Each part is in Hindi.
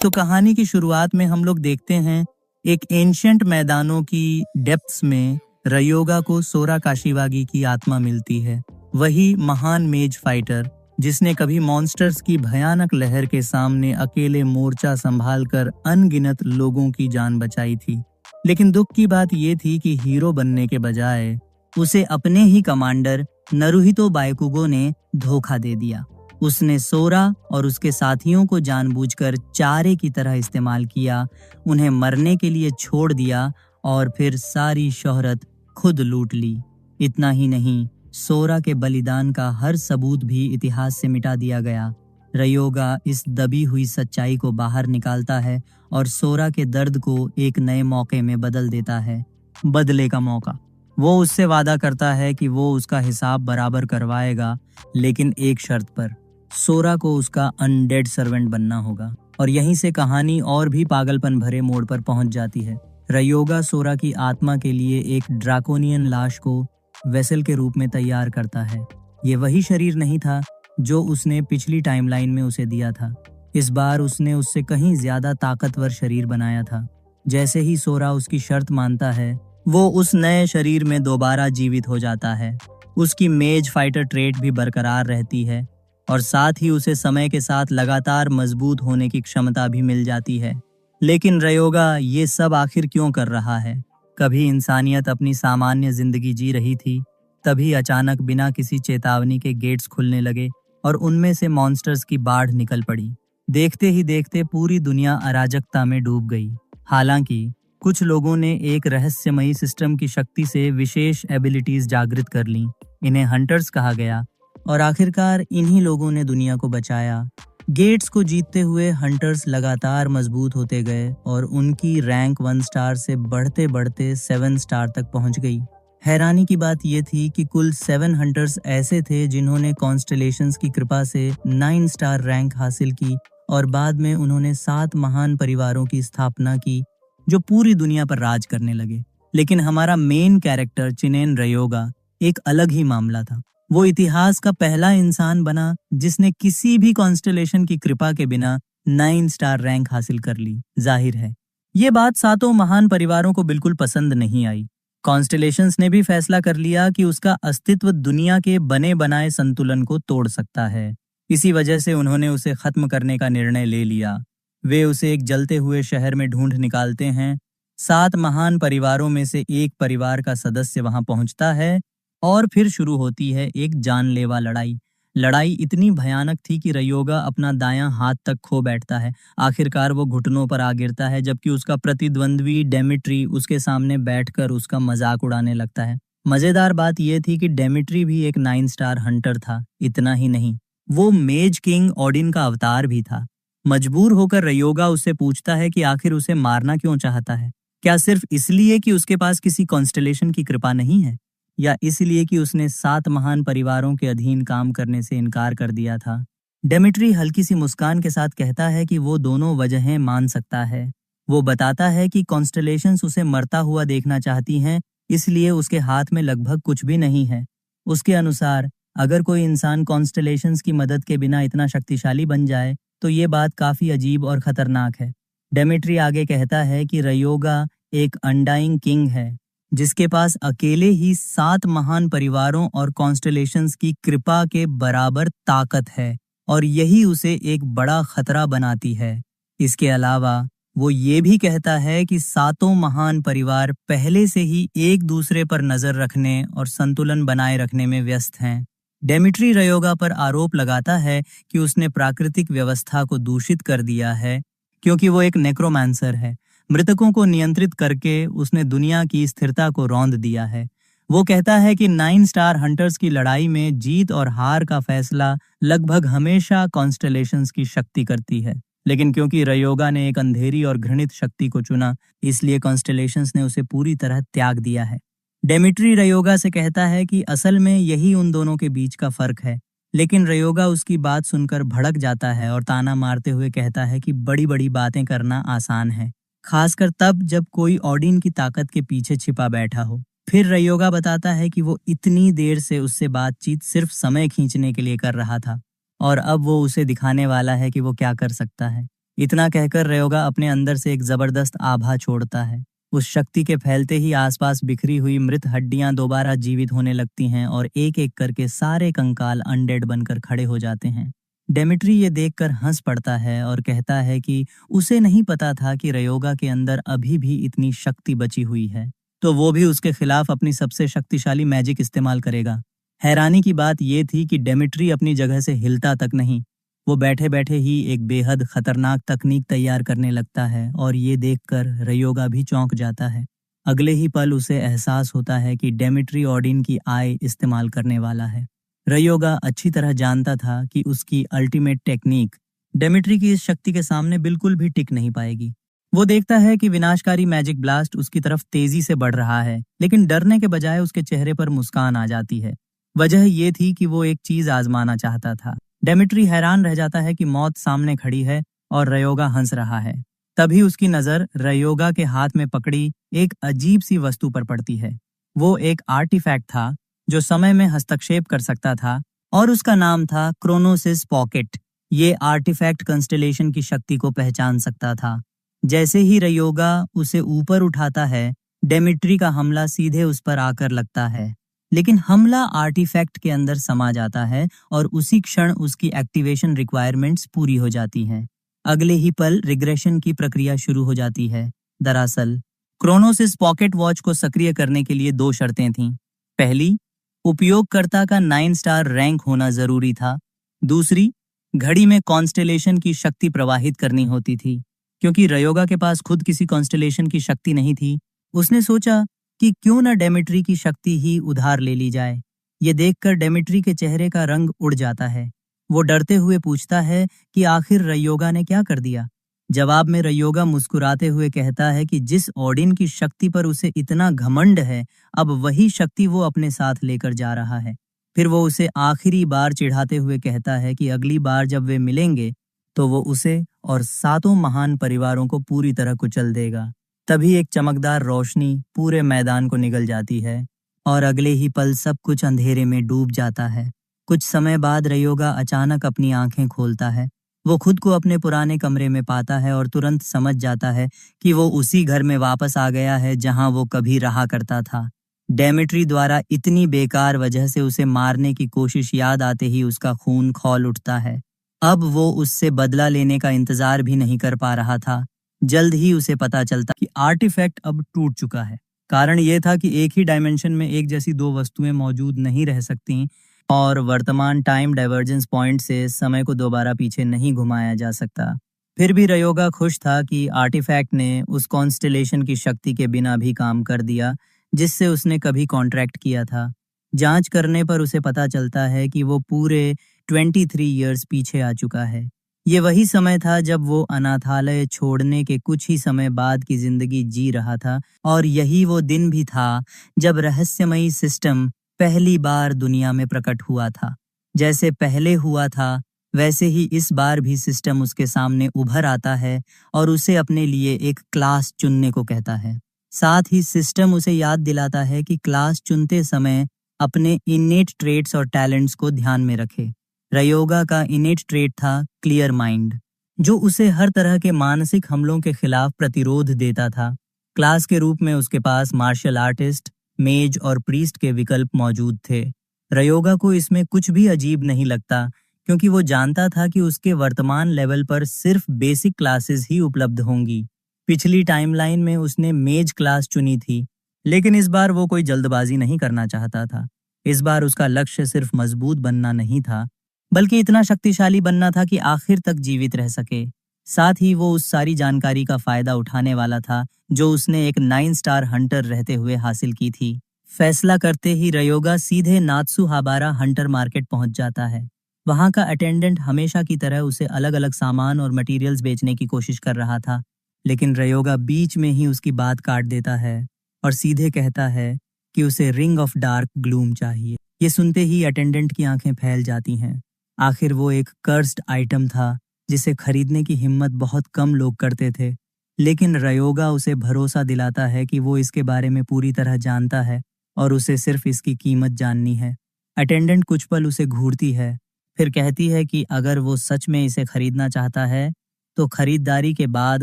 तो कहानी की शुरुआत में हम लोग देखते हैं एक एंशियंट मैदानों की डेप्थ्स में रयोगा को सोरा काशिवागी की आत्मा मिलती है। वही महान मेज फाइटर जिसने कभी मॉन्स्टर्स की भयानक लहर के सामने अकेले मोर्चा संभालकर अनगिनत लोगों की जान बचाई थी। लेकिन दुख की बात ये थी कि हीरो बनने के बजाय उसे अपने ही कमांडर नरुहितो बाइकुगो ने धोखा दे दिया। उसने सोरा और उसके साथियों को जानबूझकर चारे की तरह इस्तेमाल किया, उन्हें मरने के लिए छोड़ दिया और फिर सारी शोहरत खुद लूट ली। इतना ही नहीं, सोरा के बलिदान का हर सबूत भी इतिहास से मिटा दिया गया। रयोगा इस दबी हुई सच्चाई को बाहर निकालता है और सोरा के दर्द को एक नए मौके में बदल देता है। बदले का मौका। वो उससे वादा करता है कि वो उसका हिसाब बराबर करवाएगा, लेकिन एक शर्त पर। सोरा को उसका अनडेड सर्वेंट बनना होगा। और यहीं से कहानी और भी पागलपन भरे मोड़ पर पहुंच जाती है। रयोगा सोरा की आत्मा के लिए एक ड्रैकोनियन लाश को वेसल के रूप में तैयार करता है। ये वही शरीर नहीं था जो उसने पिछली टाइमलाइन में उसे दिया था। इस बार उसने उससे कहीं ज्यादा ताकतवर शरीर बनाया था। जैसे ही सोरा उसकी शर्त मानता है, वो उस नए शरीर में दोबारा जीवित हो जाता है। उसकी मेज फाइटर ट्रेट भी बरकरार रहती है और साथ ही उसे समय के साथ लगातार मजबूत होने की क्षमता भी मिल जाती है। लेकिन रयोगा ये सब आखिर क्यों कर रहा है? कभी इंसानियत अपनी सामान्य जिंदगी जी रही थी, तभी अचानक बिना किसी चेतावनी के गेट्स खुलने लगे और उनमें से मॉन्स्टर्स की बाढ़ निकल पड़ी। देखते ही देखते पूरी दुनिया अराजकता में डूब गई। हालांकि कुछ लोगों ने एक रहस्यमयी सिस्टम की शक्ति से विशेष एबिलिटीज जागृत कर लीं। इन्हें हंटर्स कहा गया और आखिरकार इन्हीं लोगों ने दुनिया को बचाया। गेट्स को जीतते हुए हंटर्स लगातार मजबूत होते गए और उनकी रैंक 1 स्टार से बढ़ते बढ़ते 7 स्टार तक पहुंच गई। हैरानी की बात यह थी कि कुल 7 हंटर्स ऐसे थे जिन्होंने कॉन्स्टेलेशंस की कृपा से 9 स्टार रैंक हासिल की और बाद में उन्होंने 7 महान परिवारों की स्थापना की जो पूरी दुनिया पर राज करने लगे। लेकिन हमारा मेन कैरेक्टर चिनेन रयोगा एक अलग ही मामला था। वो इतिहास का पहला इंसान बना जिसने किसी भी कॉन्स्टेलेशन की कृपा के बिना 9 स्टार रैंक हासिल कर ली। जाहिर है ये बात 7 महान परिवारों को बिल्कुल पसंद नहीं आई। कॉन्स्टेलेशंस ने भी फैसला कर लिया कि उसका अस्तित्व दुनिया के बने बनाए संतुलन को तोड़ सकता है। इसी वजह से उन्होंने उसे खत्म करने का निर्णय ले लिया। वे उसे एक जलते हुए शहर में ढूंढ निकालते हैं। 7 महान परिवारों में से एक परिवार का सदस्य वहां पहुंचता है और फिर शुरू होती है एक जानलेवा लड़ाई। लड़ाई इतनी भयानक थी कि रयोगा अपना दायां हाथ तक खो बैठता है। आखिरकार वो घुटनों पर आ गिरता है जबकि उसका प्रतिद्वंद्वी डेमिट्री उसके सामने बैठकर उसका मजाक उड़ाने लगता है। मजेदार बात यह थी कि डेमिट्री भी एक 9 स्टार हंटर था। इतना ही नहीं, वो मेज किंग ओडिन का अवतार भी था। मजबूर होकर रयोगा उससे पूछता है कि आखिर उसे मारना क्यों चाहता है। क्या सिर्फ इसलिए कि उसके पास किसी कॉन्स्टेलेशन की कृपा नहीं है, या इसलिए कि उसने 7 महान परिवारों के अधीन काम करने से इनकार कर दिया था? डेमिट्री हल्की सी मुस्कान के साथ कहता है कि वो दोनों वजहें मान सकता है। वो बताता है कि कॉन्स्टेलेशंस उसे मरता हुआ देखना चाहती हैं, इसलिए उसके हाथ में लगभग कुछ भी नहीं है। उसके अनुसार अगर कोई इंसान कॉन्स्टेलेशंस की मदद के बिना इतना शक्तिशाली बन जाए तो ये बात काफी अजीब और खतरनाक है। डेमिट्री आगे कहता है कि रयोगा एक अनडाइंग किंग है जिसके पास अकेले ही 7 महान परिवारों और कॉन्स्टेलेशंस की कृपा के बराबर ताकत है और यही उसे एक बड़ा खतरा बनाती है। इसके अलावा वो ये भी कहता है कि 7 महान परिवार पहले से ही एक दूसरे पर नजर रखने और संतुलन बनाए रखने में व्यस्त हैं। डेमिट्री रयोगा पर आरोप लगाता है कि उसने प्राकृतिक व्यवस्था को दूषित कर दिया है क्योंकि वो एक नेक्रोमांसर है। मृतकों को नियंत्रित करके उसने दुनिया की स्थिरता को रौंद दिया है। वो कहता है कि 9 स्टार हंटर्स की लड़ाई में जीत और हार का फैसला लगभग हमेशा कॉन्स्टेलेशंस की शक्ति करती है। लेकिन क्योंकि रयोगा ने एक अंधेरी और घृणित शक्ति को चुना, इसलिए कॉन्स्टेलेशंस ने उसे पूरी तरह त्याग दिया है। डेमिट्री रयोगा से कहता है कि असल में यही उन दोनों के बीच का फर्क है। लेकिन रयोगा उसकी बात सुनकर भड़क जाता है और ताना मारते हुए कहता है कि बड़ी बड़ी बातें करना आसान है, खासकर तब जब कोई ओडिन की ताकत के पीछे छिपा बैठा हो। फिर रयोगा बताता है कि वो इतनी देर से उससे बातचीत सिर्फ समय खींचने के लिए कर रहा था और अब वो उसे दिखाने वाला है कि वो क्या कर सकता है। इतना कहकर रयोगा अपने अंदर से एक जबरदस्त आभा छोड़ता है। उस शक्ति के फैलते ही आसपास बिखरी हुई मृत हड्डियां दोबारा जीवित होने लगती हैं और एक एक करके सारे कंकाल अनडेड बनकर खड़े हो जाते हैं। डेमिट्री ये देखकर हंस पड़ता है और कहता है कि उसे नहीं पता था कि रयोगा के अंदर अभी भी इतनी शक्ति बची हुई है, तो वो भी उसके खिलाफ अपनी सबसे शक्तिशाली मैजिक इस्तेमाल करेगा। हैरानी की बात ये थी कि डेमिट्री अपनी जगह से हिलता तक नहीं, वो बैठे बैठे ही एक बेहद खतरनाक तकनीक तैयार करने लगता है और ये देखकर रयोगा भी चौंक जाता है। अगले ही पल उसे एहसास होता है कि डेमिट्री ओडिन की आय इस्तेमाल करने वाला है। रयोगा अच्छी तरह जानता था कि उसकी अल्टीमेट टेक्निक डेमिट्री की इस शक्ति के सामने बिल्कुल भी टिक नहीं पाएगी। वो देखता है कि विनाशकारी मैजिक ब्लास्ट उसकी तरफ तेजी से बढ़ रहा है, लेकिन डरने के बजाय उसके चेहरे पर मुस्कान आ जाती है। वजह ये थी कि वो एक चीज आजमाना चाहता था। डेमिट्री हैरान रह जाता है कि मौत सामने खड़ी है और रयोगा हंस रहा है। तभी उसकी नजर रयोगा के हाथ में पकड़ी एक अजीब सी वस्तु पर पड़ती है। वो एक आर्टिफैक्ट था जो समय में हस्तक्षेप कर सकता था और उसका नाम था क्रोनोसिस पॉकेट। ये आर्टिफैक्ट कंस्टेलेशन की शक्ति को पहचान सकता था। जैसे ही रयोगा उसे ऊपर उठाता है, डेमिट्री का हमला सीधे उस पर आकर लगता है, लेकिन हमला आर्टिफैक्ट के अंदर समा जाता है और उसी क्षण उसकी एक्टिवेशन रिक्वायरमेंट्स पूरी हो जाती हैं। अगले ही पल रिग्रेशन की प्रक्रिया शुरू हो जाती है। दरअसल क्रोनोसिस पॉकेट वॉच को सक्रिय करने के लिए 2 शर्तें थीं। पहली, उपयोगकर्ता का 9 स्टार रैंक होना जरूरी था। दूसरी, घड़ी में कॉन्स्टेलेशन की शक्ति प्रवाहित करनी होती थी। क्योंकि रयोगा के पास खुद किसी कॉन्स्टेलेशन की शक्ति नहीं थी, उसने सोचा कि क्यों न डेमिट्री की शक्ति ही उधार ले ली जाए। ये देखकर डेमिट्री के चेहरे का रंग उड़ जाता है। वो डरते हुए पूछता है कि आखिर रयोगा ने क्या कर दिया। जवाब में रयोगा मुस्कुराते हुए कहता है कि जिस ओडिन की शक्ति पर उसे इतना घमंड है, अब वही शक्ति वो अपने साथ लेकर जा रहा है। फिर वो उसे आखिरी बार चिढ़ाते हुए कहता है कि अगली बार जब वे मिलेंगे तो वो उसे और 7 महान परिवारों को पूरी तरह कुचल देगा। तभी एक चमकदार रोशनी पूरे मैदान को निगल जाती है और अगले ही पल सब कुछ अंधेरे में डूब जाता है। कुछ समय बाद रयोगा अचानक अपनी आंखें खोलता है। वो खुद को अपने पुराने कमरे में पाता है और तुरंत समझ जाता है कि वो उसी घर में वापस आ गया है जहां वो कभी रहा करता था। डेमिट्री द्वारा इतनी बेकार वजह से उसे मारने की कोशिश याद आते ही उसका खून खौल उठता है। अब वो उससे बदला लेने का इंतजार भी नहीं कर पा रहा था। जल्द ही उसे पता चलता कि आर्टिफैक्ट अब टूट चुका है। कारण ये था कि एक ही डायमेंशन में एक जैसी 2 वस्तुएं मौजूद नहीं रह सकती और वर्तमान टाइम डाइवर्जेंस पॉइंट से समय को दोबारा पीछे नहीं घुमाया जा सकता। फिर भी रयोगा खुश था कि आर्टिफैक्ट ने उस कॉन्स्टेलेशन की शक्ति के बिना भी काम कर दिया जिससे उसने कभी कॉन्ट्रैक्ट किया था। जांच करने पर उसे पता चलता है कि वो पूरे 23 इयर्स पीछे आ चुका है। ये वही समय था जब वो अनाथालय छोड़ने के कुछ ही समय बाद की जिंदगी जी रहा था और यही वो दिन भी था जब रहस्यमयी सिस्टम पहली बार दुनिया में प्रकट हुआ था। जैसे पहले हुआ था वैसे ही इस बार भी सिस्टम उसके सामने उभर आता है और उसे अपने लिए एक क्लास चुनने को कहता है। साथ ही सिस्टम उसे याद दिलाता है कि क्लास चुनते समय अपने इनेट ट्रेट्स और टैलेंट्स को ध्यान में रखे। रयोगा का इनेट ट्रेट था क्लियर माइंड, जो उसे हर तरह के मानसिक हमलों के खिलाफ प्रतिरोध देता था। क्लास के रूप में उसके पास मार्शल आर्टिस्ट, मेज और प्रीस्ट के विकल्प मौजूद थे। रयोगा को इसमें कुछ भी अजीब नहीं लगता क्योंकि वो जानता था कि उसके वर्तमान लेवल पर सिर्फ बेसिक क्लासेस ही उपलब्ध होंगी। पिछली टाइमलाइन में उसने मेज क्लास चुनी थी, लेकिन इस बार वो कोई जल्दबाजी नहीं करना चाहता था। इस बार उसका लक्ष्य सिर्फ मजबूत बनना नहीं था, बल्कि इतना शक्तिशाली बनना था कि आखिर तक जीवित रह सके। साथ ही वो उस सारी जानकारी का फायदा उठाने वाला था जो उसने एक 9 स्टार हंटर रहते हुए हासिल की थी। फैसला करते ही रयोगा सीधे नात्सुहाबारा हंटर मार्केट पहुंच जाता है। वहां का अटेंडेंट हमेशा की तरह उसे अलग अलग सामान और मटेरियल्स बेचने की कोशिश कर रहा था, लेकिन रयोगा बीच में ही उसकी बात काट देता है और सीधे कहता है कि उसे रिंग ऑफ डार्क ग्लूम चाहिए। ये सुनते ही अटेंडेंट की आंखें फैल जाती हैं। आखिर वो एक कर्स्ड आइटम था जिसे खरीदने की हिम्मत बहुत कम लोग करते थे, लेकिन रयोगा उसे भरोसा दिलाता है कि वो इसके बारे में पूरी तरह जानता है और उसे सिर्फ इसकी कीमत जाननी है। अटेंडेंट कुछ पल उसे घूरती है, फिर कहती है कि अगर वो सच में इसे खरीदना चाहता है तो खरीदारी के बाद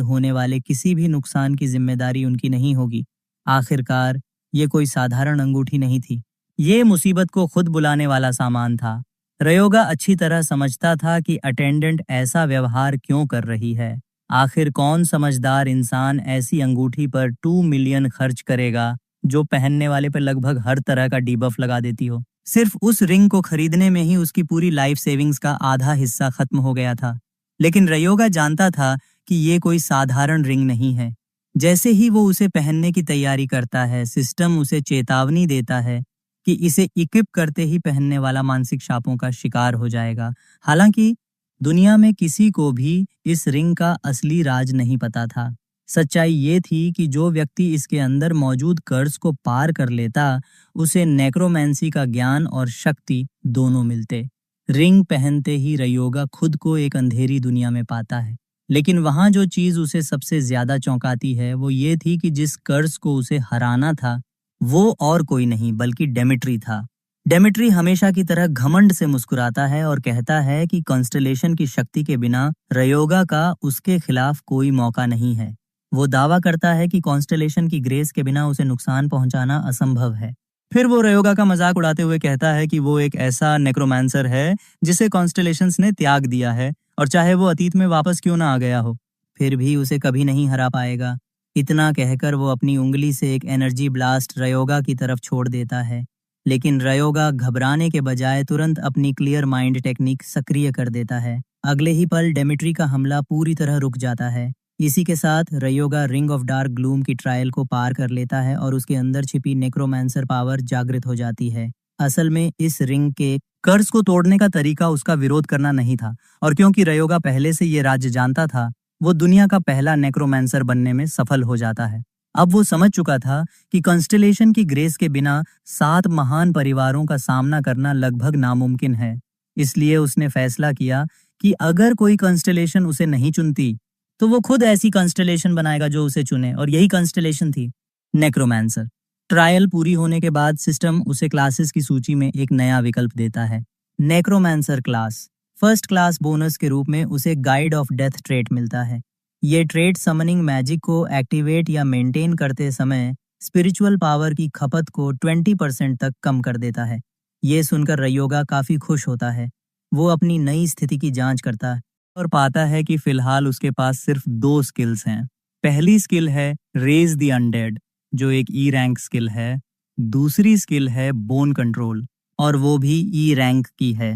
होने वाले किसी भी नुकसान की जिम्मेदारी उनकी नहीं होगी। आखिरकार ये कोई साधारण अंगूठी नहीं थी, ये मुसीबत को खुद बुलाने वाला सामान था। रयोगा अच्छी तरह समझता था कि अटेंडेंट ऐसा व्यवहार क्यों कर रही है। आखिर कौन समझदार इंसान ऐसी अंगूठी पर 2 मिलियन खर्च करेगा जो पहनने वाले पर लगभग हर तरह का डीबफ लगा देती हो। सिर्फ उस रिंग को खरीदने में ही उसकी पूरी लाइफ सेविंग्स का आधा हिस्सा खत्म हो गया था। लेकिन रयोगा जानता था कि ये कोई साधारण रिंग नहीं है। जैसे ही वो उसे पहनने की तैयारी करता है, सिस्टम उसे चेतावनी देता है कि इसे इक्विप करते ही पहनने वाला मानसिक शापों का शिकार हो जाएगा। हालांकि दुनिया में किसी को भी इस रिंग का असली राज नहीं पता था। सच्चाई ये थी कि जो व्यक्ति इसके अंदर मौजूद कर्ज को पार कर लेता, उसे नेक्रोमेंसी का ज्ञान और शक्ति दोनों मिलते। रिंग पहनते ही रयोगा खुद को एक अंधेरी दुनिया में पाता है। लेकिन वहां जो चीज उसे सबसे ज्यादा चौंकाती है वो ये थी कि जिस कर्ज को उसे हराना था वो और कोई नहीं बल्कि डेमेट्री था। डेमेट्री हमेशा की तरह घमंड से मुस्कुराता है और कहता है कि कॉन्स्टेलेशन की शक्ति के बिना रयोगा का उसके खिलाफ कोई मौका नहीं है। वो दावा करता है कि कॉन्स्टेलेशन की ग्रेस के बिना उसे नुकसान पहुंचाना असंभव है। फिर वो रयोगा का मजाक उड़ाते हुए कहता है कि वो एक ऐसा नेक्रोमांसर है जिसे कॉन्स्टेलेशंस ने त्याग दिया है, और चाहे वो अतीत में वापस क्यों ना आ गया हो, फिर भी उसे कभी नहीं हरा पाएगा। इतना कहकर वो अपनी उंगली से एक एनर्जी ब्लास्ट रयोगा की तरफ छोड़ देता है। लेकिन रयोगा घबराने के बजाय तुरंत अपनी क्लियर माइंड टेक्निक सक्रिय कर देता है। अगले ही पल डेमेट्री का हमला पूरी तरह रुक जाता है। इसी के साथ रयोगा रिंग ऑफ डार्क ग्लूम की ट्रायल को पार कर लेता है और उसके अंदर छिपी नेक्रोमांसर पावर जागृत हो जाती है। असल में इस रिंग के कर्ज को तोड़ने का तरीका उसका विरोध करना नहीं था, और क्योंकि रयोगा पहले से ये राज्य जानता था, वो दुनिया का पहला नेक्रोमांसर बनने में सफल हो जाता है। अब वो समझ चुका था कि कॉन्स्टेलेशन की ग्रेस के बिना 7 महान परिवारों का सामना करना लगभग नामुमकिन है। इसलिए उसने फैसला किया कि अगर कोई कॉन्स्टेलेशन उसे नहीं चुनती तो वो खुद ऐसी कॉन्स्टेलेशन बनाएगा जो उसे चुने, और यही कॉन्स्टेलेशन थी नेक्रोमांसर। ट्रायल पूरी होने के बाद सिस्टम उसे क्लासेस की सूची में एक नया विकल्प देता है, नेक्रोमांसर क्लास। फर्स्ट क्लास बोनस के रूप में उसे गाइड ऑफ डेथ ट्रेट मिलता है। ये ट्रेट समनिंग मैजिक को एक्टिवेट या मेंटेन करते समय स्पिरिचुअल पावर की खपत को 20% तक कम कर देता है। ये सुनकर रयोगा काफी खुश होता है। वो अपनी नई स्थिति की जांच करता है और पाता है कि फिलहाल उसके पास सिर्फ 2 स्किल्स हैं। पहली स्किल है रेज द अनडेड, जो एक ई रैंक स्किल है। दूसरी स्किल है बोन कंट्रोल, और वो भी ई रैंक की है।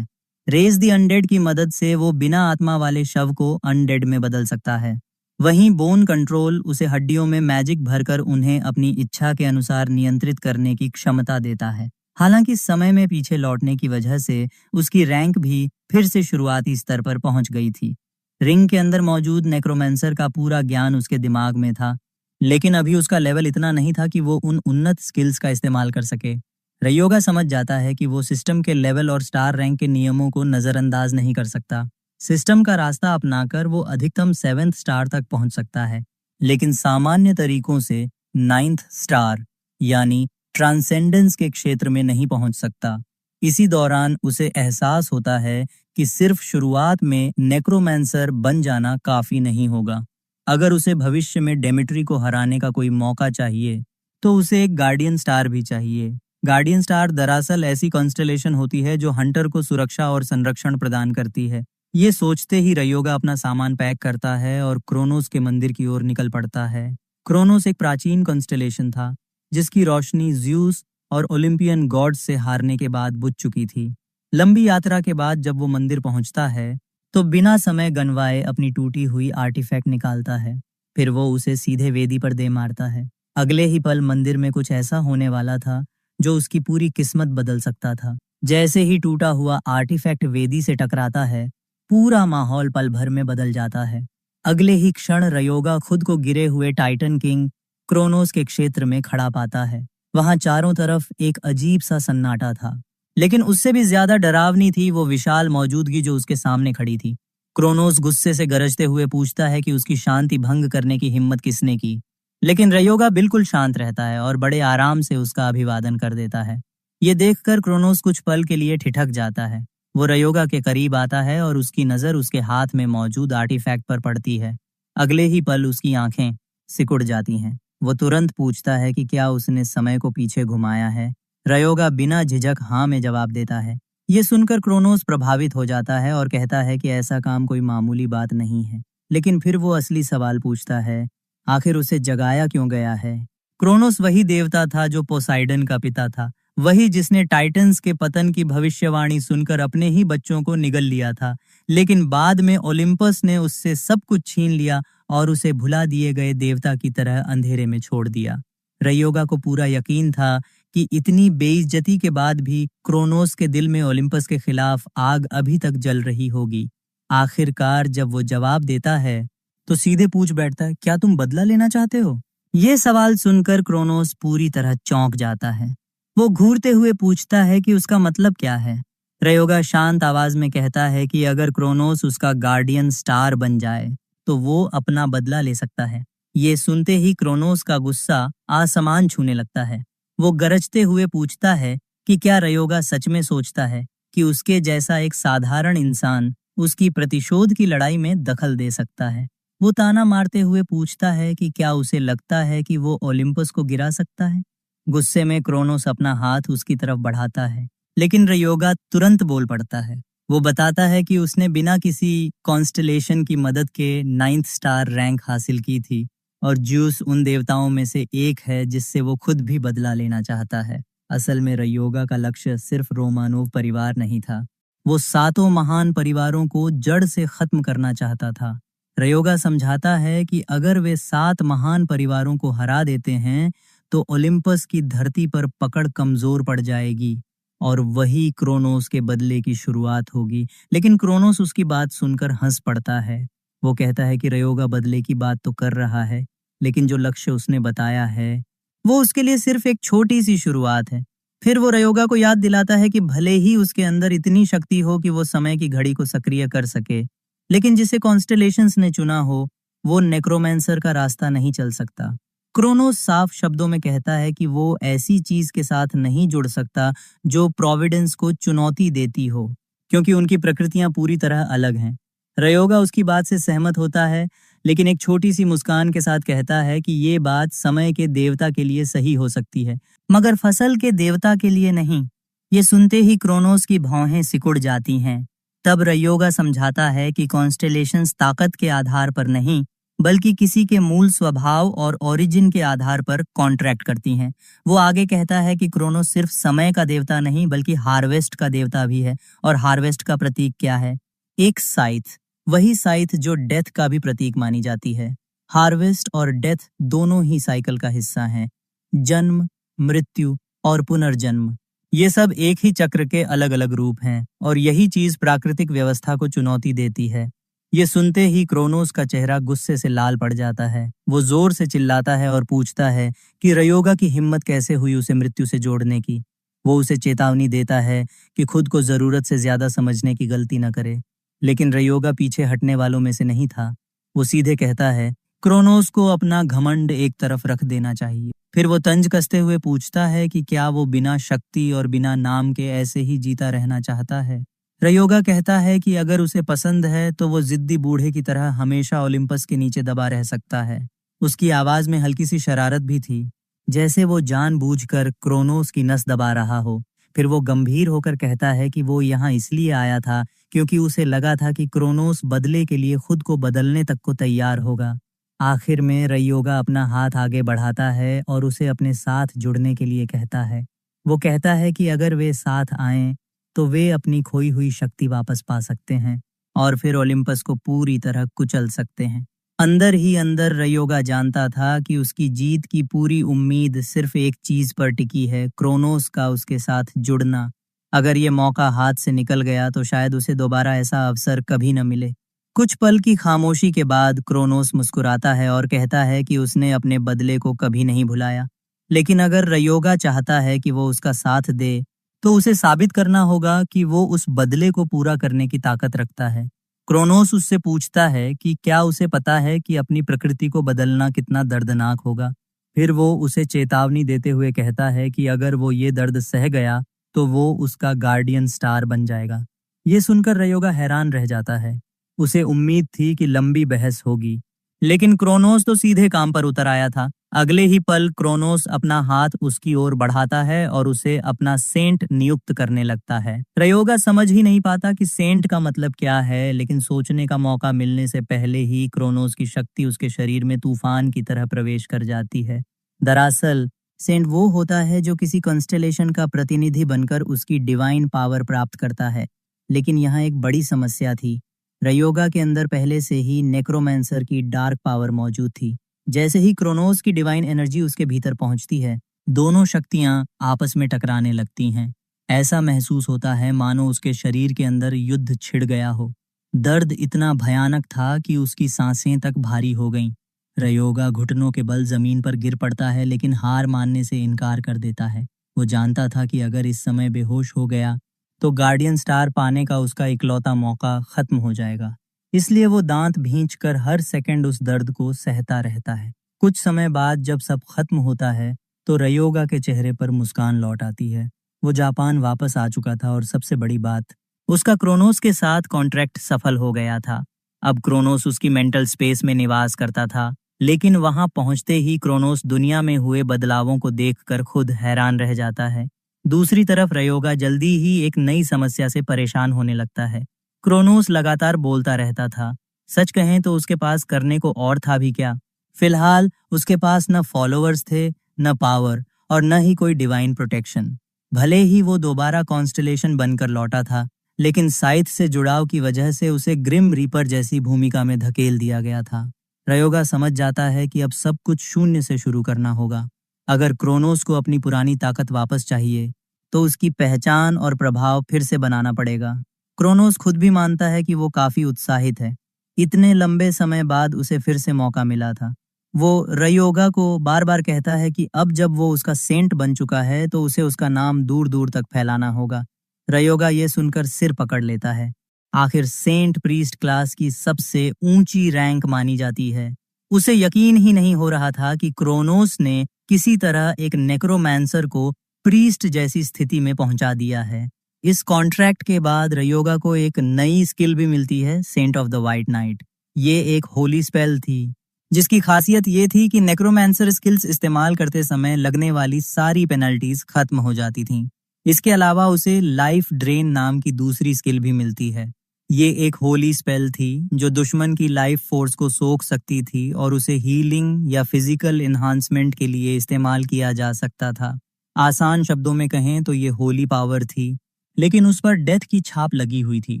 रेज द अनडेड की मदद से वो बिना आत्मा वाले शव को अनडेड में बदल सकता है। वहीं बोन कंट्रोल उसे हड्डियों में मैजिक भरकर उन्हें अपनी इच्छा के अनुसार नियंत्रित करने की क्षमता देता है। हालांकि समय में पीछे लौटने की वजह से उसकी रैंक भी फिर से शुरुआती स्तर पर पहुंच गई थी। रिंग के अंदर मौजूद नेक्रोमेंसर का पूरा ज्ञान उसके दिमाग में था, लेकिन अभी उसका लेवल इतना नहीं था कि वो उन उन्नत स्किल्स का इस्तेमाल कर सके। रयोगा समझ जाता है कि वो सिस्टम के लेवल और स्टार रैंक के नियमों को नजरअंदाज नहीं कर सकता। सिस्टम का रास्ता अपनाकर वो अधिकतम 7th स्टार तक पहुंच सकता है, लेकिन सामान्य तरीकों से 9th स्टार यानी ट्रांसेंडेंस के क्षेत्र में नहीं पहुंच सकता। इसी दौरान उसे एहसास होता है कि सिर्फ शुरुआत में नेक्रोमेंसर बन जाना काफी नहीं होगा। अगर उसे भविष्य में डेमेट्री को हराने का कोई मौका चाहिए तो उसे एक गार्डियन स्टार भी चाहिए। गार्डियन स्टार दरअसल ऐसी कॉन्स्टेलेशन होती है जो हंटर को सुरक्षा और संरक्षण प्रदान करती है। ये सोचते ही रयोगा अपना सामान पैक करता है और क्रोनोस के मंदिर की ओर निकल पड़ता है। क्रोनोस एक प्राचीन कॉन्स्टेलेशन था जिसकी रोशनी ज़्यूस और ओलिम्पियन गॉड्स से हारने के बाद बुझ चुकी थी। लंबी यात्रा के बाद जब वो मंदिर पहुंचता है तो बिना समय गंवाए अपनी टूटी हुई आर्टिफैक्ट निकालता है। फिर वो उसे सीधे वेदी पर दे मारता है। अगले ही पल मंदिर में कुछ ऐसा होने वाला था जो उसकी पूरी किस्मत बदल सकता था। जैसे ही टूटा हुआ आर्टिफैक्ट वेदी से टकराता है, पूरा माहौल पल भर में बदल जाता है। अगले ही क्षण रयोगा खुद को गिरे हुए टाइटन किंग क्रोनोस के क्षेत्र में खड़ा पाता है। वहां चारों तरफ एक अजीब सा सन्नाटा था, लेकिन उससे भी ज्यादा डरावनी थी वो विशाल मौजूदगी जो उसके सामने खड़ी थी। क्रोनोस गुस्से से गरजते हुए पूछता है कि उसकी शांति भंग करने की हिम्मत किसने की, लेकिन रयोगा बिल्कुल शांत रहता है और बड़े आराम से उसका अभिवादन कर देता है। ये देखकर क्रोनोस कुछ पल के लिए ठिठक जाता है, वो रयोगा के करीब आता है और उसकी नज़र उसके हाथ में मौजूद आर्टिफैक्ट पर पड़ती है। अगले ही पल उसकी आंखें सिकुड़ जाती हैं। वो तुरंत पूछता है कि क्या उसने समय को पीछे घुमाया है। रयोगा बिना झिझक हाँ में जवाब देता है। ये सुनकर क्रोनोस प्रभावित हो जाता है और कहता है कि ऐसा काम कोई मामूली बात नहीं है। लेकिन फिर वो असली सवाल पूछता है, आखिर उसे जगाया क्यों गया है? क्रोनोस वही देवता था जो पोसाइडन का पिता था, वही जिसने टाइटंस के पतन की भविष्यवाणी सुनकर अपने ही बच्चों को निगल लिया था। लेकिन बाद में ओलिम्पस ने उससे सब कुछ छीन लिया और उसे भुला दिए गए देवता की तरह अंधेरे में छोड़ दिया। रयोगा को पूरा यकीन था कि इतनी बेइज्जती के बाद भी क्रोनोस के दिल में ओलिम्पस के खिलाफ आग अभी तक जल रही होगी। आखिरकार जब वो जवाब देता है तो सीधे पूछ बैठता है, क्या तुम बदला लेना चाहते हो? ये सवाल सुनकर क्रोनोस पूरी तरह चौंक जाता है। वो घूरते हुए पूछता है कि उसका मतलब क्या है। रयोगा शांत आवाज में कहता है कि अगर क्रोनोस उसका गार्डियन स्टार बन जाए तो वो अपना बदला ले सकता है। ये सुनते ही क्रोनोस का गुस्सा आसमान छूने लगता है। वो गरजते हुए पूछता है कि क्या रयोगा सच में सोचता है कि उसके जैसा एक साधारण इंसान उसकी प्रतिशोध की लड़ाई में दखल दे सकता है। वो ताना मारते हुए पूछता है कि क्या उसे लगता है कि वो ओलिम्पस को गिरा सकता है। गुस्से में क्रोनोस अपना हाथ उसकी तरफ बढ़ाता है, लेकिन रयोगा तुरंत बोल पड़ता है। वो बताता है कि उसने बिना किसी कॉन्स्टलेशन की मदद के 9th स्टार रैंक हासिल की थी और ज्यूस उन देवताओं में से एक है जिससे वो खुद भी बदला लेना चाहता है। असल में रयोगा का लक्ष्य सिर्फ रोमानोव परिवार नहीं था, वो 7 महान परिवारों को जड़ से खत्म करना चाहता था। रयोगा समझाता है कि अगर वे 7 महान परिवारों को हरा देते हैं तो ओलिम्पस की धरती पर पकड़ कमजोर पड़ जाएगी और वही क्रोनोस के बदले की शुरुआत होगी। लेकिन क्रोनोस उसकी बात सुनकर हंस पड़ता है। वो कहता है कि रयोगा बदले की बात तो कर रहा है, लेकिन जो लक्ष्य उसने बताया है वो उसके लिए सिर्फ एक छोटी सी शुरुआत है। फिर वो रयोगा को याद दिलाता है कि भले ही उसके अंदर इतनी शक्ति हो कि वो समय की घड़ी को सक्रिय कर सके, लेकिन जिसे कॉन्स्टेलेशंस ने चुना हो वो नेक्रोमैंसर का रास्ता नहीं चल सकता। क्रोनोस साफ शब्दों में कहता है कि वो ऐसी चीज के साथ नहीं जुड़ सकता जो प्रोविडेंस को चुनौती देती हो, क्योंकि उनकी प्रकृतियां पूरी तरह अलग हैं। रयोगा उसकी बात से सहमत होता है, लेकिन एक छोटी सी मुस्कान के साथ कहता है कि ये बात समय के देवता के लिए सही हो सकती है, मगर फसल के देवता के लिए नहीं। ये सुनते ही क्रोनोस की भौहें सिकुड़ जाती हैं। तब रयोगा समझाता है कि कॉन्स्टेलेशंस ताकत के आधार पर नहीं, बल्कि किसी के मूल स्वभाव और ओरिजिन के आधार पर कॉन्ट्रैक्ट करती हैं। वो आगे कहता है कि क्रोनोस सिर्फ समय का देवता नहीं बल्कि हार्वेस्ट का देवता भी है। और हार्वेस्ट का प्रतीक क्या है? एक साइथ, वही साइथ जो डेथ का भी प्रतीक मानी जाती है। हार्वेस्ट और डेथ दोनों ही साइकिल का हिस्सा हैं। जन्म, मृत्यु और पुनर्जन्म, ये सब एक ही चक्र के अलग अलग रूप हैं और यही चीज प्राकृतिक व्यवस्था को चुनौती देती है। ये सुनते ही क्रोनोस का चेहरा गुस्से से लाल पड़ जाता है। वो जोर से चिल्लाता है और पूछता है कि रयोगा की हिम्मत कैसे हुई उसे मृत्यु से जोड़ने की। वो उसे चेतावनी देता है कि खुद को जरूरत से ज्यादा समझने की गलती न करे, लेकिन रयोगा पीछे हटने वालों में से नहीं था। वो सीधे कहता है, क्रोनोस को अपना घमंड एक तरफ रख देना चाहिए। फिर वो तंज कसते हुए पूछता है कि क्या वो बिना शक्ति और बिना नाम के ऐसे ही जीता रहना चाहता है। रयोगा कहता है कि अगर उसे पसंद है तो वो जिद्दी बूढ़े की तरह हमेशा ओलिम्पस के नीचे दबा रह सकता है। उसकी आवाज में हल्की सी शरारत भी थी, जैसे वो जानबूझकर क्रोनोस की नस दबा रहा हो। फिर वो गंभीर होकर कहता है कि वो यहाँ इसलिए आया था क्योंकि उसे लगा था कि क्रोनोस बदले के लिए खुद को बदलने तक को तैयार होगा। आखिर में रयोगा अपना हाथ आगे बढ़ाता है और उसे अपने साथ जुड़ने के लिए कहता है। वो कहता है कि अगर वे साथ आएं तो वे अपनी खोई हुई शक्ति वापस पा सकते हैं और फिर ओलिम्पस को पूरी तरह कुचल सकते हैं। अंदर ही अंदर रयोगा जानता था कि उसकी जीत की पूरी उम्मीद सिर्फ एक चीज पर टिकी है, क्रोनोस का उसके साथ जुड़ना। अगर ये मौका हाथ से निकल गया तो शायद उसे दोबारा ऐसा अवसर कभी न मिले। कुछ पल की खामोशी के बाद क्रोनोस मुस्कुराता है और कहता है कि उसने अपने बदले को कभी नहीं भुलाया, लेकिन अगर रयोगा चाहता है कि वो उसका साथ दे तो उसे साबित करना होगा कि वो उस बदले को पूरा करने की ताकत रखता है। क्रोनोस उससे पूछता है कि क्या उसे पता है कि अपनी प्रकृति को बदलना कितना दर्दनाक होगा। फिर वो उसे चेतावनी देते हुए कहता है कि अगर वो ये दर्द सह गया तो वो उसका गार्डियन स्टार बन जाएगा। ये सुनकर रयोगा हैरान रह जाता है। उसे उम्मीद थी कि लंबी बहस होगी, लेकिन क्रोनोस तो सीधे काम पर उतर आया था। अगले ही पल क्रोनोस अपना हाथ उसकी ओर बढ़ाता है और उसे अपना सेंट नियुक्त करने लगता है। रयोगा समझ ही नहीं पाता कि सेंट का मतलब क्या है, लेकिन सोचने का मौका मिलने से पहले ही क्रोनोस की शक्ति उसके शरीर में तूफान की तरह प्रवेश कर जाती है। दरअसल सेंट वो होता है जो किसी कॉन्स्टेलेशन का प्रतिनिधि बनकर उसकी डिवाइन पावर प्राप्त करता है। लेकिन यहाँ एक बड़ी समस्या थी। रयोगा के अंदर पहले से ही नेक्रोमैंसर की डार्क पावर मौजूद थी। जैसे ही क्रोनोस की डिवाइन एनर्जी उसके भीतर पहुंचती है, दोनों शक्तियां आपस में टकराने लगती हैं। ऐसा महसूस होता है मानो उसके शरीर के अंदर युद्ध छिड़ गया हो। दर्द इतना भयानक था कि उसकी सांसें तक भारी हो गईं। रयोगा घुटनों के बल जमीन पर गिर पड़ता है, लेकिन हार मानने से इनकार कर देता है। वो जानता था कि अगर इस समय बेहोश हो गया तो गार्डियन स्टार पाने का उसका इकलौता मौका खत्म हो जाएगा। इसलिए वो दांत भींचकर हर सेकंड उस दर्द को सहता रहता है। कुछ समय बाद जब सब खत्म होता है तो रयोगा के चेहरे पर मुस्कान लौट आती है। वो जापान वापस आ चुका था और सबसे बड़ी बात, उसका क्रोनोस के साथ कॉन्ट्रैक्ट सफल हो गया था। अब क्रोनोस उसकी मेंटल स्पेस में निवास करता था, लेकिन वहां पहुंचते ही क्रोनोस दुनिया में हुए बदलावों को देखकर खुद हैरान रह जाता है। दूसरी तरफ रयोगा जल्दी ही एक नई समस्या से परेशान होने लगता है। क्रोनोस लगातार बोलता रहता था। सच कहें तो उसके पास करने को और था भी क्या। फिलहाल उसके पास न फॉलोअर्स थे, न पावर और न ही कोई डिवाइन प्रोटेक्शन। भले ही वो दोबारा कॉन्स्टेलेशन बनकर लौटा था, लेकिन साइथ से जुड़ाव की वजह से उसे ग्रिम रीपर जैसी भूमिका में धकेल दिया गया था। रयोगा समझ जाता है कि अब सब कुछ शून्य से शुरू करना होगा। अगर क्रोनोस को अपनी पुरानी ताकत वापस चाहिए तो उसकी पहचान और प्रभाव फिर से बनाना पड़ेगा। क्रोनोस खुद भी मानता है कि वो काफी उत्साहित है। इतने लंबे समय बाद उसे फिर से मौका मिला था। वो रयोगा को बार बार कहता है कि अब जब वो उसका सेंट बन चुका है तो उसे उसका नाम दूर दूर तक फैलाना होगा। रयोगा ये सुनकर सिर पकड़ लेता है। आखिर सेंट प्रीस्ट क्लास की सबसे ऊंची रैंक मानी जाती है। उसे यकीन ही नहीं हो रहा था कि क्रोनोस ने किसी तरह एक नेक्रोमैंसर को प्रीस्ट जैसी स्थिति में पहुंचा दिया है। इस कॉन्ट्रैक्ट के बाद रयोगा को एक नई स्किल भी मिलती है, saint of the white night. ये एक होली स्पेल थी, जिसकी खासियत ये थी कि नेक्रोमैंसर स्किल्स इस्तेमाल करते समय लगने वाली सारी पेनल्टीज खत्म हो जाती थीं। इसके अलावा उसे लाइफ ड्रेन नाम की दूसरी स्किल भी मिलती है। ये एक होली स्पेल थी जो दुश्मन की लाइफ फोर्स को सोख सकती थी और उसे हीलिंग या फिजिकल एनहांसमेंट के लिए इस्तेमाल किया जा सकता था। आसान शब्दों में कहें तो ये होली पावर थी, लेकिन उस पर डेथ की छाप लगी हुई थी।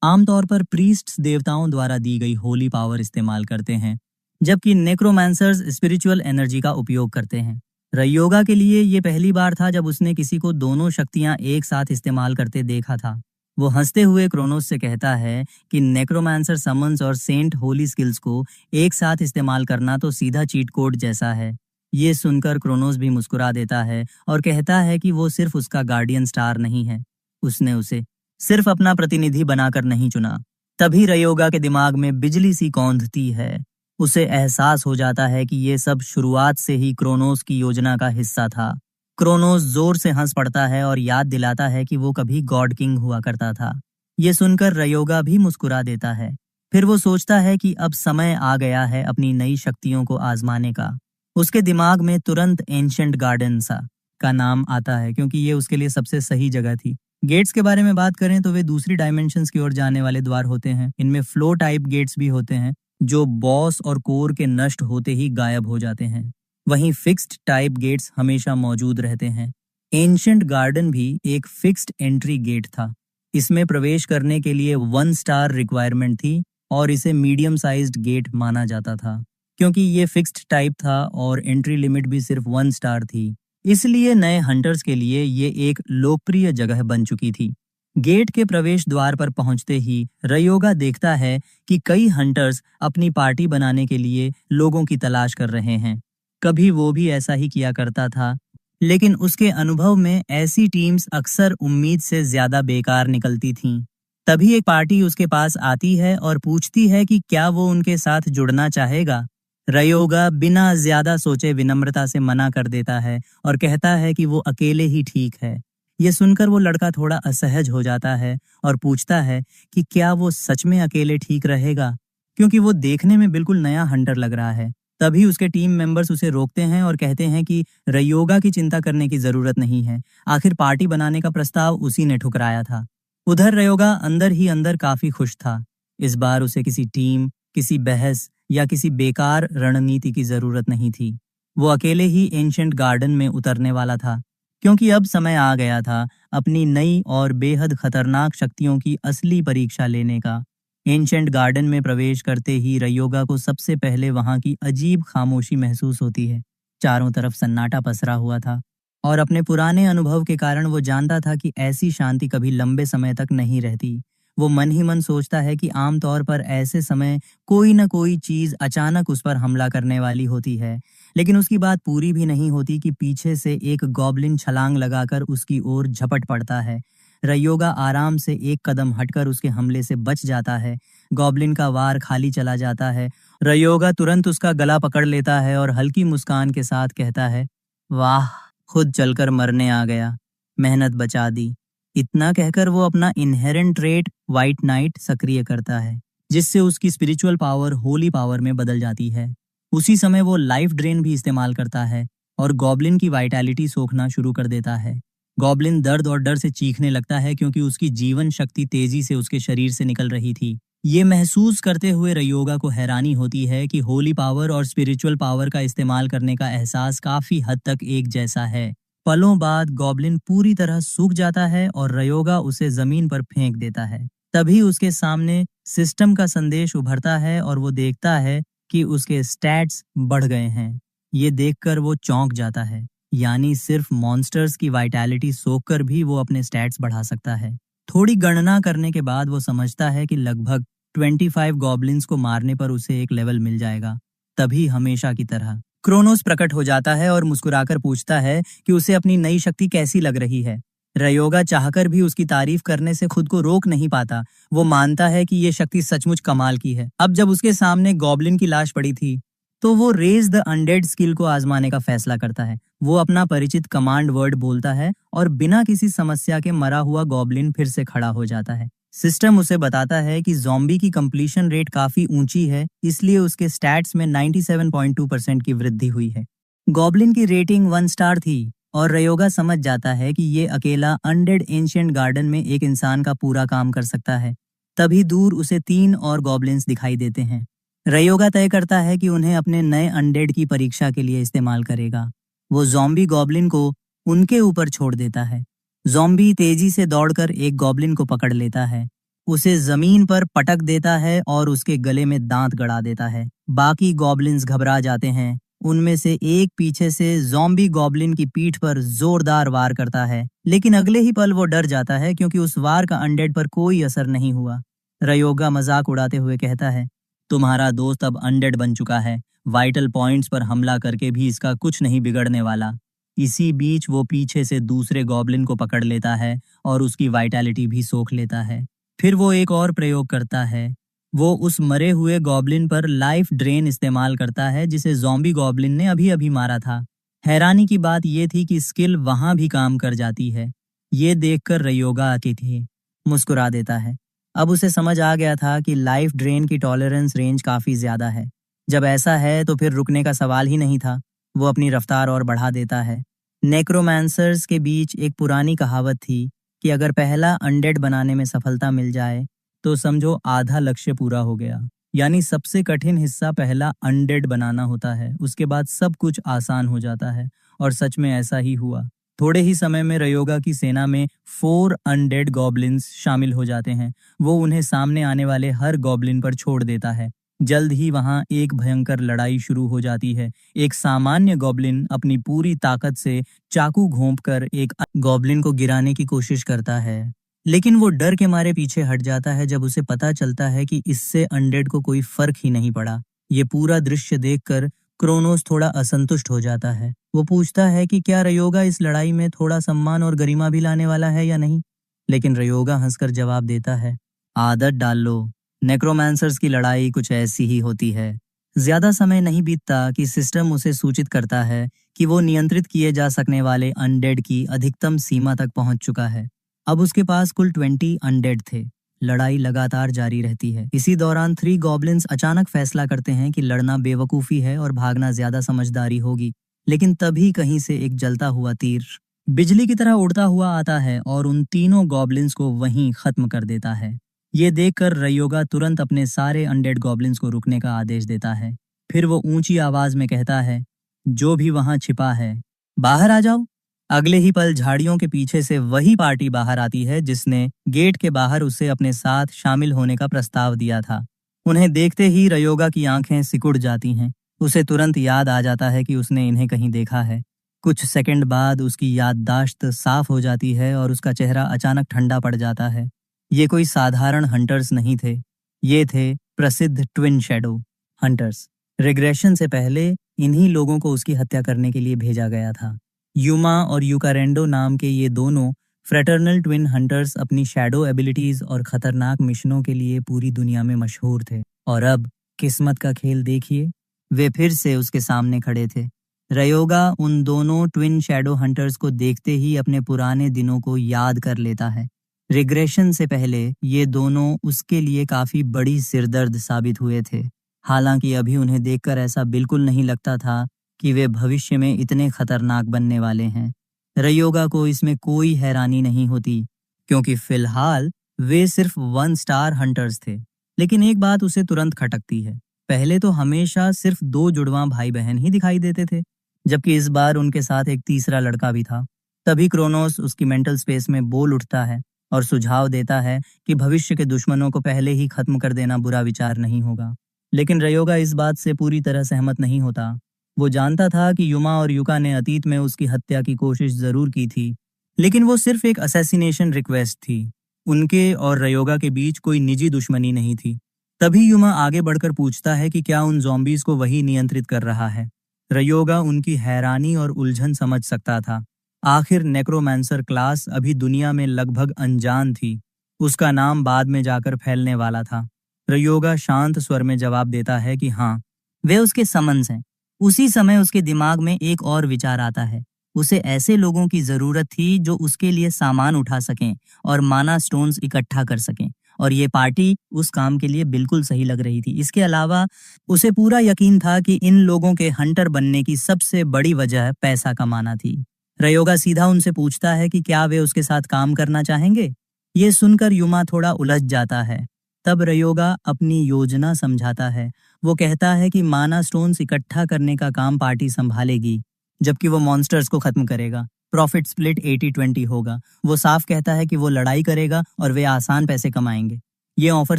आमतौर पर प्रीस्ट्स देवताओं द्वारा दी गई होली पावर इस्तेमाल करते हैं, जबकि नेक्रोमैंसर्स स्पिरिचुअल एनर्जी का उपयोग करते हैं। रयोगा के लिए ये पहली बार था जब उसने किसी को दोनों शक्तियां एक साथ इस्तेमाल करते देखा था। वो हंसते हुए क्रोनोस से कहता है कि नेक्रोमैंसर समन्स और सेंट होली स्किल्स को एक साथ इस्तेमाल करना तो सीधा चीट कोड जैसा है। ये सुनकर क्रोनोस भी मुस्कुरा देता है और कहता है कि वो सिर्फ उसका गार्डियन स्टार नहीं है, उसने उसे सिर्फ अपना प्रतिनिधि बनाकर नहीं चुना। तभी रयोगा के दिमाग में बिजली सी कौंधती है। उसे एहसास हो जाता है कि ये सब शुरुआत से ही क्रोनोस की योजना का हिस्सा था। क्रोनोस जोर से हंस पड़ता है और याद दिलाता है कि वो कभी गॉड किंग हुआ करता था। ये सुनकर रयोगा भी मुस्कुरा देता है। फिर वो सोचता है कि अब समय आ गया है अपनी नई शक्तियों को आजमाने का। उसके दिमाग में तुरंत एंशिएंट गार्डन सा का नाम आता है, क्योंकि ये उसके लिए सबसे सही जगह थी। गेट्स के बारे में बात करें तो वे दूसरी डायमेंशंस की ओर जाने वाले द्वार होते हैं। इनमें फ्लो टाइप गेट्स भी होते हैं जो बॉस और कोर के नष्ट होते ही गायब हो जाते हैं। वहीं फिक्स्ड टाइप गेट्स हमेशा मौजूद रहते हैं। एंशिएंट गार्डन भी एक फिक्स्ड एंट्री गेट था। इसमें प्रवेश करने के लिए 1 स्टार रिक्वायरमेंट थी और इसे मीडियम साइज्ड गेट माना जाता था। क्योंकि ये फिक्स्ड टाइप था और एंट्री लिमिट भी सिर्फ 1 स्टार थी, इसलिए नए हंटर्स के लिए ये एक लोकप्रिय जगह बन चुकी थी। गेट के प्रवेश द्वार पर पहुंचते ही रयोगा देखता है कि कई हंटर्स अपनी पार्टी बनाने के लिए लोगों की तलाश कर रहे हैं। कभी वो भी ऐसा ही किया करता था, लेकिन उसके अनुभव में ऐसी टीम्स अक्सर उम्मीद से ज्यादा बेकार निकलती थीं। तभी एक पार्टी उसके पास आती है और पूछती है कि क्या वो उनके साथ जुड़ना चाहेगा। रयोगा बिना ज्यादा सोचे विनम्रता से मना कर देता है और कहता है कि वो अकेले ही ठीक है। ये सुनकर वो लड़का थोड़ा असहज हो जाता है और पूछता है कि क्या वो सच में अकेले ठीक रहेगा, क्योंकि वो देखने में बिल्कुल नया हंटर लग रहा है। तभी उसके टीम मेंबर्स उसे रोकते हैं और कहते हैं कि रयोगा की चिंता करने की जरूरत नहीं है। आखिर पार्टी बनाने का प्रस्ताव उसी ने ठुकराया था। उधर रयोगा अंदर ही अंदर काफी खुश था। इस बार उसे किसी टीम, किसी बहस या किसी बेकार रणनीति की जरूरत नहीं थी। वो अकेले ही एंशिएंट गार्डन में उतरने वाला था, क्योंकि अब समय आ गया था अपनी नई और बेहद खतरनाक शक्तियों की असली परीक्षा लेने का। एंशिएंट गार्डन में प्रवेश करते ही रयोगा को सबसे पहले वहां की अजीब खामोशी महसूस होती है। चारों तरफ सन्नाटा पसरा हुआ था और अपने पुराने अनुभव के कारण वो जानता था कि ऐसी शांति कभी लंबे समय तक नहीं रहती। वो मन ही मन सोचता है कि आमतौर पर ऐसे समय कोई न कोई चीज अचानक उस पर हमला करने वाली होती है, लेकिन उसकी बात पूरी भी नहीं होती कि पीछे से एक गॉब्लिन छलांग लगाकर उसकी ओर झपट पड़ता है। रयोगा आराम से एक कदम हटकर उसके हमले से बच जाता है। गॉब्लिन का वार खाली चला जाता है। रयोगा तुरंत उसका गला पकड़ लेता है और हल्की मुस्कान के साथ कहता है, वाह, खुद चलकर मरने आ गया, मेहनत बचा दी। इतना कहकर वो अपना इनहेरेंट ट्रेट व्हाइट नाइट सक्रिय करता है, जिससे उसकी स्पिरिचुअल पावर होली पावर में बदल जाती है। उसी समय वो लाइफ ड्रेन भी इस्तेमाल करता है और गॉब्लिन की वाइटैलिटी सोखना शुरू कर देता है। गॉब्लिन दर्द और डर से चीखने लगता है, क्योंकि उसकी जीवन शक्ति तेजी से उसके शरीर से निकल रही थी। ये महसूस करते हुए रयोगा को हैरानी होती है कि होली पावर और स्पिरिचुअल पावर का इस्तेमाल करने का एहसास काफी हद तक एक जैसा है। पलों बाद गॉब्लिन पूरी तरह सूख जाता है और रयोगा उसे जमीन पर फेंक देता है। तभी उसके सामने सिस्टम का संदेश उभरता है और वो देखता है कि उसके स्टैट्स बढ़ गए हैं। ये देखकर वो चौंक जाता है, यानी सिर्फ मॉन्स्टर्स की वाइटैलिटी सोखकर भी वो अपने स्टैट्स बढ़ा सकता है। थोड़ी गणना करने के बाद वो समझता है कि लगभग 25 गॉब्लिन्स को मारने पर उसे एक लेवल मिल जाएगा। तभी हमेशा की तरह क्रोनोस प्रकट हो जाता है और मुस्कुराकर पूछता है कि उसे अपनी नई शक्ति कैसी लग रही है। रयोगा चाहकर भी उसकी तारीफ करने से खुद को रोक नहीं पाता। वो मानता है कि ये शक्ति सचमुच कमाल की है। अब जब उसके सामने गॉब्लिन की लाश पड़ी थी, तो वो रेज द अनडेड स्किल को आजमाने का फैसला करता है। वो अपना परिचित कमांड वर्ड बोलता है और बिना किसी समस्या के मरा हुआ गॉब्लिन फिर से खड़ा हो जाता है। सिस्टम उसे बताता है कि ज़ॉम्बी की कंप्लीशन रेट काफी ऊंची है, इसलिए उसके स्टैट्स में 97.2% की वृद्धि हुई है। गॉब्लिन की रेटिंग 1 स्टार थी और रयोगा समझ जाता है कि ये अकेला अनडेड एंशिएंट गार्डन में एक इंसान का पूरा काम कर सकता है। तभी दूर उसे 3 और गॉब्लिन्स दिखाई देते हैं। रयोगा तय करता है कि उन्हें अपने नए अनडेड की परीक्षा के लिए इस्तेमाल करेगा। वो ज़ॉम्बी गॉब्लिन को उनके ऊपर छोड़ देता है। ज़ॉम्बी तेजी से दौड़कर एक गॉब्लिन को पकड़ लेता है, उसे जमीन पर पटक देता है और उसके गले में दांत गड़ा देता है। बाकी गॉब्लिन्स घबरा जाते हैं। उनमें से एक पीछे से ज़ॉम्बी गॉब्लिन की पीठ पर जोरदार वार करता है, लेकिन अगले ही पल वो डर जाता है, क्योंकि उस वार का अनडेड पर कोई असर नहीं हुआ। रयोगा मजाक उड़ाते हुए कहता है, तुम्हारा दोस्त अब अनडेड बन चुका है, वाइटल पॉइंट्स पर हमला करके भी इसका कुछ नहीं बिगड़ने वाला। इसी बीच वो पीछे से दूसरे गॉब्लिन को पकड़ लेता है और उसकी वाइटैलिटी भी सोख लेता है। फिर वो एक और प्रयोग करता है। वो उस मरे हुए गॉब्लिन पर लाइफ ड्रेन इस्तेमाल करता है, जिसे ज़ॉम्बी गॉब्लिन ने अभी अभी मारा था। हैरानी की बात ये थी कि स्किल वहां भी काम कर जाती है। ये देखकर रयोगा अतिथि मुस्कुरा देता है। अब उसे समझ आ गया था कि लाइफ ड्रेन की टॉलरेंस रेंज काफी ज्यादा है। जब ऐसा है तो फिर रुकने का सवाल ही नहीं था। वो अपनी रफ्तार और बढ़ा देता है। नेक्रोमांसर्स के बीच एक पुरानी कहावत थी कि अगर पहला अनडेड बनाने में सफलता मिल जाए तो समझो आधा लक्ष्य पूरा हो गया। यानी सबसे कठिन हिस्सा पहला अनडेड बनाना होता है, उसके बाद सब कुछ आसान हो जाता है। और सच में ऐसा ही हुआ। थोड़े ही समय में रयोगा की सेना में 4 अनडेड गॉब्लिन्स शामिल हो जाते हैं। वो उन्हें सामने आने वाले हर गॉब्लिन पर छोड़ देता है। जल्द ही वहां एक भयंकर लड़ाई शुरू हो जाती है। एक सामान्य गॉब्लिन अपनी पूरी ताकत से चाकू घोंपकर एक गॉब्लिन को गिराने की कोशिश करता है, लेकिन वो डर के मारे पीछे हट जाता है जब उसे पता चलता है कि इससे अनडेड को कोई फर्क ही नहीं पड़ा। ये पूरा दृश्य देखकर क्रोनोस थोड़ा असंतुष्ट हो जाता है। वो पूछता है कि क्या रयोगा इस लड़ाई में थोड़ा सम्मान और गरिमा भी लाने वाला है या नहीं, लेकिन रयोगा हंसकर जवाब देता है, आदत डाल लो, नेक्रोमांसर्स की लड़ाई कुछ ऐसी ही होती है। ज्यादा समय नहीं बीतता कि सिस्टम उसे सूचित करता है कि वो नियंत्रित किए जा सकने वाले अनडेड की अधिकतम सीमा तक पहुंच चुका है। अब उसके पास कुल 20 अनडेड थे। लड़ाई लगातार जारी रहती है। इसी दौरान 3 गॉब्लिन्स अचानक फैसला करते हैं कि लड़ना बेवकूफ़ी है और भागना ज्यादा समझदारी होगी। लेकिन तभी कहीं से एक जलता हुआ तीर बिजली की तरह उड़ता हुआ आता है और उन तीनों गॉब्लिन्स को वहीं खत्म कर देता है। ये देखकर रयोगा तुरंत अपने सारे अनडेड गॉब्लिन्स को रुकने का आदेश देता है। फिर वो ऊंची आवाज में कहता है, जो भी वहां छिपा है, बाहर आ जाओ। अगले ही पल झाड़ियों के पीछे से वही पार्टी बाहर आती है जिसने गेट के बाहर उसे अपने साथ शामिल होने का प्रस्ताव दिया था। उन्हें देखते ही रयोगा की आंखें सिकुड़ जाती हैं। उसे तुरंत याद आ जाता है कि उसने इन्हें कहीं देखा है। कुछ सेकंड बाद उसकी याददाश्त साफ हो जाती है और उसका चेहरा अचानक ठंडा पड़ जाता है। ये कोई साधारण हंटर्स नहीं थे। ये थे प्रसिद्ध ट्विन शैडो हंटर्स। रिग्रेशन से पहले इन्हीं लोगों को उसकी हत्या करने के लिए भेजा गया था। यूमा और यूकारेंडो नाम के ये दोनों फ्रेटर्नल ट्विन हंटर्स अपनी शैडो एबिलिटीज और खतरनाक मिशनों के लिए पूरी दुनिया में मशहूर थे। और अब किस्मत का खेल देखिए, वे फिर से उसके सामने खड़े थे। रयोगा उन दोनों ट्विन शैडो हंटर्स को देखते ही अपने पुराने दिनों को याद कर लेता है। रिग्रेशन से पहले ये दोनों उसके लिए काफी बड़ी सिरदर्द साबित हुए थे। हालांकि अभी उन्हें देखकर ऐसा बिल्कुल नहीं लगता था कि वे भविष्य में इतने खतरनाक बनने वाले हैं। रयोगा को इसमें कोई हैरानी नहीं होती, क्योंकि फिलहाल वे सिर्फ 1 स्टार हंटर्स थे। लेकिन एक बात उसे तुरंत खटकती है। पहले तो हमेशा सिर्फ 2 जुड़वां भाई बहन ही दिखाई देते थे, जबकि इस बार उनके साथ एक तीसरा लड़का भी था। तभी क्रोनोस उसकी मेंटल स्पेस में बोल उठता है और सुझाव देता है कि भविष्य के दुश्मनों को पहले ही खत्म कर देना बुरा विचार नहीं होगा। लेकिन रयोगा इस बात से पूरी तरह सहमत नहीं होता। वो जानता था कि युमा और युका ने अतीत में उसकी हत्या की कोशिश जरूर की थी, लेकिन वो सिर्फ एक असैसिनेशन रिक्वेस्ट थी। उनके और रयोगा के बीच कोई निजी दुश्मनी नहीं थी। तभी युमा आगे बढ़कर पूछता है कि क्या उन ज़ॉम्बीज को वही नियंत्रित कर रहा है। रयोगा उनकी हैरानी और उलझन समझ सकता था। आखिर नेक्रोमैंसर क्लास अभी दुनिया में लगभग अनजान थी। उसका नाम बाद में जाकर फैलने वाला था। रयोगा शांत स्वर में जवाब देता है कि हाँ, वे उसके समन्स हैं। उसी समय उसके दिमाग में एक और विचार आता है। उसे ऐसे लोगों की जरूरत थी जो उसके लिए सामान उठा सकें और माना स्टोन्स इकट्ठा कर सकें, और ये पार्टी उस काम के लिए बिल्कुल सही लग रही थी। इसके अलावा उसे पूरा यकीन था कि इन लोगों के हंटर बनने की सबसे बड़ी वजह पैसा कमाना थी। रयोगा सीधा उनसे पूछता है कि क्या वे उसके साथ काम करना चाहेंगे। ये सुनकर युमा थोड़ा उलझ जाता है। तब रयोगा अपनी योजना समझाता है। वो कहता है कि माना स्टोन्स इकट्ठा करने का काम पार्टी संभालेगी, जबकि वो मॉन्स्टर्स को खत्म करेगा। प्रॉफिट स्प्लिट 80-20 होगा। वो साफ कहता है कि वो लड़ाई करेगा और वे आसान पैसे कमाएंगे। ये ऑफर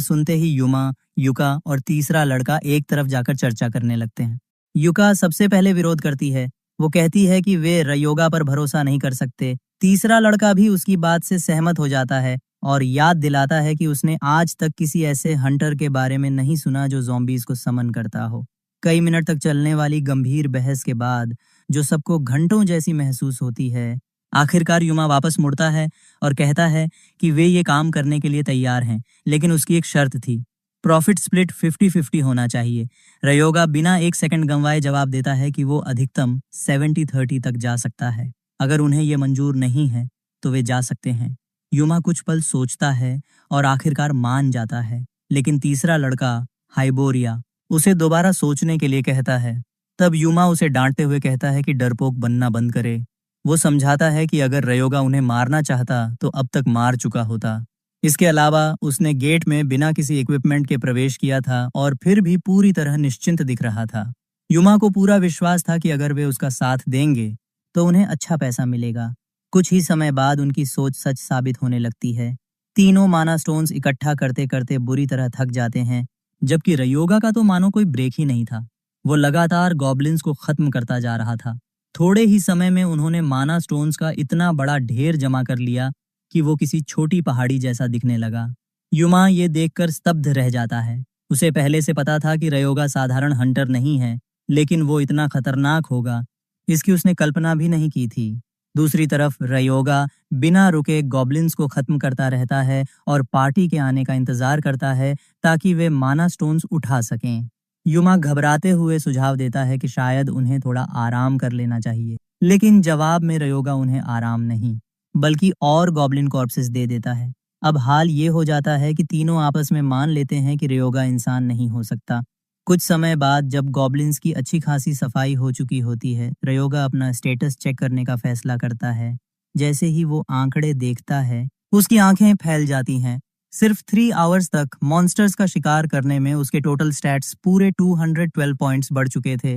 सुनते ही युमा, युका और तीसरा लड़का एक तरफ जाकर चर्चा करने लगते हैं। युका सबसे पहले विरोध करती है। वो कहती है कि वे रयोगा पर भरोसा नहीं कर सकते। तीसरा लड़का भी उसकी बात से सहमत हो जाता है और याद दिलाता है कि उसने आज तक किसी ऐसे हंटर के बारे में नहीं सुना जो ज़ॉम्बीज को समन करता हो। कई मिनट तक चलने वाली गंभीर बहस के बाद, जो सबको घंटों जैसी महसूस होती है, आखिरकार युमा वापस मुड़ता है और कहता है कि वे ये काम करने के लिए तैयार हैं, लेकिन उसकी एक शर्त थी। प्रॉफिट स्प्लिट 50-50 होना चाहिए। रयोगा बिना एक सेकंड गंवाए जवाब देता है कि वो अधिकतम 70-30 तक जा सकता है। अगर उन्हें ये मंजूर नहीं है तो वे जा सकते हैं। युमा कुछ पल सोचता है और आखिरकार मान जाता है, लेकिन तीसरा लड़का, हाइबोरिया, उसे दोबारा सोचने के लिए कहता है। तब युमा उसे डांटते हुए कहता है कि डरपोक बनना बंद करे। वो समझाता है कि अगर रयोगा उन्हें मारना चाहता तो अब तक मार चुका होता। इसके अलावा उसने गेट में बिना किसी इक्विपमेंट के प्रवेश किया था और फिर भी पूरी तरह निश्चिंत दिख रहा था। युमा को पूरा विश्वास था कि अगर वे उसका साथ देंगे तो उन्हें अच्छा पैसा मिलेगा। कुछ ही समय बाद उनकी सोच सच साबित होने लगती है। तीनों माना स्टोन्स इकट्ठा करते करते बुरी तरह थक जाते हैं, जबकि रयोगा का तो मानो कोई ब्रेक ही नहीं था। वो लगातार गॉब्लिन्स को खत्म करता जा रहा था। थोड़े ही समय में उन्होंने माना स्टोन्स का इतना बड़ा ढेर जमा कर लिया कि वो किसी छोटी पहाड़ी जैसा दिखने लगा। युमा ये देखकर स्तब्ध रह जाता है। उसे पहले से पता था कि रयोगा साधारण हंटर नहीं है, लेकिन वो इतना खतरनाक होगा, इसकी उसने कल्पना भी नहीं की थी। दूसरी तरफ रयोगा बिना रुके गॉब्लिन्स को खत्म करता रहता है और पार्टी के आने का इंतजार करता है ताकि वे माना स्टोन्स उठा सकें। युमा घबराते हुए सुझाव देता है कि शायद उन्हें थोड़ा आराम कर लेना चाहिए, लेकिन जवाब में रयोगा उन्हें आराम नहीं, बल्कि और गॉब्लिन कॉर्प्सेस दे देता है। अब हाल ये हो जाता है कि तीनों आपस में मान लेते हैं कि रयोगा इंसान नहीं हो सकता। कुछ समय बाद जब गॉब्लिन्स की अच्छी खासी सफाई हो चुकी होती है, रयोगा अपना स्टेटस चेक करने का फैसला करता है। जैसे ही वो आंकड़े देखता है, उसकी आंखें फैल जाती हैं। सिर्फ 3 आवर्स तक मॉन्स्टर्स का शिकार करने में उसके टोटल स्टैट्स पूरे 212 पॉइंट्स बढ़ चुके थे।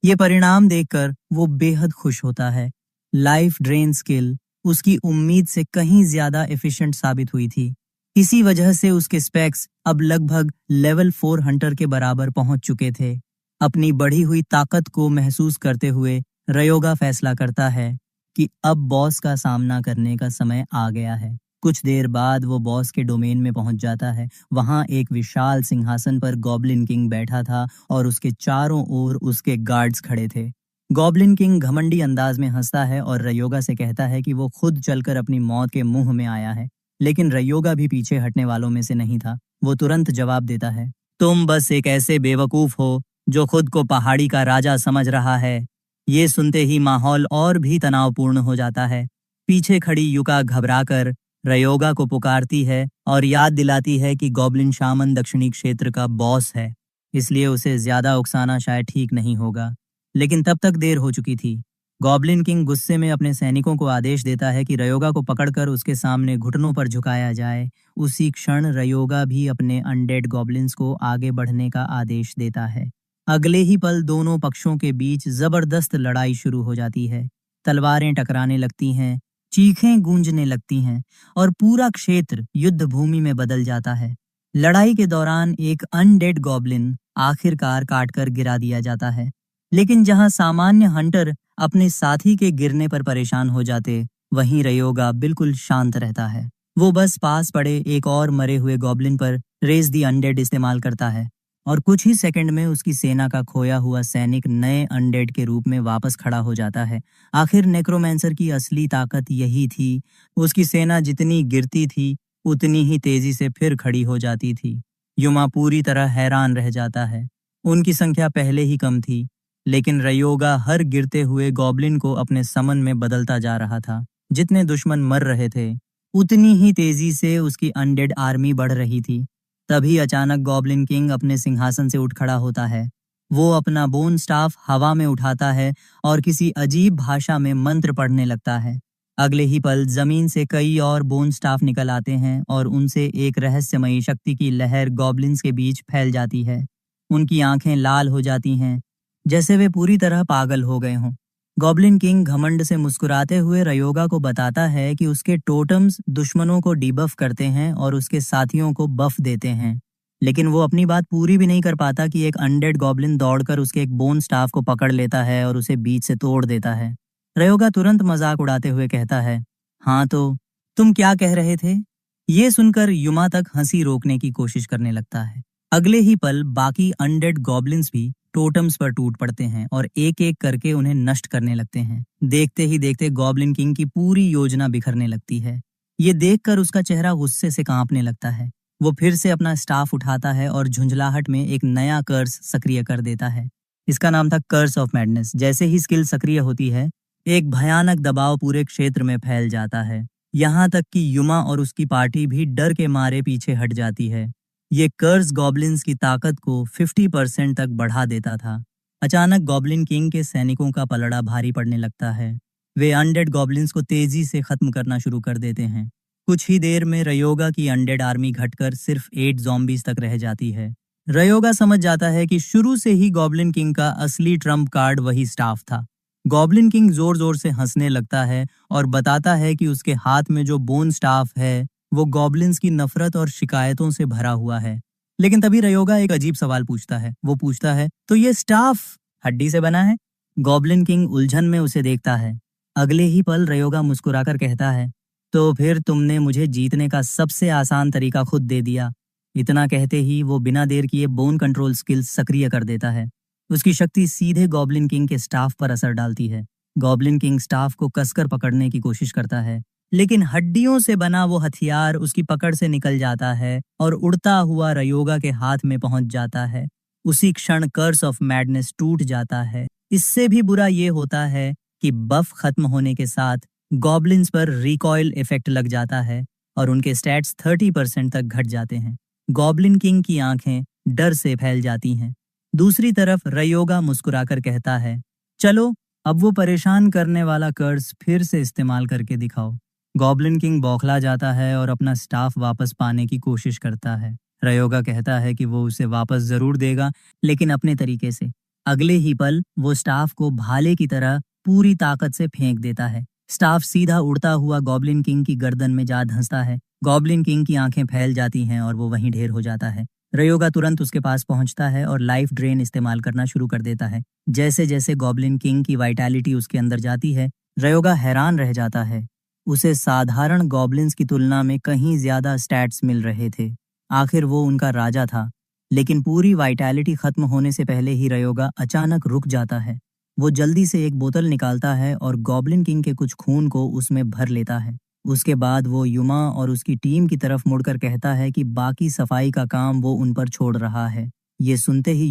ये परिणाम देखकर वो बेहद खुश होता है। लाइफ ड्रेन स्किल उसकी उम्मीद से कहीं ज्यादा एफिशिएंट साबित हुई थी। इसी वजह से उसके स्पेक्स अब लगभग लेवल 4 हंटर के बराबर पहुंच चुके थे। अपनी बढ़ी हुई ताकत को महसूस करते हुए रयोगा फैसला करता है कि अब बॉस का सामना करने का समय आ गया है। कुछ देर बाद वो बॉस के डोमेन में पहुंच जाता है। वहां एक विशाल सिंहासन पर गॉब्लिन किंग बैठा था और उसके चारों ओर उसके गार्ड्स खड़े थे। गॉब्लिन किंग घमंडी अंदाज में हंसता है और रयोगा से कहता है कि वो खुद चलकर अपनी मौत के मुंह में आया है। लेकिन रयोगा भी पीछे हटने वालों में से नहीं था। वो तुरंत जवाब देता है, तुम बस एक ऐसे बेवकूफ हो जो खुद को पहाड़ी का राजा समझ रहा है। ये सुनते ही माहौल और भी तनावपूर्ण हो जाता है। पीछे खड़ी युका घबराकर रयोगा को पुकारती है और याद दिलाती है कि गॉब्लिन शामन दक्षिणी क्षेत्र का बॉस है, इसलिए उसे ज्यादा उकसाना शायद ठीक नहीं होगा। लेकिन तब तक देर हो चुकी थी। गॉब्लिन किंग गुस्से में अपने सैनिकों को आदेश देता है कि रयोगा को पकड़कर उसके सामने घुटनों पर झुकाया जाए। उसी क्षण रयोगा भी अपने अनडेड गॉब्लिन्स को आगे बढ़ने का आदेश देता है। अगले ही पल दोनों पक्षों के बीच जबरदस्त लड़ाई शुरू हो जाती है। तलवारें टकराने लगती हैं, चीखें गूंजने लगती हैं और पूरा क्षेत्र युद्ध भूमि में बदल जाता है। लड़ाई के दौरान एक अनडेड गॉब्लिन आखिरकार काटकर गिरा दिया जाता है। लेकिन जहां सामान्य हंटर अपने साथी के गिरने पर परेशान हो जाते, वहीं रयोगा बिल्कुल शांत रहता है। वो बस पास पड़े एक और मरे हुए गॉब्लिन पर रेज दी अनडेड इस्तेमाल करता है और कुछ ही सेकंड में उसकी सेना का खोया हुआ सैनिक नए अनडेड के रूप में वापस खड़ा हो जाता है। आखिर नेक्रोमैंसर की असली ताकत यही थी। उसकी सेना जितनी गिरती थी, उतनी ही तेजी से फिर खड़ी हो जाती थी। युमा पूरी तरह हैरान रह जाता है। उनकी संख्या पहले ही कम थी, लेकिन रयोगा हर गिरते हुए गॉब्लिन को अपने समन में बदलता जा रहा था। जितने दुश्मन मर रहे थे, उतनी ही तेजी से उसकी अनडेड आर्मी बढ़ रही थी। तभी अचानक गॉब्लिन किंग अपने सिंहासन से उठ खड़ा होता है। वो अपना बोन स्टाफ हवा में उठाता है और किसी अजीब भाषा में मंत्र पढ़ने लगता है। अगले ही पल जमीन से कई और बोन स्टाफ निकल आते हैं और उनसे एक रहस्यमयी शक्ति की लहर गॉब्लिन्स के बीच फैल जाती है। उनकी आंखें लाल हो जाती हैं, जैसे वे पूरी तरह पागल हो गए हों। गॉब्लिन किंग घमंड से मुस्कुराते हुए रयोगा को बताता है कि उसके टोटम्स दुश्मनों को डिबफ करते हैं और उसके साथियों को बफ देते हैं। लेकिन वो अपनी बात पूरी भी नहीं कर पाता कि एक अनडेड गॉब्लिन दौड़कर उसके एक बोन स्टाफ को पकड़ लेता है और उसे बीच से तोड़ देता है। रयोगा तुरंत मजाक उड़ाते हुए कहता है, हाँ तो तुम क्या कह रहे थे? ये सुनकर युमा तक हंसी रोकने की कोशिश करने लगता है। अगले ही पल बाकी अनडेड गॉब्लिन्स भी टोटम्स पर टूट पड़ते हैं और एक एक करके उन्हें नष्ट करने लगते हैं। देखते ही देखते गॉब्लिन किंग की पूरी योजना बिखरने लगती है। ये देखकर उसका चेहरा गुस्से से कांपने लगता है। वो फिर से अपना स्टाफ उठाता है और झुंझलाहट में एक नया कर्स सक्रिय कर देता है। इसका नाम था कर्स ऑफ मैडनेस। जैसे ही स्किल सक्रिय होती है, एक भयानक दबाव पूरे क्षेत्र में फैल जाता है। यहाँ तक कि युमा और उसकी पार्टी भी डर के मारे पीछे हट जाती है। ये कर्स गॉब्लिन्स की ताकत को 50% तक बढ़ा देता था। अचानक गॉब्लिन किंग के सैनिकों का पलड़ा भारी पड़ने लगता है। वे अनडेड गॉब्लिन्स को तेजी से खत्म करना शुरू कर देते हैं। कुछ ही देर में रयोगा की अनडेड आर्मी घटकर सिर्फ 8 ज़ॉम्बीज तक रह जाती है। रयोगा समझ जाता है कि शुरू से ही गॉब्लिन किंग का असली ट्रम्प कार्ड वही स्टाफ था। गॉब्लिन किंग जोर जोर से हंसने लगता है और बताता है कि उसके हाथ में जो बोन स्टाफ है, वो गॉब्लिन्स की नफरत और शिकायतों से भरा हुआ है। लेकिन तभी रयोगा एक अजीब सवाल पूछता है। वो पूछता है, तो ये स्टाफ हड्डी से बना है? गॉब्लिन किंग उलझन में उसे देखता है। अगले ही पल रयोगा मुस्कुराकर कहता है, तो फिर तुमने मुझे जीतने का सबसे आसान तरीका खुद दे दिया। इतना कहते ही वो बिना देर किए बोन कंट्रोल स्किल्स सक्रिय कर देता है। उसकी शक्ति सीधे गॉब्लिन किंग के स्टाफ पर असर डालती है। गॉब्लिन किंग स्टाफ को कसकर पकड़ने की कोशिश करता है, लेकिन हड्डियों से बना वो हथियार उसकी पकड़ से निकल जाता है और उड़ता हुआ रयोगा के हाथ में पहुंच जाता है। उसी क्षण कर्स ऑफ मैडनेस टूट जाता है। इससे भी बुरा ये होता है कि बफ खत्म होने के साथ गॉब्लिन्स पर रिकॉइल इफेक्ट लग जाता है और उनके स्टैट्स 30% तक घट जाते हैं। गॉब्लिन किंग की आंखें डर से फैल जाती हैं। दूसरी तरफ रयोगा मुस्कुराकर कहता है, चलो अब वो परेशान करने वाला कर्स फिर से इस्तेमाल करके दिखाओ। गॉब्लिन किंग बौखला जाता है और अपना स्टाफ वापस पाने की कोशिश करता है। रयोगा कहता है कि वो उसे वापस जरूर देगा, लेकिन अपने तरीके से। अगले ही पल वो स्टाफ को भाले की तरह पूरी ताकत से फेंक देता है। स्टाफ सीधा उड़ता हुआ गॉब्लिन किंग की गर्दन में जा धंसता है। गॉब्लिन किंग की आंखें फैल जाती हैं और वो वहीं ढेर हो जाता है। रयोगा तुरंत उसके पास पहुंचता है और लाइफ ड्रेन इस्तेमाल करना शुरू कर देता है। जैसे जैसे गॉब्लिन किंग की वाइटैलिटी उसके अंदर जाती है, रयोगा हैरान रह जाता है। उसे साधारण गॉब्लिन्स की तुलना में कहीं ज्यादा स्टैट्स मिल रहे थे। आखिर वो उनका राजा था। लेकिन पूरी वाइटैलिटी खत्म होने से पहले ही रयोगा अचानक रुक जाता है। वो जल्दी से एक बोतल निकालता है और गॉब्लिन किंग के कुछ खून को उसमें भर लेता है। उसके बाद वो युमा और उसकी टीम की तरफ मुड़कर कहता है कि बाकी सफाई का काम वो उन पर छोड़ रहा है। ये सुनते ही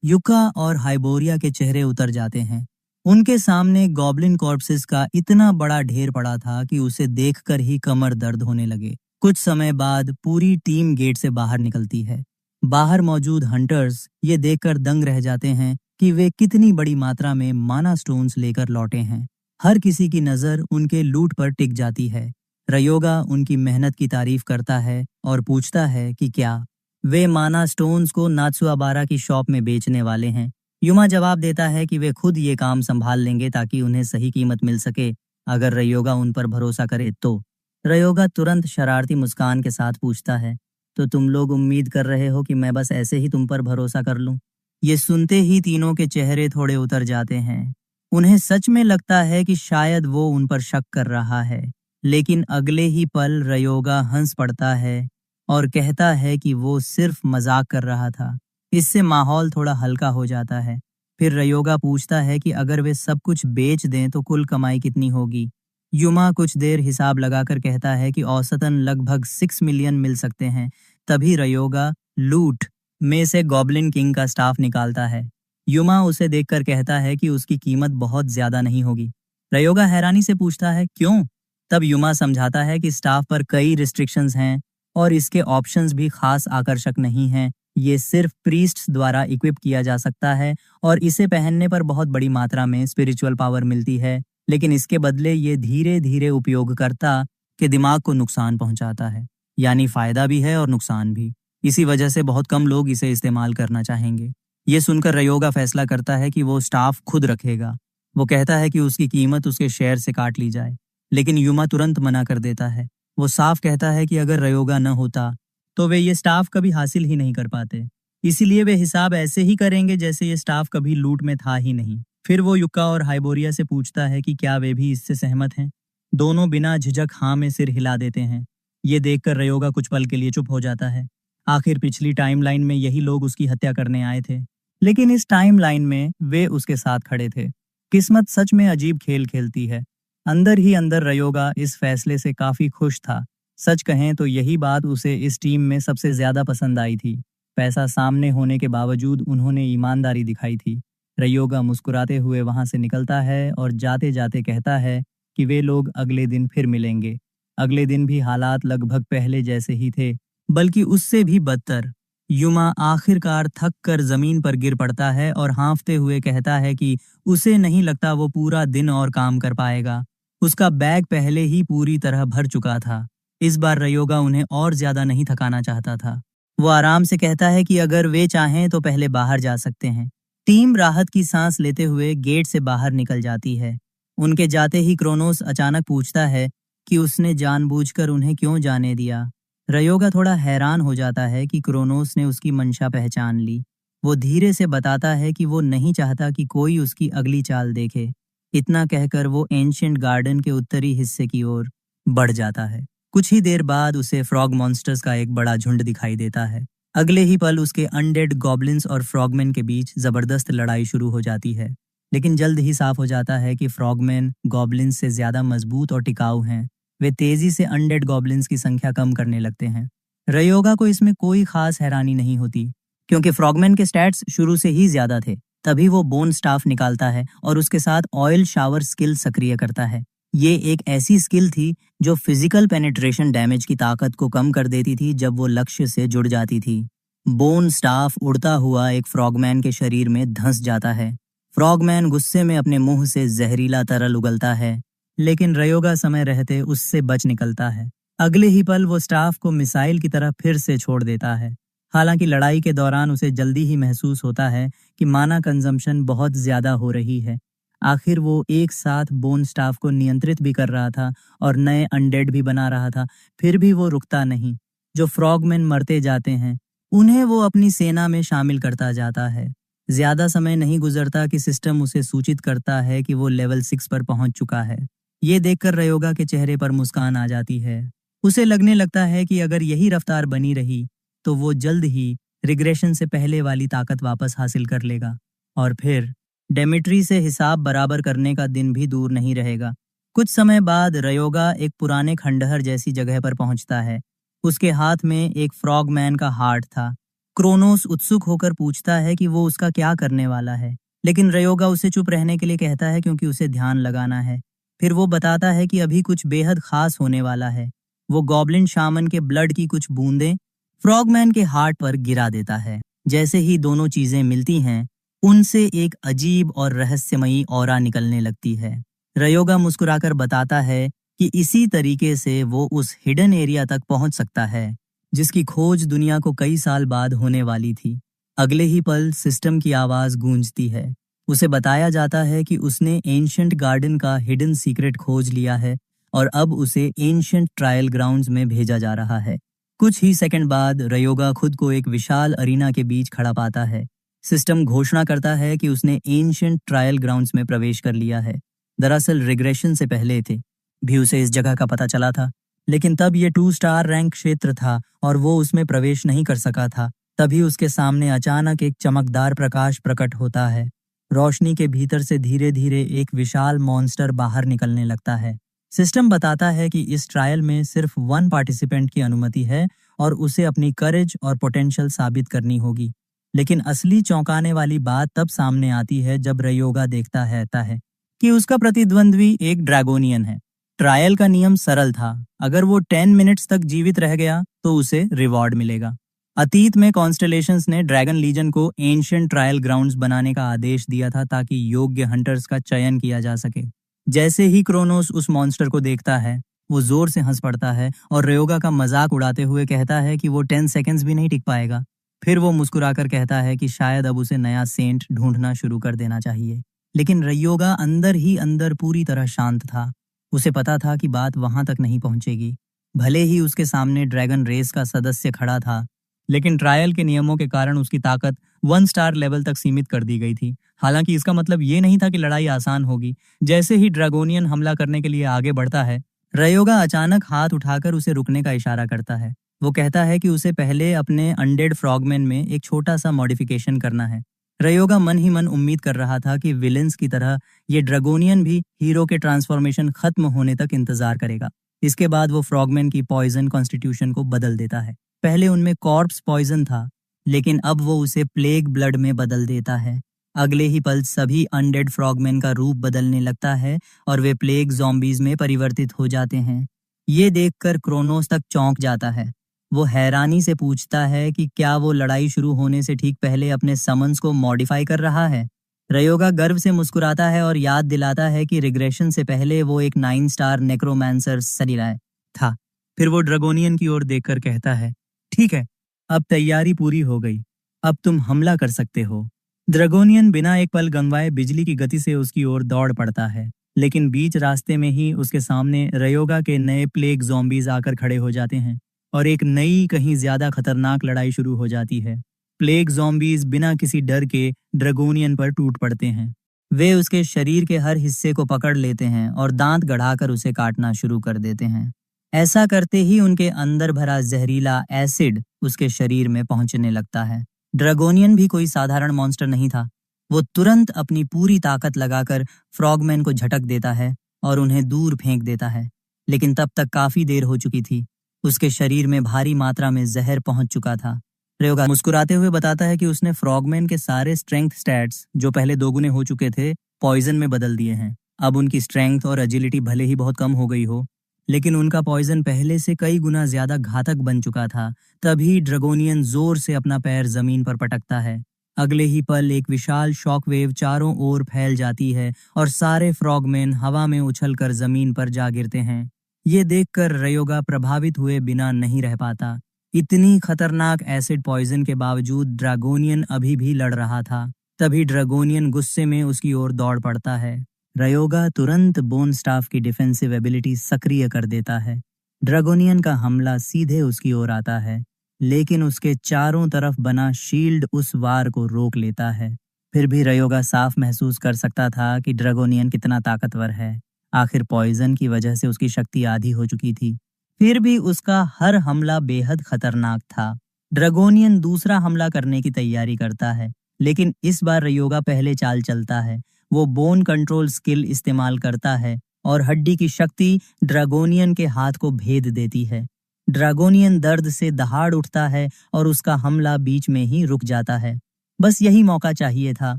युका और हाइबोरिया के चेहरे उतर जाते हैं। उनके सामने गॉब्लिन कॉर्प्सेस का इतना बड़ा ढेर पड़ा था कि उसे देखकर ही कमर दर्द होने लगे। कुछ समय बाद पूरी टीम गेट से बाहर निकलती है। बाहर मौजूद हंटर्स ये देखकर दंग रह जाते हैं कि वे कितनी बड़ी मात्रा में माना स्टोन्स लेकर लौटे हैं। हर किसी की नज़र उनके लूट पर टिक जाती है। रयोगा उनकी मेहनत की तारीफ करता है और पूछता है कि क्या वे माना स्टोन्स को नात्सुआबारा की शॉप में बेचने वाले हैं। युमा जवाब देता है कि वे खुद ये काम संभाल लेंगे ताकि उन्हें सही कीमत मिल सके, अगर रयोगा उन पर भरोसा करे तो। रयोगा तुरंत शरारती मुस्कान के साथ पूछता है, तो तुम लोग उम्मीद कर रहे हो कि मैं बस ऐसे ही तुम पर भरोसा कर लूं? ये सुनते ही तीनों के चेहरे थोड़े उतर जाते हैं। उन्हें सच में लगता है कि शायद वो उन पर शक कर रहा है। लेकिन अगले ही पल रयोगा हंस पड़ता है और कहता है कि वो सिर्फ मजाक कर रहा था। इससे माहौल थोड़ा हल्का हो जाता है। फिर रयोगा पूछता है कि अगर वे सब कुछ बेच दें तो कुल कमाई कितनी होगी। युमा कुछ देर हिसाब लगाकर कहता है कि औसतन लगभग 6 मिलियन मिल सकते हैं। तभी रयोगा लूट में से गॉब्लिन किंग का स्टाफ निकालता है। युमा उसे देखकर कहता है कि उसकी कीमत बहुत ज्यादा नहीं होगी। रयोगा हैरानी से पूछता है, क्यों? तब युमा समझाता है कि स्टाफ पर कई रिस्ट्रिक्शंस हैं और इसके ऑप्शंस भी खास आकर्षक नहीं हैं। ये सिर्फ प्रीस्ट्स द्वारा इक्विप किया जा सकता है और इसे पहनने पर बहुत बड़ी मात्रा में स्पिरिचुअल पावर मिलती है, लेकिन इसके बदले ये धीरे धीरे उपयोगकर्ता के दिमाग को नुकसान पहुंचाता है। यानी फायदा भी है और नुकसान भी। इसी वजह से बहुत कम लोग इसे इस्तेमाल करना चाहेंगे। ये सुनकर रयोगा फैसला करता है कि वो स्टाफ खुद रखेगा। वो कहता है कि उसकी कीमत उसके शेयर से काट ली जाए, लेकिन युमा तुरंत मना कर देता है। वो साफ कहता है कि अगर रयोगा न होता तो वे ये स्टाफ कभी हासिल ही नहीं कर पाते। इसीलिए वे हिसाब ऐसे ही करेंगे जैसे ये स्टाफ कभी लूट में था ही नहीं। फिर वो युक्का और हाइबोरिया से पूछता है कि क्या वे भी इससे सहमत हैं। दोनों बिना झिझक हाँ में सिर हिला देते हैं। ये देखकर रयोगा कुछ पल के लिए चुप हो जाता है। आखिर पिछली टाइमलाइन में यही लोग उसकी हत्या करने आए थे, लेकिन इस टाइमलाइन में वे उसके साथ खड़े थे। किस्मत सच में अजीब खेल खेलती है। अंदर ही अंदर रयोगा इस फैसले से काफी खुश था। सच कहें तो यही बात उसे इस टीम में सबसे ज्यादा पसंद आई थी। पैसा सामने होने के बावजूद उन्होंने ईमानदारी दिखाई थी। रयोगा मुस्कुराते हुए वहां से निकलता है और जाते जाते कहता है कि वे लोग अगले दिन फिर मिलेंगे। अगले दिन भी हालात लगभग पहले जैसे ही थे, बल्कि उससे भी बदतर। युमा आखिरकार थक कर जमीन पर गिर पड़ता है और हांफते हुए कहता है कि उसे नहीं लगता वो पूरा दिन और काम कर पाएगा। उसका बैग पहले ही पूरी तरह भर चुका था। इस बार रयोगा उन्हें और ज्यादा नहीं थकाना चाहता था। वो आराम से कहता है कि अगर वे चाहें तो पहले बाहर जा सकते हैं। टीम राहत की सांस लेते हुए गेट से बाहर निकल जाती है। उनके जाते ही क्रोनोस अचानक पूछता है कि उसने जानबूझकर उन्हें क्यों जाने दिया। रयोगा थोड़ा हैरान हो जाता है कि क्रोनोस ने उसकी मंशा पहचान ली। वो धीरे से बताता है कि वो नहीं चाहता कि कोई उसकी अगली चाल देखे। इतना कहकर वो एंशिएंट गार्डन के उत्तरी हिस्से की ओर बढ़ जाता है। कुछ ही देर बाद उसे फ्रॉग मॉन्स्टर्स का एक बड़ा झुंड दिखाई देता है। अगले ही पल उसके अनडेड गॉब्लिन्स और फ्रॉगमैन के बीच जबरदस्त लड़ाई शुरू हो जाती है। लेकिन जल्द ही साफ हो जाता है कि फ्रॉगमैन गॉब्लिन्स से ज्यादा मजबूत और टिकाऊ हैं। वे तेजी से अनडेड गॉब्लिन्स की संख्या कम करने लगते हैं। रयोगा को इसमें कोई खास हैरानी नहीं होती। क्योंकि फ्रॉगमैन के स्टैट्स शुरू से ही ज्यादा थे, तभी वो बोन स्टाफ निकालता है और उसके साथ ऑयल शावर स्किल सक्रिय करता है। ये एक ऐसी स्किल थी जो फिजिकल पेनिट्रेशन डैमेज की ताकत को कम कर देती थी जब वो लक्ष्य से जुड़ जाती थी। बोन स्टाफ उड़ता हुआ एक फ्रॉगमैन के शरीर में धंस जाता है। फ्रॉगमैन गुस्से में अपने मुंह से जहरीला तरल उगलता है, लेकिन रयोगा समय रहते उससे बच निकलता है। अगले ही पल वो स्टाफ को मिसाइल की तरह फिर से छोड़ देता है। हालांकि लड़ाई के दौरान उसे जल्दी ही महसूस होता है कि माना कंजम्पशन बहुत ज्यादा हो रही है। आखिर वो एक साथ बोन स्टाफ को नियंत्रित भी कर रहा था और नए अनडेड भी बना रहा था, फिर भी वो रुकता नहीं। जो फ्रॉगमैन मरते जाते हैं उन्हें वो अपनी सेना में शामिल करता जाता है। ज्यादा समय नहीं गुजरता कि सिस्टम उसे सूचित करता है कि वो लेवल 6 पर पहुंच चुका है। ये देखकर रयोगा के चेहरे पर मुस्कान आ जाती है। उसे लगने लगता है कि अगर यही रफ्तार बनी रही तो वो जल्द ही रिग्रेशन से पहले वाली ताकत वापस हासिल कर लेगा और फिर डेमिट्री से हिसाब बराबर करने का दिन भी दूर नहीं रहेगा। कुछ समय बाद रयोगा एक पुराने खंडहर जैसी जगह पर पहुंचता है। उसके हाथ में एक फ्रॉगमैन का हार्ट था। क्रोनोस उत्सुक होकर पूछता है कि वो उसका क्या करने वाला है, लेकिन रयोगा उसे चुप रहने के लिए कहता है क्योंकि उसे ध्यान लगाना है। फिर वो बताता है कि अभी कुछ बेहद खास होने वाला है। वो गॉब्लिन शामन के ब्लड की कुछ बूंदें फ्रॉगमैन के हार्ट पर गिरा देता है। जैसे ही दोनों चीजें मिलती हैं, उनसे एक अजीब और रहस्यमयी ऑरा निकलने लगती है। रयोगा मुस्कुराकर बताता है कि इसी तरीके से वो उस हिडन एरिया तक पहुंच सकता है जिसकी खोज दुनिया को कई साल बाद होने वाली थी। अगले ही पल सिस्टम की आवाज गूंजती है। उसे बताया जाता है कि उसने एंशिएंट गार्डन का हिडन सीक्रेट खोज लिया है और अब उसे एंशिएंट ट्रायल ग्राउंड्स में भेजा जा रहा है। कुछ ही सेकंड बाद रयोगा खुद को एक विशाल अरीना के बीच खड़ा पाता है। सिस्टम घोषणा करता है कि उसने एंशिएंट ट्रायल ग्राउंड्स में प्रवेश कर लिया है। दरअसल रिग्रेशन से पहले थे भी उसे इस जगह का पता चला था, लेकिन तब ये 2 स्टार रैंक क्षेत्र था और वो उसमें प्रवेश नहीं कर सका था। तभी उसके सामने अचानक एक चमकदार प्रकाश प्रकट होता है। रोशनी के भीतर से धीरे धीरे एक विशाल मॉन्स्टर बाहर निकलने लगता है। सिस्टम बताता है कि इस ट्रायल में सिर्फ 1 पार्टिसिपेंट की अनुमति है और उसे अपनी करेज और पोटेंशियल साबित करनी होगी। लेकिन असली चौंकाने वाली बात तब सामने आती है जब रयोगा देखता है कि उसका प्रतिद्वंद्वी एक ड्रैगोनियन है। ट्रायल का नियम सरल था, अगर वो 10 मिनट्स तक जीवित रह गया तो उसे रिवॉर्ड मिलेगा। अतीत में कॉन्स्टेलेशंस ने ड्रैगन लीजन को एंशिएंट ट्रायल ग्राउंड्स बनाने का आदेश दिया था ताकि योग्य हंटर्स का चयन किया जा सके। जैसे ही क्रोनोस उस मॉन्स्टर को देखता है, वो जोर से हंस पड़ता है और रयोगा का मजाक उड़ाते हुए कहता है कि वो 10 सेकंड्स भी नहीं टिक पाएगा। फिर वो मुस्कुराकर कहता है कि शायद अब उसे नया सेंट ढूंढना शुरू कर देना चाहिए। लेकिन रयोगा अंदर ही अंदर पूरी तरह शांत था। उसे पता था कि बात वहां तक नहीं पहुंचेगी। भले ही उसके सामने ड्रैगन रेस का सदस्य खड़ा था, लेकिन ट्रायल के नियमों के कारण उसकी ताकत 1 स्टार लेवल तक सीमित कर दी गई थी। हालांकि इसका मतलब ये नहीं था कि लड़ाई आसान होगी। जैसे ही ड्रैगोनियन हमला करने के लिए आगे बढ़ता है, रयोगा अचानक हाथ उठाकर उसे रुकने का इशारा करता है। वो कहता है कि उसे पहले अपने अनडेड फ्रॉगमैन में एक छोटा सा मॉडिफिकेशन करना है। रयोगा मन ही मन उम्मीद कर रहा था कि विलेंस की तरह ये ड्रैगोनियन भी हीरो के ट्रांसफॉर्मेशन खत्म होने तक इंतजार करेगा। इसके बाद वो फ्रॉगमैन की पॉइजन कॉन्स्टिट्यूशन को बदल देता है। पहले उनमें कॉर्प्स पॉइजन था, लेकिन अब वो उसे प्लेग ब्लड में बदल देता है। अगले ही पल सभी अनडेड फ्रॉगमैन का रूप बदलने लगता है और वे प्लेग ज़ॉम्बीज में परिवर्तित हो जाते हैं। ये देखकर क्रोनोस तक चौंक जाता है। वो हैरानी से पूछता है कि क्या वो लड़ाई शुरू होने से ठीक पहले अपने समन्स को मॉडिफाई कर रहा है। रयोगा गर्व से मुस्कुराता है और याद दिलाता है कि रिग्रेशन से पहले वो एक 9 स्टार नेक्रोमैंसर सरीराय था। फिर वो ड्रैगोनियन की ओर देखकर कहता है, ठीक है, अब तैयारी पूरी हो गई, अब तुम हमला कर सकते हो। ड्रैगोनियन बिना एक पल गंवाए बिजली की गति से उसकी ओर दौड़ पड़ता है, लेकिन बीच रास्ते में ही उसके सामने रयोगा के नए प्लेग ज़ॉम्बीज आकर खड़े हो जाते हैं और एक नई कहीं ज्यादा खतरनाक लड़ाई शुरू हो जाती है। प्लेग ज़ॉम्बीज बिना किसी डर के ड्रैगोनियन पर टूट पड़ते हैं। वे उसके शरीर के हर हिस्से को पकड़ लेते हैं और दांत गढ़ाकर उसे काटना शुरू कर देते हैं। ऐसा करते ही उनके अंदर भरा जहरीला एसिड उसके शरीर में पहुंचने लगता है। ड्रैगोनियन भी कोई साधारण मॉन्स्टर नहीं था। वो तुरंत अपनी पूरी ताकत लगाकर फ्रॉगमैन को झटक देता है और उन्हें दूर फेंक देता है। लेकिन तब तक काफी देर हो चुकी थी। उसके शरीर में भारी मात्रा में जहर पहुंच चुका था। रयोगा मुस्कुराते हुए बताता है कि उसने फ्रॉगमैन के सारे स्ट्रेंथ स्टैट्स जो पहले दोगुने हो चुके थे पॉइजन में बदल दिए हैं। अब उनकी स्ट्रेंथ और एजिलिटी भले ही बहुत कम हो गई हो, लेकिन उनका पॉइजन पहले से कई गुना ज्यादा घातक बन चुका था। तभी ड्रैगोनियन जोर से अपना पैर जमीन पर पटकता है। अगले ही पल एक विशाल शॉकवेव चारों ओर फैल जाती है और सारे फ्रॉगमैन हवा में उछलकर जमीन पर जा गिरते हैं। ये देखकर रयोगा प्रभावित हुए बिना नहीं रह पाता। इतनी खतरनाक एसिड पॉइजन के बावजूद ड्रैगोनियन अभी भी लड़ रहा था। तभी ड्रैगोनियन गुस्से में उसकी ओर दौड़ पड़ता है। रयोगा तुरंत बोन स्टाफ की डिफेंसिव एबिलिटी सक्रिय कर देता है। ड्रैगोनियन का हमला सीधे उसकी ओर आता है, लेकिन उसके चारों तरफ बना शील्ड उस वार को रोक लेता है। फिर भी रयोगा साफ महसूस कर सकता था कि ड्रैगोनियन कितना ताकतवर है। आखिर पॉइजन की वजह से उसकी शक्ति आधी हो चुकी थी। फिर भी उसका हर हमला बेहद खतरनाक था। ड्रैगोनियन दूसरा हमला करने की तैयारी करता है, लेकिन इस बार रयोगा पहले चाल चलता है। वो बोन कंट्रोल स्किल इस्तेमाल करता है और हड्डी की शक्ति ड्रैगोनियन के हाथ को भेद देती है। ड्रैगोनियन दर्द से दहाड़ उठता है और उसका हमला बीच में ही रुक जाता है। बस यही मौका चाहिए था।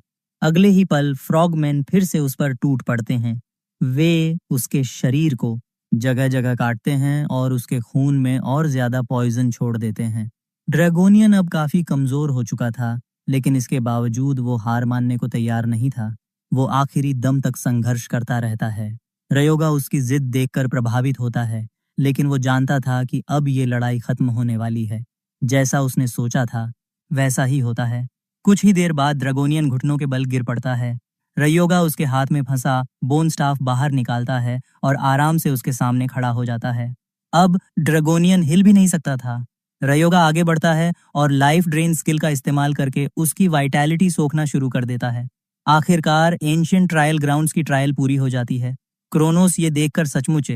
अगले ही पल फ्रॉगमैन फिर से उस पर टूट पड़ते हैं। वे उसके शरीर को जगह जगह काटते हैं और उसके खून में और ज्यादा पॉइजन छोड़ देते हैं। ड्रैगोनियन अब काफी कमजोर हो चुका था, लेकिन इसके बावजूद वो हार मानने को तैयार नहीं था। वो आखिरी दम तक संघर्ष करता रहता है। रयोगा उसकी जिद देखकर प्रभावित होता है, लेकिन वो जानता था कि अब ये लड़ाई खत्म होने वाली है। जैसा उसने सोचा था वैसा ही होता है। कुछ ही देर बाद ड्रैगोनियन घुटनों के बल गिर पड़ता है। रयोगा उसके हाथ में फंसा बोन स्टाफ बाहर निकालता है और आराम से उसके सामने खड़ा हो जाता है। अब ड्रैगोनियन हिल भी नहीं सकता था। रयोगा आगे बढ़ता है और लाइफ ड्रेन स्किल का इस्तेमाल करके उसकी वाइटैलिटी सोखना शुरू कर देता है। आखिरकार एंशिएंट ट्रायल ग्राउंड्स की ट्रायल पूरी हो जाती है। क्रोनोस ये देखकर सचमुच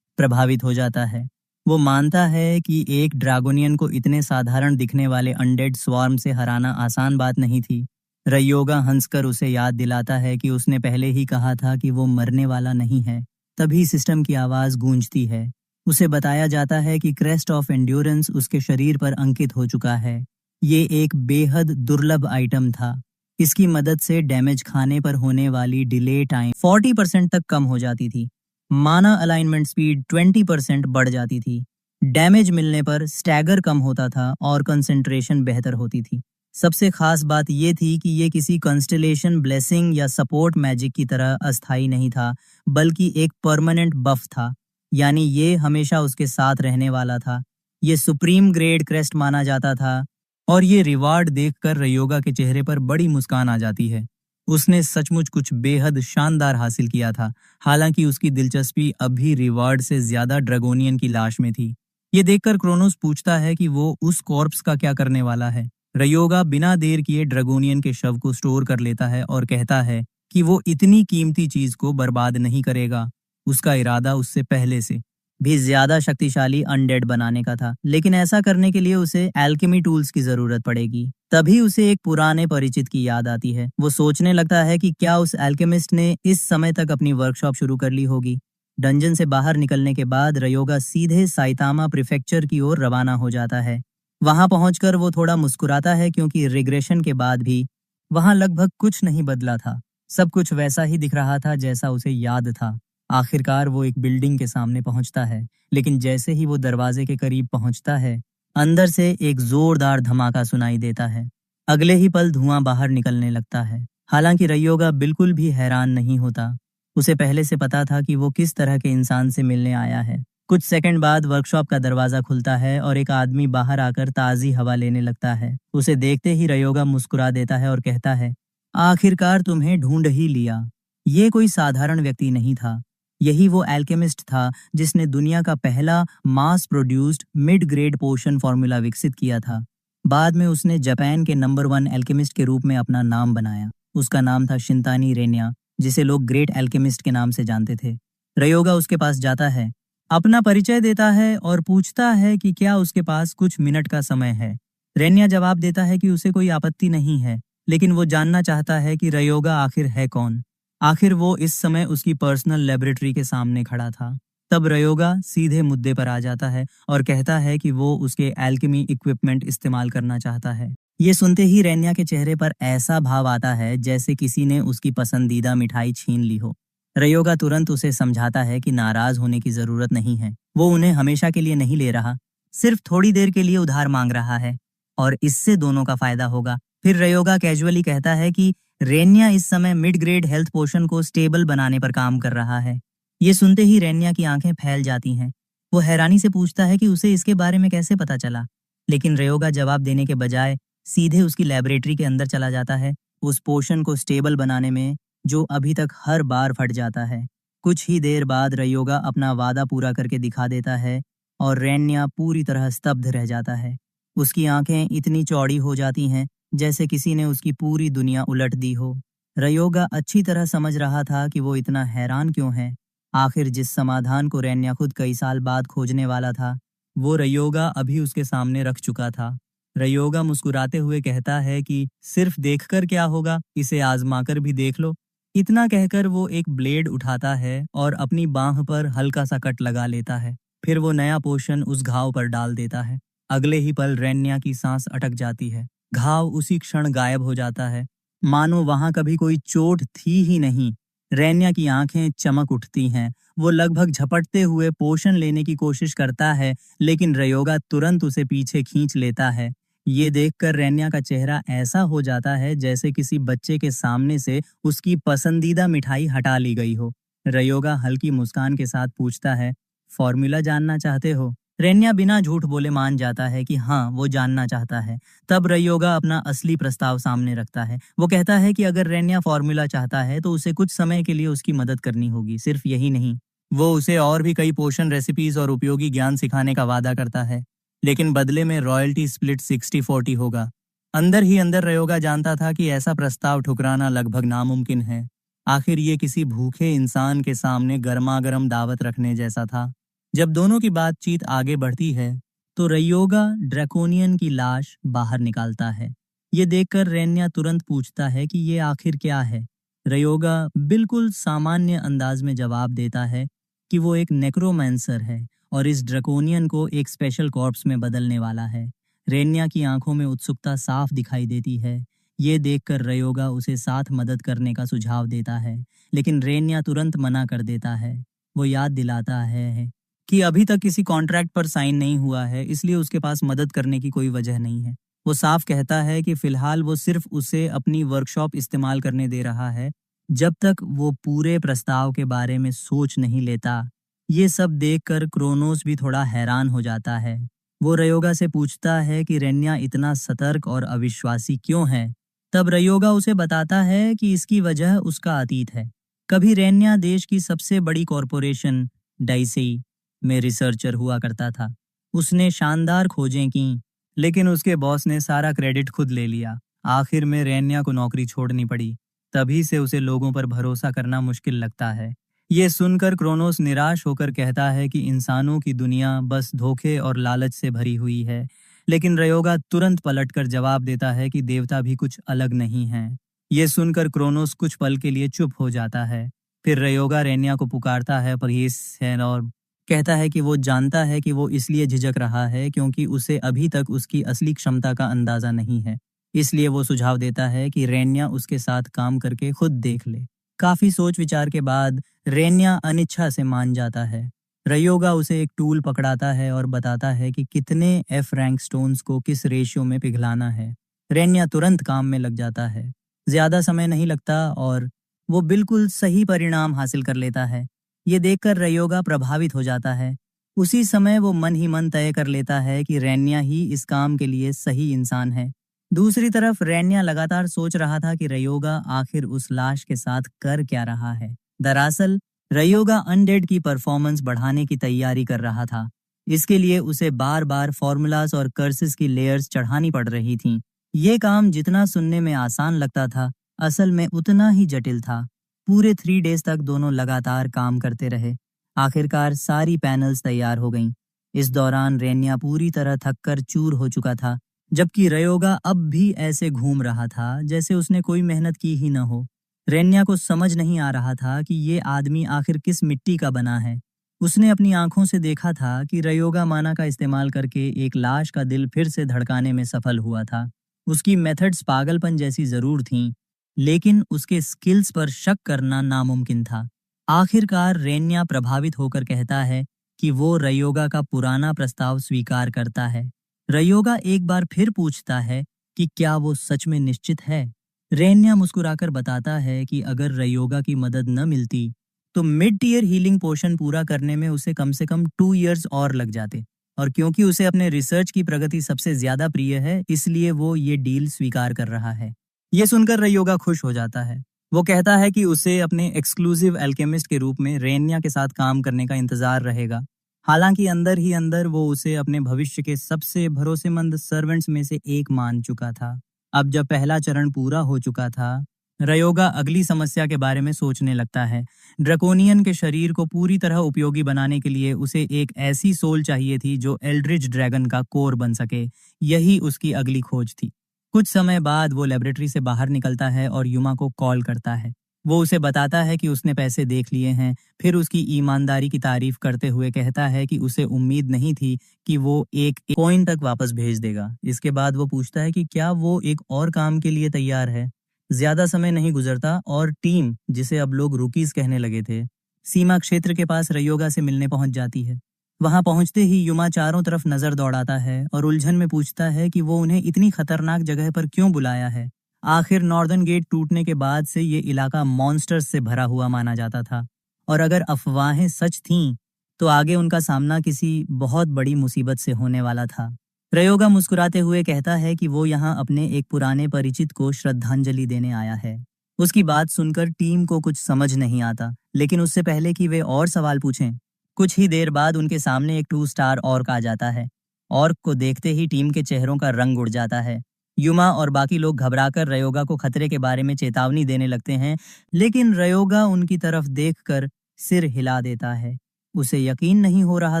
प्रभावित हो जाता है। वो मानता है कि एक ड्रैगोनियन को इतने साधारण दिखने वाले अनडेड स्वार्म से हराना आसान बात नहीं थी। रयोगा हंसकर उसे याद दिलाता है कि उसने पहले ही कहा था कि वो मरने वाला नहीं है। तभी सिस्टम की आवाज गूंजती है। उसे बताया जाता है कि क्रेस्ट ऑफ एंड्योरेंस उसके शरीर पर अंकित हो चुका है। ये एक बेहद दुर्लभ आइटम था। इसकी मदद से डैमेज खाने पर होने वाली डिले टाइम 40% तक कम हो जाती थी। माना अलाइनमेंट स्पीड 20% बढ़ जाती थी। डैमेज मिलने पर स्टैगर कम होता था और कंसंट्रेशन बेहतर होती थी। सबसे खास बात ये थी कि ये किसी कंस्टेलेशन ब्लेसिंग या सपोर्ट मैजिक की तरह अस्थायी नहीं था, बल्कि एक परमानेंट बफ था। यानी ये हमेशा उसके साथ रहने वाला था। ये सुप्रीम ग्रेड क्रेस्ट माना जाता था और ये रिवार्ड देखकर रयोगा के चेहरे पर बड़ी मुस्कान आ जाती है। उसने सचमुच कुछ बेहद शानदार हासिल किया था। हालांकि उसकी दिलचस्पी अभी रिवार्ड से ज्यादा ड्रैगोनियन की लाश में थी। ये देखकर क्रोनोस पूछता है कि वो उस कॉर्प्स का क्या करने वाला है। रयोगा बिना देर किए ड्रैगोनियन के शव को स्टोर कर लेता है और कहता है कि वो इतनी कीमती चीज को बर्बाद नहीं करेगा। उसका इरादा उससे पहले से भी ज्यादा शक्तिशाली अनडेड बनाने का था, लेकिन ऐसा करने के लिए उसे एल्केमी टूल्स की जरूरत पड़ेगी। तभी उसे एक पुराने परिचित की याद आती है। वो सोचने लगता है कि क्या उस एल्केमिस्ट ने इस समय तक अपनी वर्कशॉप शुरू कर ली होगी। डंजन से बाहर निकलने के बाद रयोगा सीधे साइतामा प्रीफेक्चर की ओर रवाना हो जाता है। वहां पहुंचकर वो थोड़ा मुस्कुराता है, क्योंकि रिग्रेशन के बाद भी वहां लगभग कुछ नहीं बदला था। सब कुछ वैसा ही दिख रहा था जैसा उसे याद था। आखिरकार वो एक बिल्डिंग के सामने पहुंचता है, लेकिन जैसे ही वो दरवाजे के करीब पहुंचता है, अंदर से एक जोरदार धमाका सुनाई देता है। अगले ही पल धुआं बाहर निकलने लगता है। हालांकि रयोगा बिल्कुल भी हैरान नहीं होता। उसे पहले से पता था कि वो किस तरह के इंसान से मिलने आया है। कुछ सेकंड बाद वर्कशॉप का दरवाजा खुलता है और एक आदमी बाहर आकर ताज़ी हवा लेने लगता है। उसे देखते ही रयोगा मुस्कुरा देता है और कहता है, आखिरकार तुम्हें ढूंढ ही लिया। ये कोई साधारण व्यक्ति नहीं था। यही वो एल्केमिस्ट था जिसने दुनिया का पहला मास प्रोड्यूस्ड मिड ग्रेड पोशन फॉर्मूला विकसित किया था। बाद में उसने जापान के नंबर 1 एल्केमिस्ट के रूप में अपना नाम बनाया। उसका नाम था शिंतानी रेन्या, जिसे लोग ग्रेट एल्केमिस्ट के नाम से जानते थे। रयोगा उसके पास जाता है, अपना परिचय देता है और पूछता है कि क्या उसके पास कुछ मिनट का समय है। रेन्या जवाब देता है कि उसे कोई आपत्ति नहीं है, लेकिन वो जानना चाहता है कि रयोगा आखिर है कौन। आखिर वो इस समय उसकी पर्सनल लेबोरेटरी के सामने खड़ा था। तब रयोगा सीधे मुद्दे पर आ जाता है और कहता है कि वो उसके एल्केमी इक्विपमेंट इस्तेमाल करना चाहता है। ये सुनते ही रैन्या के चेहरे पर ऐसा भाव आता है जैसे किसी ने उसकी पसंदीदा मिठाई छीन ली हो। रयोगा तुरंत उसे समझाता है कि नाराज होने की जरूरत नहीं है, वो उन्हें हमेशा के लिए नहीं ले रहा, सिर्फ थोड़ी देर के लिए उधार मांग रहा है और इससे दोनों का फायदा होगा। फिर रयोगा कैजुअली कहता है कि रैन्या इस समय मिड ग्रेड हेल्थ पोशन को स्टेबल बनाने पर काम कर रहा है। ये सुनते ही रैन्या की आंखें फैल जाती हैं। वो हैरानी से पूछता है कि उसे इसके बारे में कैसे पता चला, लेकिन रयोगा जवाब देने के बजाय सीधे उसकी लैबोरेटरी के अंदर चला जाता है, उस पोशन को स्टेबल बनाने में जो अभी तक हर बार फट जाता है। कुछ ही देर बाद रयोगा अपना वादा पूरा करके दिखा देता है और रैन्या पूरी तरह स्तब्ध रह जाता है। उसकी आंखें इतनी चौड़ी हो जाती हैं जैसे किसी ने उसकी पूरी दुनिया उलट दी हो। रयोगा अच्छी तरह समझ रहा था कि वो इतना हैरान क्यों है। आखिर जिस समाधान को रैन्या खुद कई साल बाद खोजने वाला था, वो रयोगा अभी उसके सामने रख चुका था। रयोगा मुस्कुराते हुए कहता है कि सिर्फ देखकर क्या होगा, इसे आजमाकर भी देख लो। इतना कहकर वो एक ब्लेड उठाता है और अपनी बांह पर हल्का सा कट लगा लेता है। फिर वो नया पोषण उस घाव पर डाल देता है। अगले ही पल रैन्या की सांस अटक जाती है। घाव उसी क्षण गायब हो जाता है, मानो वहां कभी कोई चोट थी ही नहीं। रैन्या की आंखें चमक उठती हैं। वो लगभग झपटते हुए पोषण लेने की कोशिश करता है, लेकिन रयोगा तुरंत उसे पीछे खींच लेता है। ये देखकर रैन्या का चेहरा ऐसा हो जाता है जैसे किसी बच्चे के सामने से उसकी पसंदीदा मिठाई हटा ली गई हो। रयोगा हल्की मुस्कान के साथ पूछता है, फॉर्मूला जानना चाहते हो? रैन्या बिना झूठ बोले मान जाता है कि हाँ, वो जानना चाहता है। तब रयोगा अपना असली प्रस्ताव सामने रखता है। वो कहता है कि अगर रैन्या फॉर्मूला चाहता है तो उसे कुछ समय के लिए उसकी मदद करनी होगी। सिर्फ यही नहीं, वो उसे और भी कई पोषण रेसिपीज और उपयोगी ज्ञान सिखाने का वादा करता है, लेकिन बदले में रॉयल्टी स्प्लिट 60-40 होगा। अंदर ही अंदर रयोगा जानता था कि ऐसा प्रस्ताव ठुकराना लगभग नामुमकिन है। आखिर ये किसी भूखे इंसान के सामने गर्मागर्म दावत रखने जैसा था। जब दोनों की बातचीत आगे बढ़ती है तो रयोगा ड्रैकोनियन की लाश बाहर निकालता है। ये देखकर रैन्या तुरंत पूछता है कि ये आखिर क्या है। रयोगा बिल्कुल सामान्य अंदाज में जवाब देता है कि वो एक नेक्रोमैंसर है और इस ड्रैकोनियन को एक स्पेशल कॉर्प्स में बदलने वाला है। रैन्या की आंखों में उत्सुकता साफ दिखाई देती है। ये देखकर रयोगा उसे साथ मदद करने का सुझाव देता है, लेकिन रैन्या तुरंत मना कर देता है। वो याद दिलाता है कि अभी तक किसी कॉन्ट्रैक्ट पर साइन नहीं हुआ है, इसलिए उसके पास मदद करने की कोई वजह नहीं है। वो साफ कहता है कि फिलहाल वो सिर्फ उसे अपनी वर्कशॉप इस्तेमाल करने दे रहा है, जब तक वो पूरे प्रस्ताव के बारे में सोच नहीं लेता। ये सब देखकर क्रोनोस भी थोड़ा हैरान हो जाता है। वो रयोगा से पूछता है कि रैन्या इतना सतर्क और अविश्वासी क्यों है। तब रयोगा उसे बताता है कि इसकी वजह उसका अतीत है। कभी रैन्या देश की सबसे बड़ी कॉरपोरेशन डाइसेई में रिसर्चर हुआ करता था। उसने शानदार खोजें की, लेकिन उसके बॉस ने सारा क्रेडिट खुद ले लिया। आखिर में रैन्या को नौकरी छोड़नी पड़ी। तभी से उसे लोगों पर भरोसा करना मुश्किल लगता है। ये सुनकर क्रोनोस निराश होकर कहता है कि इंसानों की दुनिया बस धोखे और लालच से भरी हुई है। लेकिन रयोगा तुरंत पलटकर जवाब देता है कि देवता भी कुछ अलग नहीं हैं। ये सुनकर क्रोनोस कुछ पल के लिए चुप हो जाता है। फिर रयोगा रैन्या को पुकारता है परहेज है और कहता है कि वो जानता है कि वो इसलिए झिझक रहा है क्योंकि उसे अभी तक उसकी असली क्षमता का अंदाजा नहीं है। इसलिए वो सुझाव देता है कि रैन्या उसके साथ काम करके खुद देख ले। काफी सोच विचार के बाद रैन्या अनिच्छा से मान जाता है। रयोगा उसे एक टूल पकड़ाता है और बताता है कि कितने एफ रैंक स्टोन्स को किस रेशियो में पिघलाना है। रैन्या तुरंत काम में लग जाता है। ज्यादा समय नहीं लगता और वो बिल्कुल सही परिणाम हासिल कर लेता है। ये देखकर रयोगा प्रभावित हो जाता है। उसी समय वो मन ही मन तय कर लेता है कि रैन्या ही इस काम के लिए सही इंसान है। दूसरी तरफ रैन्या लगातार सोच रहा था कि रयोगा आखिर उस लाश के साथ कर क्या रहा है। दरअसल रयोगा अनडेड की परफॉर्मेंस बढ़ाने की तैयारी कर रहा था। इसके लिए उसे बार बार फॉर्मूलाज और कर्सेस की लेयर्स चढ़ानी पड़ रही थीं। ये काम जितना सुनने में आसान लगता था, असल में उतना ही जटिल था। पूरे 3 डेज तक दोनों लगातार काम करते रहे। आखिरकार सारी पैनल्स तैयार हो गईं। इस दौरान रैन्या पूरी तरह थककर चूर हो चुका था, जबकि रयोगा अब भी ऐसे घूम रहा था जैसे उसने कोई मेहनत की ही न हो। रैन्या को समझ नहीं आ रहा था कि ये आदमी आखिर किस मिट्टी का बना है। उसने अपनी आंखों से देखा था कि रयोगा माना का इस्तेमाल करके एक लाश का दिल फिर से धड़काने में सफल हुआ था। उसकी मेथड्स पागलपन जैसी जरूर थीं, लेकिन उसके स्किल्स पर शक करना नामुमकिन था। आखिरकार रेन्या प्रभावित होकर कहता है कि वो रयोगा का पुराना प्रस्ताव स्वीकार करता है। रयोगा एक बार फिर पूछता है कि क्या वो सच में निश्चित है। रेन्या मुस्कुराकर बताता है कि अगर रयोगा की मदद न मिलती तो मिड टीयर हीलिंग पोर्शन पूरा करने में उसे कम से कम 2 इयर्स और लग जाते, और क्योंकि उसे अपने रिसर्च की प्रगति सबसे ज्यादा प्रिय है, इसलिए वो ये डील स्वीकार कर रहा है। ये सुनकर रयोगा खुश हो जाता है। वो कहता है कि उसे अपने एक्सक्लूसिव एल्केमिस्ट के रूप में रेन्या के साथ काम करने का इंतजार रहेगा। हालांकि अंदर ही अंदर वो उसे अपने भविष्य के सबसे भरोसेमंद सर्वेंट्स में से एक मान चुका था। अब जब पहला चरण पूरा हो चुका था, रयोगा अगली समस्या के बारे में सोचने लगता है। ड्रैकोनियन के शरीर को पूरी तरह उपयोगी बनाने के लिए उसे एक ऐसी सोल चाहिए थी जो एल्ड्रिज ड्रैगन का कोर बन सके। यही उसकी अगली खोज थी। कुछ समय बाद वो लेबोरेटरी से बाहर निकलता है और युमा को कॉल करता है। वो उसे बताता है कि उसने पैसे देख लिए हैं, फिर उसकी ईमानदारी की तारीफ करते हुए कहता है कि उसे उम्मीद नहीं थी कि वो एक कॉइन तक वापस भेज देगा। इसके बाद वो पूछता है कि क्या वो एक और काम के लिए तैयार है। ज्यादा समय नहीं गुजरता और टीम, जिसे अब लोग रूकीज कहने लगे थे, सीमा क्षेत्र के पास रयोगा से मिलने पहुंच जाती है। वहां पहुंचते ही युमा चारों तरफ नजर दौड़ाता है और उलझन में पूछता है कि वो उन्हें इतनी खतरनाक जगह पर क्यों बुलाया है। आखिर नॉर्दर्न गेट टूटने के बाद से ये इलाका मॉन्स्टर्स से भरा हुआ माना जाता था, और अगर अफवाहें सच थीं तो आगे उनका सामना किसी बहुत बड़ी मुसीबत से होने वाला था। रयोगा मुस्कुराते हुए कहता है कि वो यहाँ अपने एक पुराने परिचित को श्रद्धांजलि देने आया है। उसकी बात सुनकर टीम को कुछ समझ नहीं आता, लेकिन उससे पहले कि वे और सवाल पूछें, कुछ ही देर बाद उनके सामने एक 2 स्टार ऑर्क आ जाता है। ऑर्क को देखते ही टीम के चेहरों का रंग उड़ जाता है। युमा और बाकी लोग घबराकर रयोगा को खतरे के बारे में चेतावनी देने लगते हैं, लेकिन रयोगा उनकी तरफ देखकर सिर हिला देता है। उसे यकीन नहीं हो रहा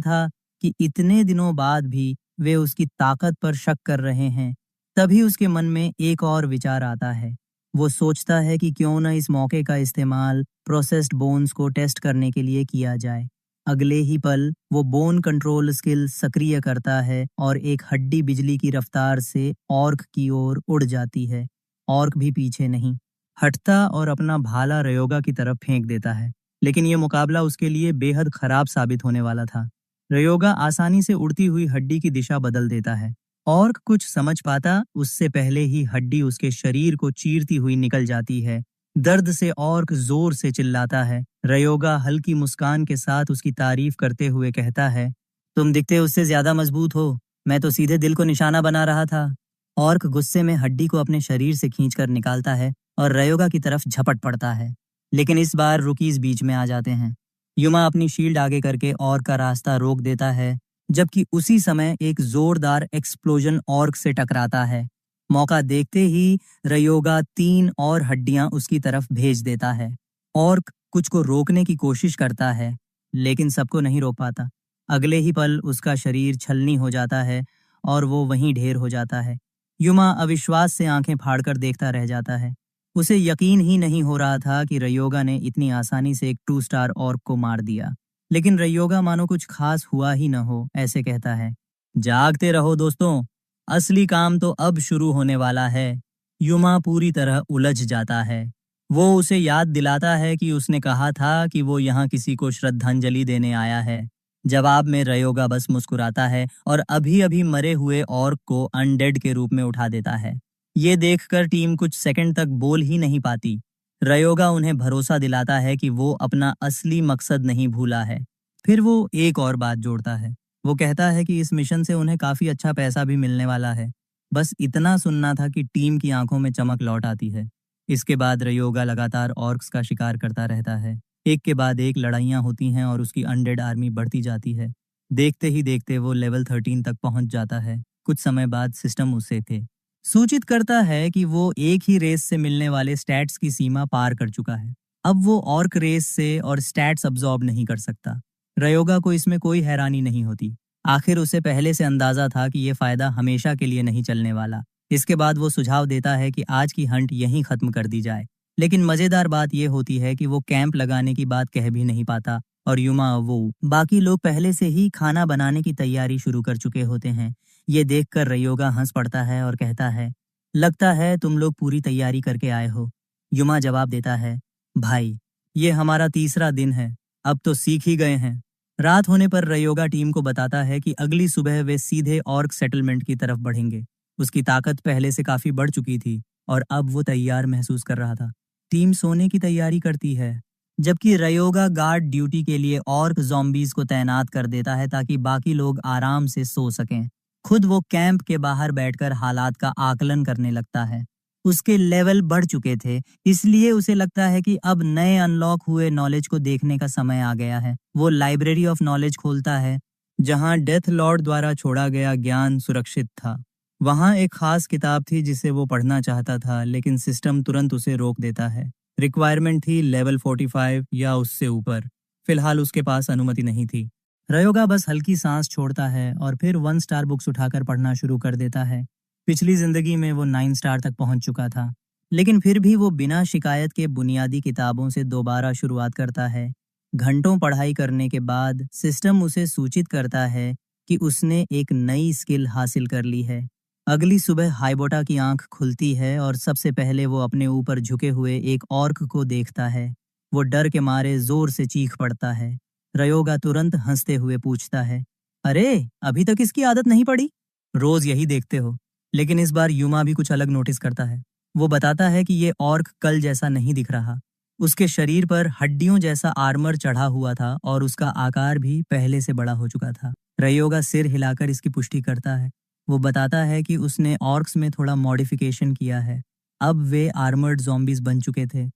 था कि इतने दिनों बाद भी वे उसकी ताकत पर शक कर रहे हैं। तभी उसके मन में एक और विचार आता है। वो सोचता है कि क्यों न इस मौके का इस्तेमाल प्रोसेस्ड बोन्स को टेस्ट करने के लिए किया जाए। अगले ही पल वो बोन कंट्रोल स्किल सक्रिय करता है और एक हड्डी बिजली की रफ्तार से ऑर्क की ओर उड़ जाती है। ऑर्क भी पीछे नहीं हटता और अपना भाला रयोगा की तरफ फेंक देता है, लेकिन ये मुकाबला उसके लिए बेहद खराब साबित होने वाला था। रयोगा आसानी से उड़ती हुई हड्डी की दिशा बदल देता है। ऑर्क कुछ समझ पाता उससे पहले ही हड्डी उसके शरीर को चीरती हुई निकल जाती है। दर्द से ऑर्क जोर से चिल्लाता है। रयोगा हल्की मुस्कान के साथ उसकी तारीफ करते हुए कहता है, तुम दिखते उससे ज्यादा मजबूत हो, मैं तो सीधे दिल को निशाना बना रहा था। ऑर्क गुस्से में हड्डी को अपने शरीर से खींचकर निकालता है और रयोगा की तरफ झपट पड़ता है, लेकिन इस बार रुकीज बीच में आ जाते हैं। युमा अपनी शील्ड आगे करके ऑर्क का रास्ता रोक देता है, जबकि उसी समय एक जोरदार एक्सप्लोजन ऑर्क से टकराता है। मौका देखते ही रयोगा 3 और हड्डियां उसकी तरफ भेज देता है। ऑर्क कुछ को रोकने की कोशिश करता है, लेकिन सबको नहीं रोक पाता। अगले ही पल उसका शरीर छलनी हो जाता है और वो वहीं ढेर हो जाता है। युमा अविश्वास से आंखें फाड़कर देखता रह जाता है। उसे यकीन ही नहीं हो रहा था कि रयोगा ने इतनी आसानी से एक 2 स्टार ऑर्क को मार दिया। लेकिन रयोगा मानो कुछ खास हुआ ही न हो ऐसे कहता है, जागते रहो दोस्तों, असली काम तो अब शुरू होने वाला है। युमा पूरी तरह उलझ जाता है। वो उसे याद दिलाता है कि उसने कहा था कि वो यहाँ किसी को श्रद्धांजलि देने आया है। जवाब में रयोगा बस मुस्कुराता है और अभी अभी मरे हुए ऑर्क को अनडेड के रूप में उठा देता है। ये देखकर टीम कुछ सेकंड तक बोल ही नहीं पाती। रयोगा उन्हें भरोसा दिलाता है कि वो अपना असली मकसद नहीं भूला है। फिर वो एक और बात जोड़ता है। वो कहता है कि इस मिशन से उन्हें काफी अच्छा पैसा भी मिलने वाला है। बस इतना सुनना था कि टीम की आंखों में चमक लौट आती है। इसके बाद रयोगा लगातार ऑर्क्स का शिकार करता रहता है। एक के बाद एक लड़ाइयाँ होती हैं और उसकी अनडेड आर्मी बढ़ती जाती है। देखते ही देखते वो लेवल 13 तक पहुंच जाता है। कुछ समय बाद सिस्टम उसे थे सूचित करता है कि वो एक ही रेस से मिलने वाले स्टैट्स की सीमा पार कर चुका है। अब वो ऑर्क रेस से और स्टैट्स अब्सॉर्ब नहीं कर सकता। रयोगा को इसमें कोई हैरानी नहीं होती। आखिर उसे पहले से अंदाजा था कि ये फायदा हमेशा के लिए नहीं चलने वाला। इसके बाद वो सुझाव देता है कि आज की हंट यहीं खत्म कर दी जाए। लेकिन मजेदार बात यह होती है कि वो कैंप लगाने की बात कह भी नहीं पाता और युमा वो। बाकी लोग पहले से ही खाना बनाने की तैयारी शुरू कर चुके होते हैं। ये देखकर रयोगा हंस पड़ता है और कहता है, लगता है तुम लोग पूरी तैयारी करके आए हो। युमा जवाब देता है, भाई ये हमारा तीसरा दिन है, अब तो सीख ही गए हैं। रात होने पर रयोगा टीम को बताता है कि अगली सुबह वे सीधे ऑर्क सेटलमेंट की तरफ बढ़ेंगे। उसकी ताकत पहले से काफी बढ़ चुकी थी और अब वो तैयार महसूस कर रहा था। टीम सोने की तैयारी करती है, जबकि रयोगा गार्ड ड्यूटी के लिए ऑर्क ज़ॉम्बीज को तैनात कर देता है ताकि बाकी लोग आराम से सो सकें। खुद वो कैंप के बाहर बैठकर हालात का आकलन करने लगता है। उसके लेवल बढ़ चुके थे, इसलिए उसे लगता है कि अब नए अनलॉक हुए नॉलेज को देखने का समय आ गया है। वो लाइब्रेरी ऑफ नॉलेज खोलता है, जहां डेथ लॉर्ड द्वारा छोड़ा गया ज्ञान सुरक्षित था। वहां एक खास किताब थी जिसे वो पढ़ना चाहता था, लेकिन सिस्टम तुरंत उसे रोक देता है। रिक्वायरमेंट थी लेवल 45 या उससे ऊपर। फिलहाल उसके पास अनुमति नहीं थी। रयोगा बस हल्की सांस छोड़ता है और फिर 1 स्टार बुक्स उठाकर पढ़ना शुरू कर देता है। पिछली जिंदगी में वो 9 स्टार तक पहुंच चुका था, लेकिन फिर भी वो बिना शिकायत के बुनियादी किताबों से दोबारा शुरुआत करता है। घंटों पढ़ाई करने के बाद सिस्टम उसे सूचित करता है कि उसने एक नई स्किल हासिल कर ली है। अगली सुबह हाइबोटा की आंख खुलती है और सबसे पहले वो अपने ऊपर झुके हुए एक ऑर्क को देखता है। वो डर के मारे जोर से चीख पड़ता है। रयोगा तुरंत हंसते हुए पूछता है, अरे अभी तक इसकी आदत नहीं पड़ी? रोज यही देखते हो। लेकिन इस बार युमा भी कुछ अलग नोटिस करता है। वो बताता है कि ये ऑर्क कल जैसा नहीं दिख रहा। उसके शरीर पर हड्डियों जैसा आर्मर चढ़ा हुआ था और उसका आकार भी पहले से बड़ा हो चुका था। रयोगा सिर हिलाकर इसकी पुष्टि करता है। वो बताता है कि उसने ऑर्क्स में थोड़ा मॉडिफिकेशन किया है। अब वे आर्मर्ड ज़ॉम्बीज बन चुके थे,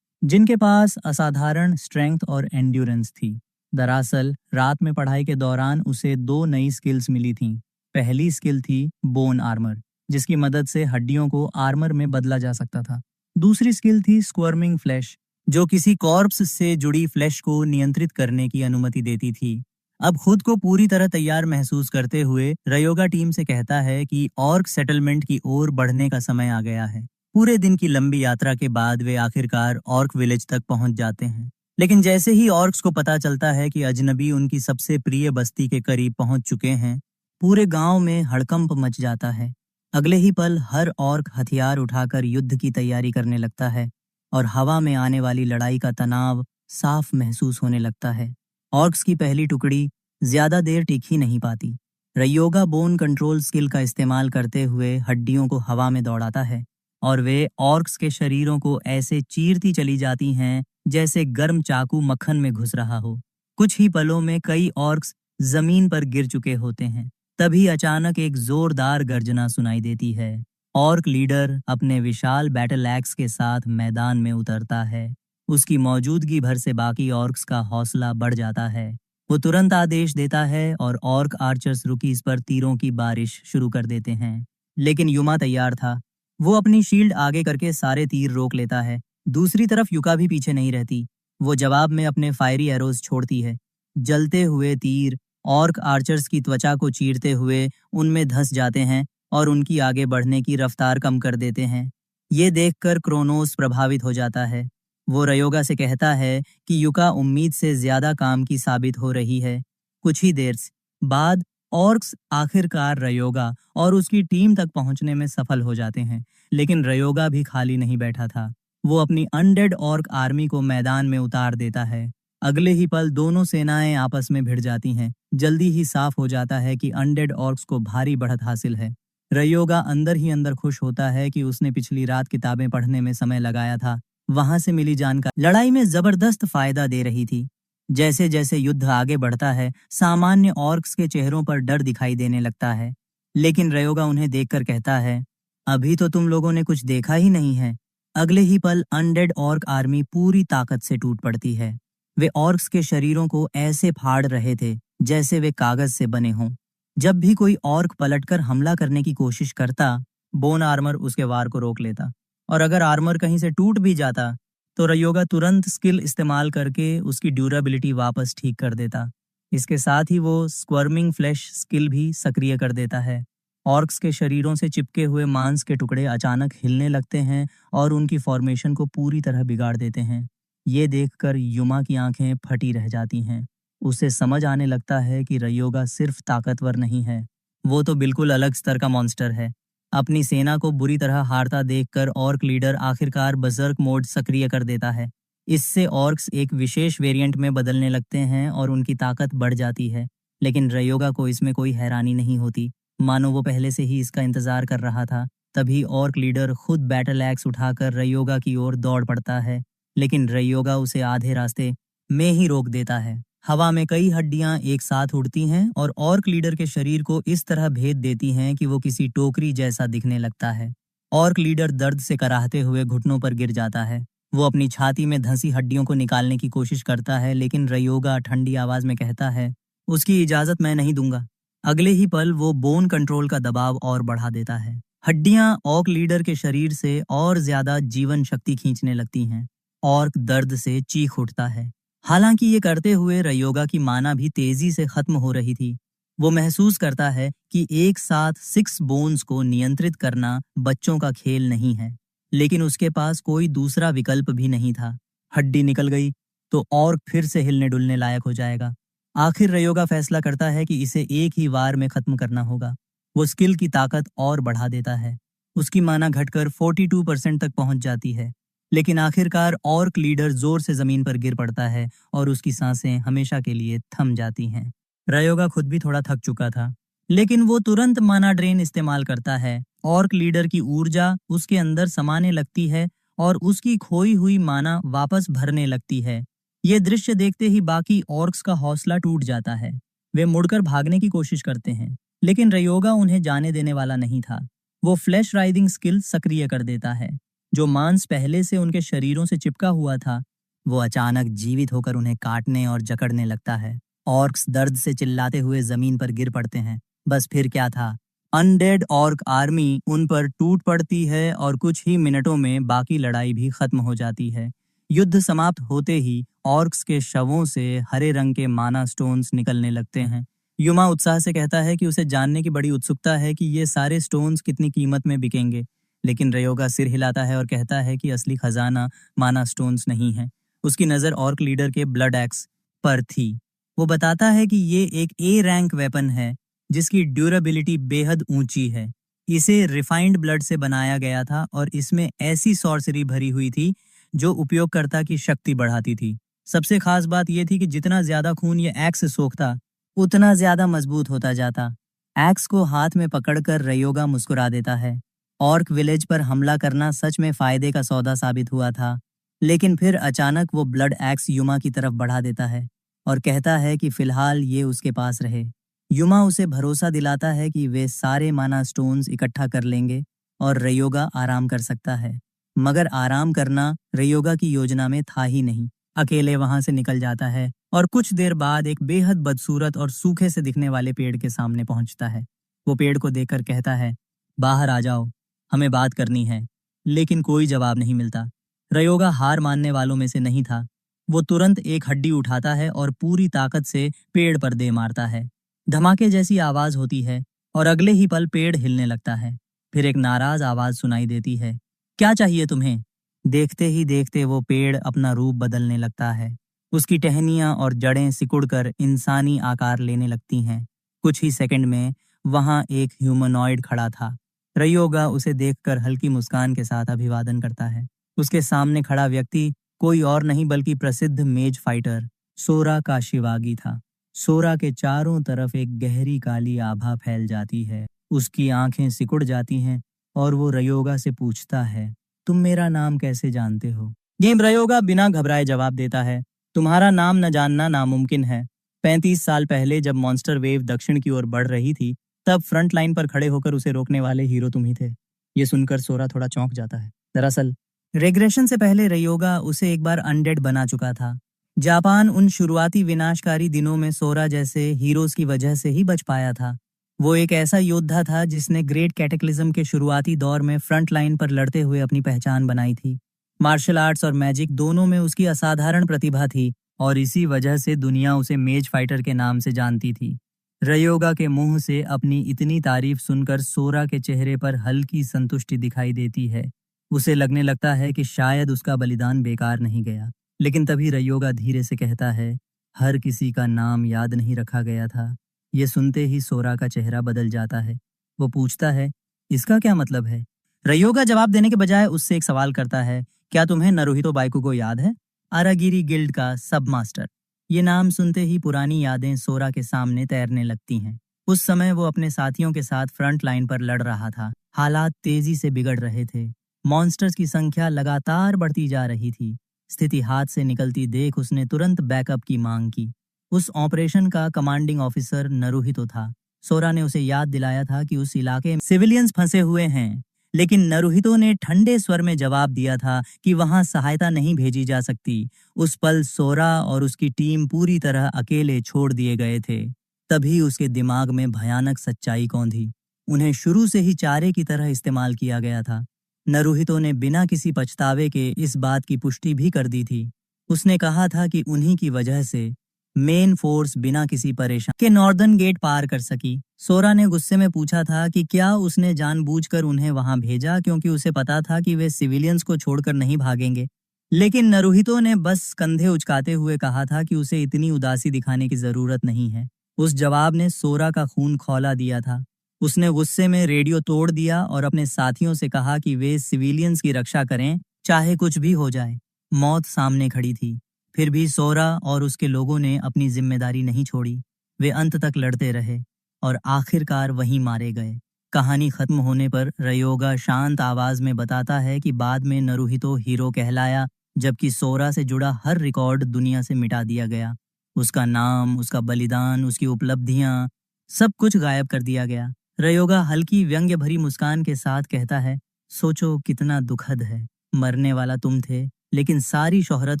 जिनके पास असाधारण स्ट्रेंथ और एंड्योरेंस थी। दरअसल रात में पढ़ाई के दौरान उसे 2 नई स्किल्स मिली थीं। पहली स्किल थी बोन आर्मर, जिसकी मदद से हड्डियों को आर्मर में बदला जा सकता था। दूसरी स्किल थी स्क्वर्मिंग फ्लैश, जो किसी कॉर्प्स से जुड़ी फ्लैश को नियंत्रित करने की अनुमति देती थी। अब खुद को पूरी तरह तैयार महसूस करते हुए रयोगा टीम से कहता है कि ऑर्क सेटलमेंट की ओर बढ़ने का समय आ गया है। पूरे दिन की लंबी यात्रा के बाद वे आखिरकार ऑर्क विलेज तक पहुंच जाते हैं। लेकिन जैसे ही ऑर्क्स को पता चलता है कि अजनबी उनकी सबसे प्रिय बस्ती के करीब पहुंच चुके हैं, पूरे गांव में हड़कंप मच जाता है। अगले ही पल हर ऑर्क हथियार उठाकर युद्ध की तैयारी करने लगता है और हवा में आने वाली लड़ाई का तनाव साफ महसूस होने लगता है। ऑर्क्स की पहली टुकड़ी ज्यादा देर टिक ही नहीं पाती। रयोगा बोन कंट्रोल स्किल का इस्तेमाल करते हुए हड्डियों को हवा में दौड़ाता है और वे ऑर्क्स के शरीरों को ऐसे चीरती चली जाती हैं जैसे गर्म चाकू मक्खन में घुस रहा हो। कुछ ही पलों में कई ऑर्क्स जमीन पर गिर चुके होते हैं। तभी अचानक एक जोरदार गर्जना सुनाई देती है। ऑर्क लीडर अपने विशाल बैटल एक्स के साथ मैदान में उतरता है। उसकी मौजूदगी भर से बाकी ऑर्क्स का हौसला बढ़ जाता है। वो तुरंत आदेश देता है और ऑर्क आर्चर्स रुकीज पर तीरों की बारिश शुरू कर देते हैं। लेकिन युमा तैयार था। वो अपनी शील्ड आगे करके सारे तीर रोक लेता है। दूसरी तरफ युका भी पीछे नहीं रहती। वो जवाब में अपने फायरी एरोज छोड़ती है। जलते हुए तीर ऑर्क आर्चर्स की त्वचा को चीरते हुए उनमें धंस जाते हैं और उनकी आगे बढ़ने की रफ्तार कम कर देते हैं। ये देखकर क्रोनोस प्रभावित हो जाता है। वो रयोगा से कहता है कि युका उम्मीद से ज्यादा काम की साबित हो रही है। कुछ ही देर बाद ऑर्क्स आखिरकार रयोगा और उसकी टीम तक पहुंचने में सफल हो जाते हैं। लेकिन रयोगा भी खाली नहीं बैठा था। वो अपनी अनडेड ऑर्क आर्मी को मैदान में उतार देता है। अगले ही पल दोनों सेनाएं आपस में भिड़ जाती हैं। जल्दी ही साफ हो जाता है कि अनडेड ऑर्क्स को भारी बढ़त हासिल है। रयोगा अंदर ही अंदर खुश होता है कि उसने पिछली रात किताबें पढ़ने में समय लगाया था। वहां से मिली जानकारी लड़ाई में जबरदस्त फायदा दे रही थी। जैसे जैसे युद्ध आगे बढ़ता है, सामान्य ऑर्क्स के चेहरों पर डर दिखाई देने लगता है। लेकिन रयोगा उन्हें देखकर कहता है, अभी तो तुम लोगों ने कुछ देखा ही नहीं है। अगले ही पल अनडेड ऑर्क आर्मी पूरी ताकत से टूट पड़ती है। वे ऑर्क्स के शरीरों को ऐसे फाड़ रहे थे जैसे वे कागज से बने हों। जब भी कोई ऑर्क पलटकर हमला करने की कोशिश करता, बोन आर्मर उसके वार को रोक लेता। और अगर आर्मर कहीं से टूट भी जाता तो रयोगा तुरंत स्किल इस्तेमाल करके उसकी ड्यूरेबिलिटी वापस ठीक कर देता। इसके साथ ही वो स्क्वर्मिंग फ्लैश स्किल भी सक्रिय कर देता है। ऑर्क्स के शरीरों से चिपके हुए मांस के टुकड़े अचानक हिलने लगते हैं और उनकी फॉर्मेशन को पूरी तरह बिगाड़ देते हैं। ये देखकर युमा की आंखें फटी रह जाती हैं। उसे समझ आने लगता है कि रयोगा सिर्फ ताकतवर नहीं है, वो तो बिल्कुल अलग स्तर का मॉन्स्टर है। अपनी सेना को बुरी तरह हारता देखकर ऑर्क लीडर आखिरकार बजर्क मोड सक्रिय कर देता है। इससे ऑर्क्स एक विशेष वेरिएंट में बदलने लगते हैं और उनकी ताकत बढ़ जाती है। लेकिन रयोगा को इसमें कोई हैरानी नहीं होती, मानो वो पहले से ही इसका इंतजार कर रहा था। तभी ऑर्क लीडर खुद बैटल एक्स उठाकर रयोगा की ओर दौड़ पड़ता है, लेकिन रयोगा उसे आधे रास्ते में ही रोक देता है। हवा में कई हड्डियां एक साथ उड़ती हैं और ऑर्क लीडर के शरीर को इस तरह भेद देती हैं कि वो किसी टोकरी जैसा दिखने लगता है। ऑर्क लीडर दर्द से कराहते हुए घुटनों पर गिर जाता है। वो अपनी छाती में धंसी हड्डियों को निकालने की कोशिश करता है, लेकिन रयोगा ठंडी आवाज में कहता है, उसकी इजाजत मैं नहीं दूंगा। अगले ही पल वो बोन कंट्रोल का दबाव और बढ़ा देता है। हड्डियां ऑर्क लीडर के शरीर से और ज्यादा जीवन शक्ति खींचने लगती हैं। ऑर्क दर्द से चीख उठता है। हालांकि ये करते हुए रयोगा की माना भी तेजी से खत्म हो रही थी। वो महसूस करता है कि एक साथ 6 बोन्स को नियंत्रित करना बच्चों का खेल नहीं है, लेकिन उसके पास कोई दूसरा विकल्प भी नहीं था। हड्डी निकल गई तो ऑर्क फिर से हिलने डुलने लायक हो जाएगा। आखिर रयोगा फैसला करता है कि इसे एक ही वार में खत्म करना होगा। वो स्किल की ताकत और बढ़ा देता है। उसकी माना घटकर 42% तक पहुंच जाती है। लेकिन आखिरकार ऑर्क लीडर जोर से जमीन पर गिर पड़ता है और उसकी सांसें हमेशा के लिए थम जाती हैं। रयोगा खुद भी थोड़ा थक चुका था, लेकिन वो तुरंत माना ड्रेन इस्तेमाल करता है। ऑर्क लीडर की ऊर्जा उसके अंदर समाने लगती है और उसकी खोई हुई माना वापस भरने लगती है। ये दृश्य देखते ही बाकी ऑर्क्स का हौसला टूट जाता है। वे मुड़कर भागने की कोशिश करते हैं, लेकिन रयोगा उन्हें जाने देने वाला नहीं था। वो फ्लैश राइडिंग स्किल सक्रिय कर देता है। जो मांस पहले से उनके शरीरों से चिपका हुआ था, वो अचानक जीवित होकर उन्हें काटने और जकड़ने लगता है। ऑर्क्स दर्द से चिल्लाते हुए जमीन पर गिर पड़ते हैं। बस फिर क्या था, अनडेड ऑर्क आर्मी उन पर टूट पड़ती है और कुछ ही मिनटों में बाकी लड़ाई भी खत्म हो जाती है। युद्ध समाप्त होते ही ऑर्क्स के शवों से हरे रंग के माना स्टोन्स निकलने लगते हैं। युमा उत्साह से कहता है कि उसे जानने की बड़ी उत्सुकता है कि ये सारे स्टोन्स कितनी कीमत में बिकेंगे। लेकिन रयोगा सिर हिलाता है और कहता है कि असली खजाना माना स्टोन्स नहीं है। उसकी नज़र ऑर्क लीडर के ब्लड एक्स पर थी। वो बताता है कि ये एक ए रैंक वेपन है जिसकी ड्यूरेबिलिटी बेहद ऊंची है। इसे रिफाइंड ब्लड से बनाया गया था और इसमें ऐसी सॉर्सरी भरी हुई थी जो उपयोगकर्ता की शक्ति बढ़ाती थी। सबसे खास बात यह थी कि जितना ज्यादा खून ये एक्स सोखता, उतना ज्यादा मजबूत होता जाता। एक्स को हाथ में पकड़कर रयोगा मुस्कुरा देता है। ऑर्क विलेज पर हमला करना सच में फायदे का सौदा साबित हुआ था। लेकिन फिर अचानक वो ब्लड एक्स युमा की तरफ बढ़ा देता है और कहता है कि फिलहाल ये उसके पास रहे। युमा उसे भरोसा दिलाता है कि वे सारे माना स्टोन्स इकट्ठा कर लेंगे और रयोगा आराम कर सकता है। मगर आराम करना रयोगा की योजना में था ही नहीं। अकेले वहां से निकल जाता है और कुछ देर बाद एक बेहद बदसूरत और सूखे से दिखने वाले पेड़ के सामने पहुंचता है। वो पेड़ को देखकर कहता है, बाहर आ जाओ, हमें बात करनी है। लेकिन कोई जवाब नहीं मिलता। रयोगा हार मानने वालों में से नहीं था। वो तुरंत एक हड्डी उठाता है और पूरी ताकत से पेड़ पर दे मारता है। धमाके जैसी आवाज होती है और अगले ही पल पेड़ हिलने लगता है। फिर एक नाराज आवाज सुनाई देती है, क्या चाहिए तुम्हें? देखते ही देखते वो पेड़ अपना रूप बदलने लगता है। उसकी टहनियां और जड़ें सिकुड़कर इंसानी आकार लेने लगती हैं। कुछ ही सेकंड में वहां एक ह्यूमनॉइड खड़ा था। रयोगा उसे देखकर हल्की मुस्कान के साथ अभिवादन करता है। उसके सामने खड़ा व्यक्ति कोई और नहीं बल्कि प्रसिद्ध मेज फाइटर सोरा काशिवागी था। सोरा के चारों तरफ एक गहरी काली आभा फैल जाती है। उसकी आंखें सिकुड़ जाती हैं और वो रयोगा से पूछता है, तुम मेरा नाम कैसे जानते हो? गेम रयोगा बिना घबराए जवाब देता है, तुम्हारा नाम न जानना नामुमकिन है। 35 साल पहले जब मॉन्स्टर वेव दक्षिण की ओर बढ़ रही थी, तब फ्रंट लाइन पर खड़े होकर उसे रोकने वाले हीरो तुम ही थे। ये सुनकर सोरा थोड़ा चौंक जाता है। दरअसल रेग्रेशन से पहले रयोगा उसे एक बार अनडेड बना चुका था। जापान उन शुरुआती विनाशकारी दिनों में सोरा जैसे हीरोज की वजह से ही बच पाया था। वो एक ऐसा योद्धा था जिसने ग्रेट कैटेक्लिज्म के शुरुआती दौर में फ्रंट लाइन पर लड़ते हुए अपनी पहचान बनाई थी। मार्शल आर्ट्स और मैजिक दोनों में उसकी असाधारण प्रतिभा थी और इसी वजह से दुनिया उसे मेज फाइटर के नाम से जानती थी। रयोगा के मुंह से अपनी इतनी तारीफ सुनकर सोरा के चेहरे पर हल्की संतुष्टि दिखाई देती है। उसे लगने लगता है कि शायद उसका बलिदान बेकार नहीं गया। लेकिन तभी रयोगा धीरे से कहता है, हर किसी का नाम याद नहीं रखा गया था। ये सुनते ही सोरा का चेहरा बदल जाता है। वो पूछता है, इसका क्या मतलब है? रयोगा जवाब देने के बजाय उससे एक सवाल करता है, क्या तुम्हें नरुहितो बाइकुगो याद है? आरागिरी गिल्ड का सब मास्टर। ये नाम सुनते ही पुरानी यादें सोरा के सामने तैरने लगती हैं। उस समय वो अपने साथियों के साथ फ्रंट लाइन पर लड़ रहा था। हालात तेजी से बिगड़ रहे थे। मॉन्स्टर्स की संख्या लगातार बढ़ती जा रही थी। स्थिति हाथ से निकलती देख उसने तुरंत बैकअप की मांग की। उस ऑपरेशन का कमांडिंग ऑफिसर नरुहितो था। सोरा ने उसे याद दिलाया था कि उस इलाके में सिविलियंस फंसे हुए हैं, लेकिन नरुहितो ने ठंडे स्वर में जवाब दिया था कि वहां सहायता नहीं भेजी जा सकती। उस पल सोरा और उसकी टीम पूरी तरह अकेले छोड़ दिए गए थे। तभी उसके दिमाग में भयानक सच्चाई कौंधी। उन्हें शुरू से ही चारे की तरह इस्तेमाल किया गया था। नरुहितो ने बिना किसी पछतावे के इस बात की पुष्टि भी कर दी थी। उसने कहा था कि उन्हीं की वजह से मेन फोर्स बिना किसी परेशानी के नॉर्दर्न गेट पार कर सकी। सोरा ने गुस्से में पूछा था कि क्या उसने जानबूझकर उन्हें वहां भेजा क्योंकि उसे पता था कि वे सिविलियंस को छोड़कर नहीं भागेंगे। लेकिन नरुहितो ने बस कंधे उचकाते हुए कहा था कि उसे इतनी उदासी दिखाने की जरूरत नहीं है। उस जवाब ने सोरा का खून खौला दिया था। उसने गुस्से में रेडियो तोड़ दिया और अपने साथियों से कहा कि वे सिविलियंस की रक्षा करें, चाहे कुछ भी हो जाए। मौत सामने खड़ी थी, फिर भी सोरा और उसके लोगों ने अपनी जिम्मेदारी नहीं छोड़ी। वे अंत तक लड़ते रहे और आखिरकार वहीं मारे गए। कहानी खत्म होने पर रयोगा शांत आवाज में बताता है कि बाद में नरुहितो हीरो कहलाया, जबकि सोरा से जुड़ा हर रिकॉर्ड दुनिया से मिटा दिया गया। उसका नाम, उसका बलिदान, उसकी उपलब्धियां, सब कुछ गायब कर दिया गया। रयोगा हल्की व्यंग्य भरी मुस्कान के साथ कहता है, सोचो कितना दुखद है। मरने वाला तुम थे, लेकिन सारी शोहरत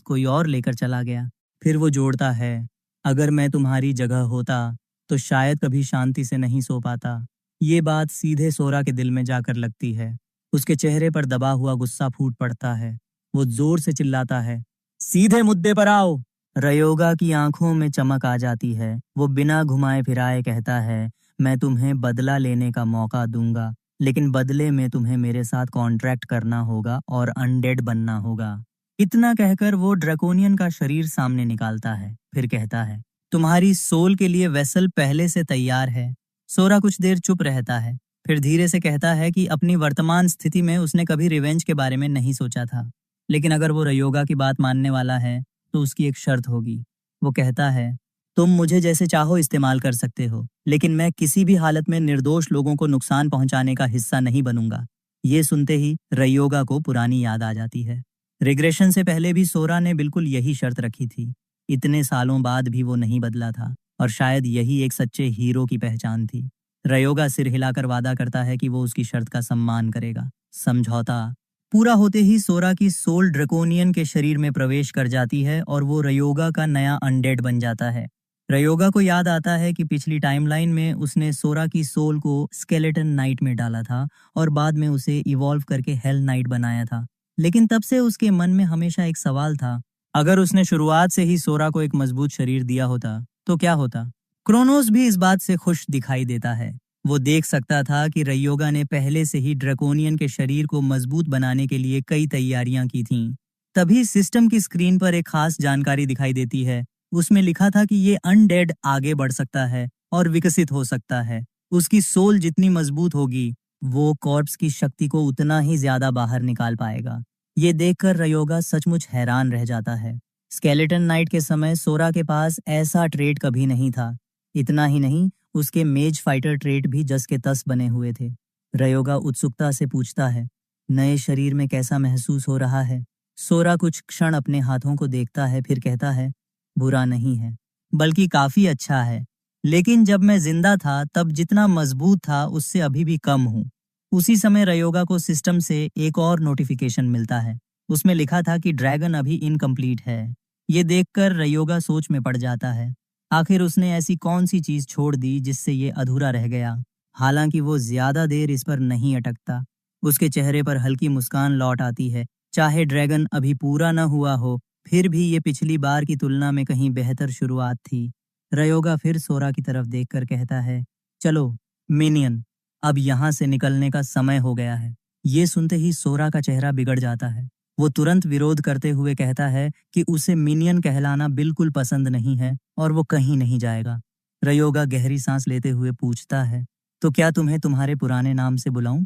कोई और लेकर चला गया। फिर वो जोड़ता है, अगर मैं तुम्हारी जगह होता तो शायद कभी शांति से नहीं सो पाता। ये बात सीधे सोरा के दिल में जाकर लगती है। उसके चेहरे पर दबा हुआ गुस्सा फूट पड़ता है। वो जोर से चिल्लाता है, सीधे मुद्दे पर आओ। रयोगा की आंखों में चमक आ जाती है। वो बिना घुमाए फिराए कहता है, मैं तुम्हें बदला लेने का मौका दूंगा, लेकिन बदले में तुम्हें मेरे साथ कॉन्ट्रैक्ट करना होगा और अनडेड बनना होगा। इतना कहकर वो ड्रैकोनियन का शरीर सामने निकालता है। फिर कहता है, तुम्हारी सोल के लिए वेसल पहले से तैयार है। सोरा कुछ देर चुप रहता है, फिर धीरे से कहता है कि अपनी वर्तमान स्थिति में उसने कभी रिवेंज के बारे में नहीं सोचा था, लेकिन अगर वो रयोगा की बात मानने वाला है तो उसकी एक शर्त होगी। वो कहता है, तुम मुझे जैसे चाहो इस्तेमाल कर सकते हो, लेकिन मैं किसी भी हालत में निर्दोष लोगों को नुकसान पहुंचाने का हिस्सा नहीं बनूंगा। ये सुनते ही रयोगा को पुरानी याद आ जाती है। रिग्रेशन से पहले भी सोरा ने बिल्कुल यही शर्त रखी थी। इतने सालों बाद भी वो नहीं बदला था, और शायद यही एक सच्चे हीरो की पहचान थी। रयोगा सिर हिलाकर वादा करता है कि वो उसकी शर्त का सम्मान करेगा। समझौता पूरा होते ही सोरा की सोल ड्रैकोनियन के शरीर में प्रवेश कर जाती है और वो रयोगा का नया अनडेड बन जाता है। रयोगा को याद आता है कि पिछली टाइमलाइन में उसने सोरा की सोल को स्केलेटन नाइट में डाला था और बाद में उसे इवॉल्व करके हेल नाइट बनाया था। लेकिन तब से उसके मन में हमेशा एक सवाल था, अगर उसने शुरुआत से ही सोरा को एक मजबूत शरीर दिया होता तो क्या होता? क्रोनोस भी इस बात से खुश दिखाई देता है। वो देख सकता था कि रयोगा ने पहले से ही ड्रैकोनियन के शरीर को मजबूत बनाने के लिए कई तैयारियां की थीं। तभी सिस्टम की स्क्रीन पर एक खास जानकारी दिखाई देती है। उसमें लिखा था कि ये अनडेड आगे बढ़ सकता है और विकसित हो सकता है। उसकी सोल जितनी मजबूत होगी, वो कॉर्प्स की शक्ति को उतना ही ज्यादा बाहर निकाल पाएगा। ये देखकर रयोगा सचमुच हैरान रह जाता है। स्केलेटन नाइट के समय सोरा के पास ऐसा ट्रेड कभी नहीं था। इतना ही नहीं, उसके मेज फाइटर ट्रेड भी जस के तस बने हुए थे। रयोगा उत्सुकता से पूछता है, नए शरीर में कैसा महसूस हो रहा है? सोरा कुछ क्षण अपने हाथों को देखता है, फिर कहता है, बुरा नहीं है, बल्कि काफी अच्छा है। लेकिन जब मैं जिंदा था तब जितना मजबूत था उससे अभी भी कम हूँ। उसी समय रयोगा को सिस्टम से एक और नोटिफिकेशन मिलता है। उसमें लिखा था कि ड्रैगन अभी इनकम्प्लीट है। ये देखकर रयोगा सोच में पड़ जाता है। आखिर उसने ऐसी कौन सी चीज छोड़ दी जिससे ये अधूरा रह गया? हालांकि वो ज्यादा देर इस पर नहीं अटकता। उसके चेहरे पर हल्की मुस्कान लौट आती है। चाहे ड्रैगन अभी पूरा न हुआ हो, फिर भी ये पिछली बार की तुलना में कहीं बेहतर शुरुआत थी। रयोगा फिर सोरा की तरफ देखकर कहता है, चलो मिनियन, अब यहाँ से निकलने का समय हो गया है। ये सुनते ही सोरा का चेहरा बिगड़ जाता है। वो तुरंत विरोध करते हुए कहता है कि उसे मिनियन कहलाना बिल्कुल पसंद नहीं है और वो कहीं नहीं जाएगा। रयोगा गहरी सांस लेते हुए पूछता है, तो क्या तुम्हें तुम्हारे पुराने नाम से बुलाऊं?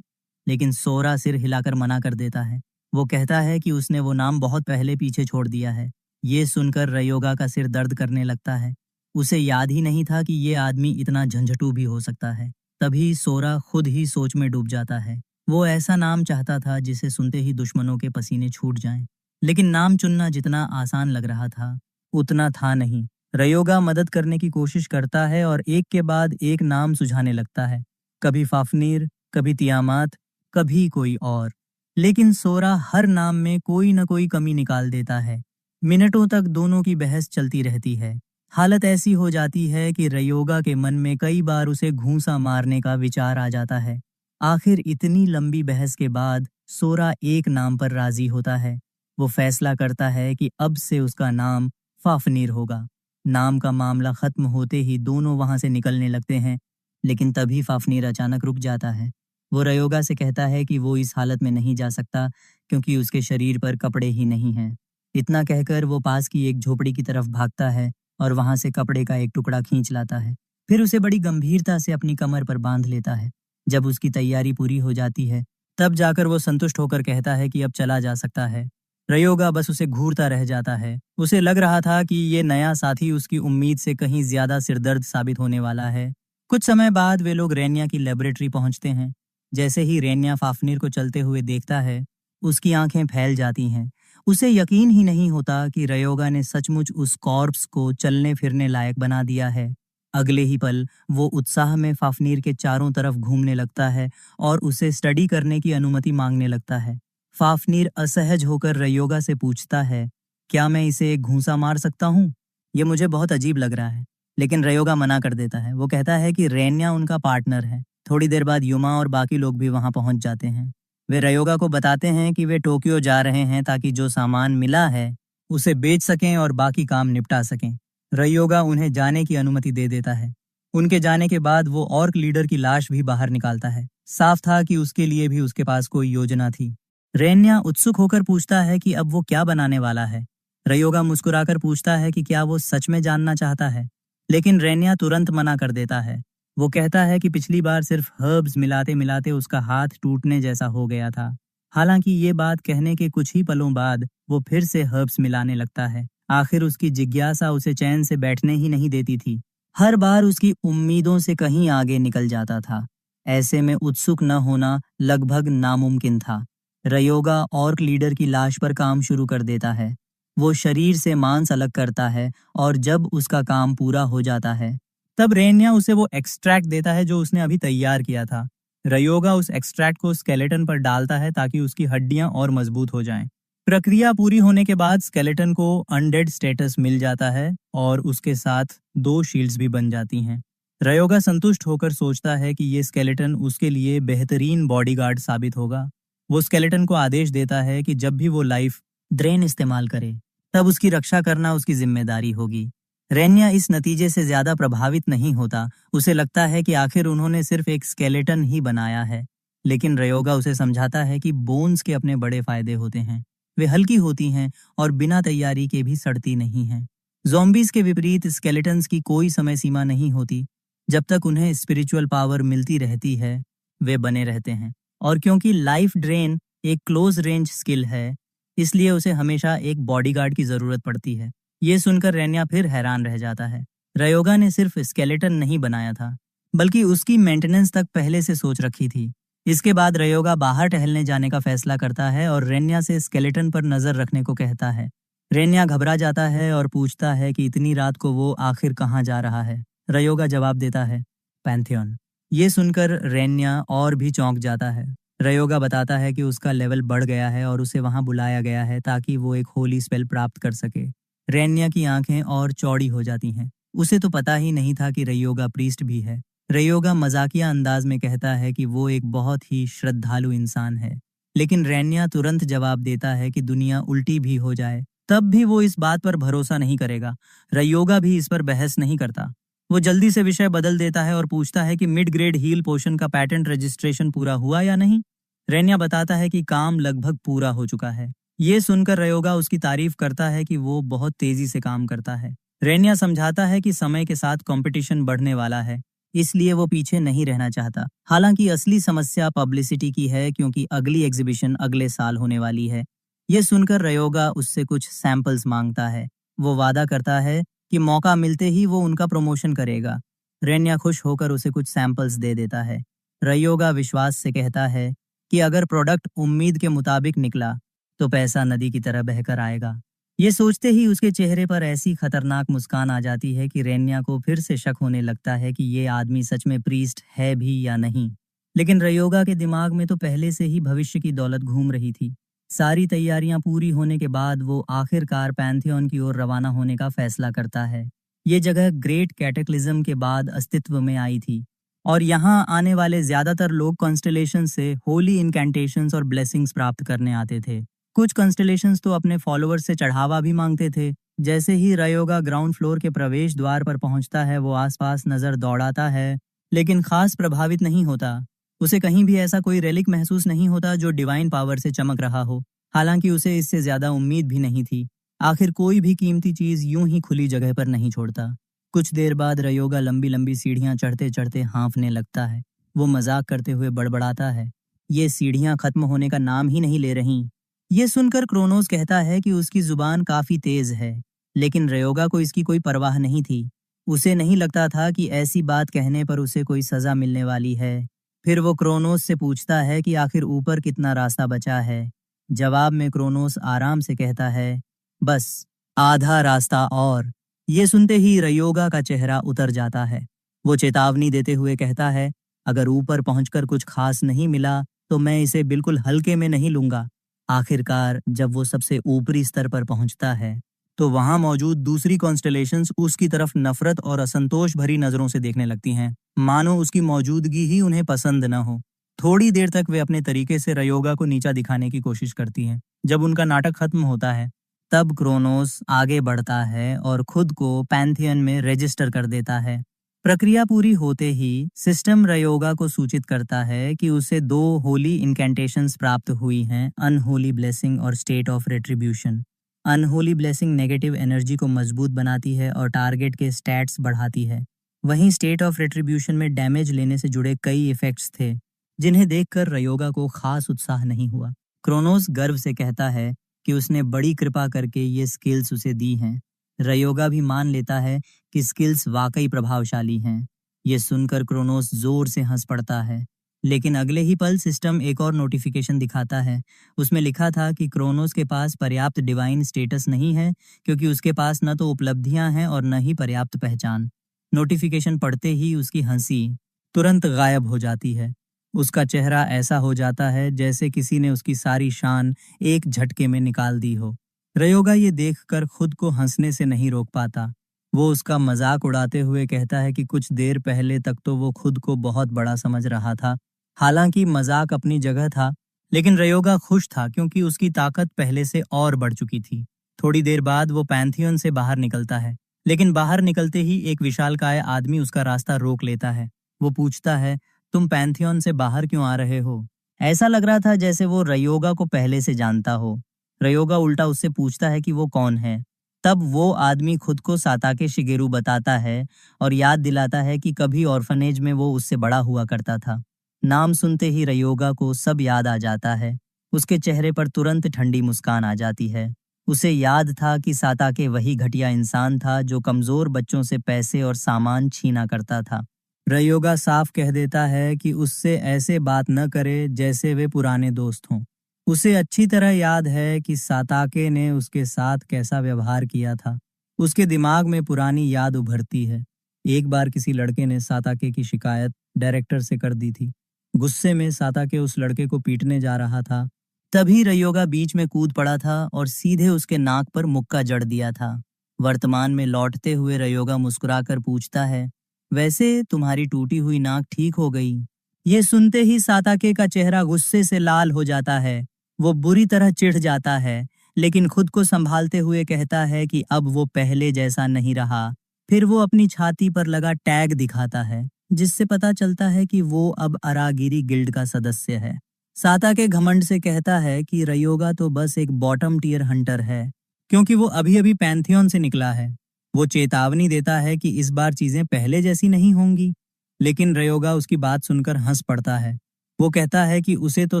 लेकिन सोरा सिर हिलाकर मना कर देता है। वो कहता है कि उसने वो नाम बहुत पहले पीछे छोड़ दिया है। ये सुनकर रयोगा का सिर दर्द करने लगता है। उसे याद ही नहीं था कि ये आदमी इतना झंझटू भी हो सकता है। तभी सोरा खुद ही सोच में डूब जाता है। वो ऐसा नाम चाहता था जिसे सुनते ही दुश्मनों के पसीने छूट जाएं। लेकिन नाम चुनना जितना आसान लग रहा था, उतना था नहीं। रयोगा मदद करने की कोशिश करता है और एक के बाद एक नाम सुझाने लगता है। कभी फाफनीर, कभी तियामात, कभी कोई और। लेकिन सोरा हर नाम में कोई न कोई कमी निकाल देता है। मिनटों तक दोनों की बहस चलती रहती है। हालत ऐसी हो जाती है कि रयोगा के मन में कई बार उसे घूंसा मारने का विचार आ जाता है। आखिर इतनी लंबी बहस के बाद सोरा एक नाम पर राजी होता है। वो फैसला करता है कि अब से उसका नाम फाफनीर होगा। नाम का मामला खत्म होते ही दोनों वहां से निकलने लगते हैं, लेकिन तभी फाफनीर अचानक रुक जाता है। वो रयोगा से कहता है कि वो इस हालत में नहीं जा सकता क्योंकि उसके शरीर पर कपड़े ही नहीं हैं। इतना कहकर वो पास की एक झोपड़ी की तरफ भागता है और वहां से कपड़े का एक टुकड़ा खींच लाता है। फिर उसे बड़ी गंभीरता से अपनी कमर पर बांध लेता है। जब उसकी तैयारी पूरी हो जाती है, तब जाकर वो संतुष्ट होकर कहता है कि अब चला जा सकता है। रयोगा बस उसे घूरता रह जाता है। उसे लग रहा था कि ये नया साथी उसकी उम्मीद से कहीं ज्यादा सिरदर्द साबित होने वाला है। कुछ समय बाद वे लोग रेन्या की लेबोरेटरी पहुंचते हैं। जैसे ही रेन्या फाफनीर को चलते हुए देखता है, उसकी आंखें फैल जाती हैं। उसे यकीन ही नहीं होता कि रयोगा ने सचमुच उस कॉर्प्स को चलने फिरने लायक बना दिया है। अगले ही पल वो उत्साह में फाफनीर के चारों तरफ घूमने लगता है और उसे स्टडी करने की अनुमति मांगने लगता है। फाफनीर असहज होकर रयोगा से पूछता है, क्या मैं इसे एक घूंसा मार सकता हूँ? ये मुझे बहुत अजीब लग रहा है। लेकिन रयोगा मना कर देता है। वो कहता है कि रेन्या उनका पार्टनर है। थोड़ी देर बाद युमा और बाकी लोग भी वहां पहुंच जाते हैं। वे रयोगा को बताते हैं कि वे टोक्यो जा रहे हैं ताकि जो सामान मिला है उसे बेच सकें और बाकी काम निपटा सकें। रयोगा उन्हें जाने की अनुमति दे देता है। उनके जाने के बाद वो ऑर्क लीडर की लाश भी बाहर निकालता है। साफ था कि उसके लिए भी उसके पास कोई योजना थी। रेन्या उत्सुक होकर पूछता है कि अब वो क्या बनाने वाला है। रयोगा मुस्कुराकर पूछता है कि क्या वो सच में जानना चाहता है, लेकिन रेन्या तुरंत मना कर देता है। वो कहता है कि पिछली बार सिर्फ हर्ब्स मिलाते मिलाते उसका हाथ टूटने जैसा हो गया था। हालांकि ये बात कहने के कुछ ही पलों बाद वो फिर से हर्ब्स मिलाने लगता है। आखिर उसकी जिज्ञासा उसे चैन से बैठने ही नहीं देती थी। हर बार उसकी उम्मीदों से कहीं आगे निकल जाता था। ऐसे में उत्सुक न होना लगभग नामुमकिन था। रयोगा ऑर्क लीडर की लाश पर काम शुरू कर देता है। वो शरीर से मांस अलग करता है और जब उसका काम पूरा हो जाता है, तब रेन्या उसे वो एक्सट्रैक्ट देता है जो उसने अभी तैयार किया था। रयोगा उस एक्सट्रैक्ट को स्केलेटन पर डालता है ताकि उसकी हड्डियां और मजबूत हो जाएं। प्रक्रिया पूरी होने के बाद स्केलेटन को अनडेड स्टेटस मिल जाता है और उसके साथ 2 शील्ड्स भी बन जाती हैं। रयोगा संतुष्ट होकर सोचता है कि ये स्केलेटन उसके लिए बेहतरीन बॉडीगार्ड साबित होगा। वो स्केलेटन को आदेश देता है कि जब भी वो लाइफ ड्रेन इस्तेमाल करे, तब उसकी रक्षा करना उसकी जिम्मेदारी होगी। रेन्या इस नतीजे से ज्यादा प्रभावित नहीं होता। उसे लगता है कि आखिर उन्होंने सिर्फ एक स्केलेटन ही बनाया है। लेकिन रयोगा उसे समझाता है कि बोन्स के अपने बड़े फायदे होते हैं। वे हल्की होती हैं और बिना तैयारी के भी सड़ती नहीं हैं। ज़ॉम्बीज के विपरीत स्केलेटन्स की कोई समय सीमा नहीं होती। जब तक उन्हें स्पिरिचुअल पावर मिलती रहती है, वे बने रहते हैं। और क्योंकि लाइफ ड्रेन एक क्लोज रेंज स्किल है, इसलिए उसे हमेशा एक बॉडीगार्ड की जरूरत पड़ती है। ये सुनकर रेन्या फिर हैरान रह जाता है। रयोगा ने सिर्फ स्केलेटन नहीं बनाया था, बल्कि उसकी मेंटेनेंस तक पहले से सोच रखी थी। इसके बाद रयोगा बाहर टहलने जाने का फैसला करता है और रेन्या से स्केलेटन पर नजर रखने को कहता है। रेन्या घबरा जाता है और पूछता है कि इतनी रात को वो आखिर कहाँ जा रहा है। रयोगा जवाब देता है, पैंथियन। ये सुनकर रेन्या और भी चौंक जाता है। रयोगा बताता है कि उसका लेवल बढ़ गया है और उसे वहां बुलाया गया है ताकि वो एक होली स्पेल प्राप्त कर सके। रेन्या की आंखें और चौड़ी हो जाती हैं। उसे तो पता ही नहीं था कि रयोगा प्रीस्ट भी है। रयोगा मजाकिया अंदाज में कहता है कि वो एक बहुत ही श्रद्धालु इंसान है। लेकिन रेन्या तुरंत जवाब देता है कि दुनिया उल्टी भी हो जाए, तब भी वो इस बात पर भरोसा नहीं करेगा। रयोगा भी इस पर बहस नहीं करता। वो जल्दी से विषय बदल देता है और पूछता है कि मिड ग्रेड हील पोशन का पेटेंट रजिस्ट्रेशन पूरा हुआ या नहीं। रेन्या बताता है कि काम लगभग पूरा हो चुका है। ये सुनकर रयोगा उसकी तारीफ करता है कि वो बहुत तेजी से काम करता है। रेन्या समझाता है कि समय के साथ कंपटीशन बढ़ने वाला है, इसलिए वो पीछे नहीं रहना चाहता। हालांकि असली समस्या पब्लिसिटी की है, क्योंकि अगली एग्जीबिशन अगले साल होने वाली है। ये सुनकर रयोगा उससे कुछ सैंपल्स मांगता है। वो वादा करता है कि मौका मिलते ही वो उनका प्रमोशन करेगा। रेन्या खुश होकर उसे कुछ सैंपल्स दे देता है। रयोगा विश्वास से कहता है कि अगर प्रोडक्ट उम्मीद के मुताबिक निकला तो पैसा नदी की तरह बहकर आएगा। ये सोचते ही उसके चेहरे पर ऐसी खतरनाक मुस्कान आ जाती है कि रेन्या को फिर से शक होने लगता है कि ये आदमी सच में प्रीस्ट है भी या नहीं। लेकिन रयोगा के दिमाग में तो पहले से ही भविष्य की दौलत घूम रही थी। सारी तैयारियां पूरी होने के बाद वो आखिरकार पैंथियन की ओर रवाना होने का फैसला करता है। ये जगह ग्रेट कैटेक्लिज्म के बाद अस्तित्व में आई थी और यहाँ आने वाले ज्यादातर लोग कॉन्स्टलेशन से होली इनकैंटेशंस और ब्लेसिंग्स प्राप्त करने आते थे। कुछ कॉन्स्टलेशंस तो अपने फॉलोअर्स से चढ़ावा भी मांगते थे। जैसे ही रयोगा ग्राउंड फ्लोर के प्रवेश द्वार पर पहुंचता है, वो आसपास नजर दौड़ाता है, लेकिन खास प्रभावित नहीं होता। उसे कहीं भी ऐसा कोई रेलिक महसूस नहीं होता जो डिवाइन पावर से चमक रहा हो। हालांकि उसे इससे ज्यादा उम्मीद भी नहीं थी। आखिर कोई भी कीमती चीज यूं ही खुली जगह पर नहीं छोड़ता। कुछ देर बाद रयोगा लंबी लंबी सीढ़ियां चढ़ते चढ़ते हाँफने लगता है। वो मजाक करते हुए बड़बड़ाता है, ये सीढ़ियां खत्म होने का नाम ही नहीं ले रही। ये सुनकर क्रोनोस कहता है कि उसकी जुबान काफी तेज है, लेकिन रयोगा को इसकी कोई परवाह नहीं थी। उसे नहीं लगता था कि ऐसी बात कहने पर उसे कोई सजा मिलने वाली है। फिर वो क्रोनोस से पूछता है कि आखिर ऊपर कितना रास्ता बचा है। जवाब में क्रोनोस आराम से कहता है, बस आधा रास्ता और। ये सुनते ही रयोगा का चेहरा उतर जाता है। वो चेतावनी देते हुए कहता है, अगर ऊपर पहुंचकर कुछ खास नहीं मिला तो मैं इसे बिल्कुल हल्के में नहीं लूंगा। आखिरकार जब वो सबसे ऊपरी स्तर पर पहुंचता है तो वहां मौजूद दूसरी कॉन्स्टलेशंस उसकी तरफ नफरत और असंतोष भरी नजरों से देखने लगती हैं, मानो उसकी मौजूदगी ही उन्हें पसंद न हो। थोड़ी देर तक वे अपने तरीके से रयोगा को नीचा दिखाने की कोशिश करती हैं। जब उनका नाटक खत्म होता है तब क्रोनोस आगे बढ़ता है और खुद को पैंथियन में रजिस्टर कर देता है। प्रक्रिया पूरी होते ही सिस्टम रयोगा को सूचित करता है कि उसे 2 होली इनकैंटेशंस प्राप्त हुई हैं, अनहोली ब्लेसिंग और state of रेट्रिब्यूशन। Unholy blessing negative energy को मजबूत बनाती है और टारगेट के स्टैट्स बढ़ाती है। वहीं स्टेट ऑफ रेट्रिब्यूशन में डैमेज लेने से जुड़े कई इफेक्ट्स थे, जिन्हें देखकर रयोगा को खास उत्साह नहीं हुआ। क्रोनोस गर्व से कहता है कि उसने बड़ी कृपा करके ये स्किल्स उसे दी हैं। रयोगा भी मान लेता है कि स्किल्स वाकई प्रभावशाली हैं। ये सुनकर क्रोनोस जोर से हंस पड़ता है। लेकिन अगले ही पल सिस्टम एक और नोटिफिकेशन दिखाता है। उसमें लिखा था कि क्रोनोस के पास पर्याप्त डिवाइन स्टेटस नहीं है, क्योंकि उसके पास न तो उपलब्धियां हैं और न ही पर्याप्त पहचान। नोटिफिकेशन पढ़ते ही उसकी हंसी तुरंत गायब हो जाती है। उसका चेहरा ऐसा हो जाता है जैसे किसी ने उसकी सारी शान एक झटके में निकाल दी हो। रयोगा ये देखकर खुद को हंसने से नहीं रोक पाता। वो उसका मजाक उड़ाते हुए कहता है कि कुछ देर पहले तक तो वो खुद को बहुत बड़ा समझ रहा था। हालांकि मजाक अपनी जगह था, लेकिन रयोगा खुश था क्योंकि उसकी ताकत पहले से और बढ़ चुकी थी। थोड़ी देर बाद वो पैंथियन से बाहर निकलता है, लेकिन बाहर निकलते ही एक विशालकाय आदमी उसका रास्ता रोक लेता है। वो पूछता है, तुम पैंथियन से बाहर क्यों आ रहे हो? ऐसा लग रहा था जैसे वो रयोगा को पहले से जानता हो। रयोगा उल्टा उससे पूछता है कि वो कौन है। तब वो आदमी खुद को साताके शिगेरू बताता है और याद दिलाता है कि कभी ऑर्फनेज में वो उससे बड़ा हुआ करता था। नाम सुनते ही रयोगा को सब याद आ जाता है। उसके चेहरे पर तुरंत ठंडी मुस्कान आ जाती है। उसे याद था कि साताके वही घटिया इंसान था जो कमजोर बच्चों से पैसे और सामान छीना करता था। रयोगा साफ कह देता है कि उससे ऐसे बात न करे जैसे वे पुराने दोस्त हों। उसे अच्छी तरह याद है कि साताके ने उसके साथ कैसा व्यवहार किया था। उसके दिमाग में पुरानी याद उभरती है। एक बार किसी लड़के ने साताके की शिकायत डायरेक्टर से कर दी थी। गुस्से में साताके उस लड़के को पीटने जा रहा था। तभी रयोगा बीच में कूद पड़ा था और सीधे उसके नाक पर मुक्का जड़ दिया था। वर्तमान में लौटते हुए रयोगा मुस्कुराकर पूछता है, वैसे तुम्हारी टूटी हुई नाक ठीक हो गई? ये सुनते ही साताके का चेहरा गुस्से से लाल हो जाता है। वो बुरी तरह चिढ़ जाता है, लेकिन खुद को संभालते हुए कहता है कि अब वो पहले जैसा नहीं रहा। फिर वो अपनी छाती पर लगा टैग दिखाता है, जिससे पता चलता है कि वो अब अरागिरी गिल्ड का सदस्य है। साता के घमंड से कहता है कि रयोगा तो बस एक बॉटम टियर हंटर है, क्योंकि वो अभी अभी पैंथियन से निकला है। वो चेतावनी देता है कि इस बार चीजें पहले जैसी नहीं होंगी, लेकिन रयोगा उसकी बात सुनकर हंस पड़ता है। वो कहता है कि उसे तो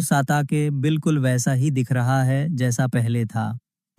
साताके बिल्कुल वैसा ही दिख रहा है जैसा पहले था।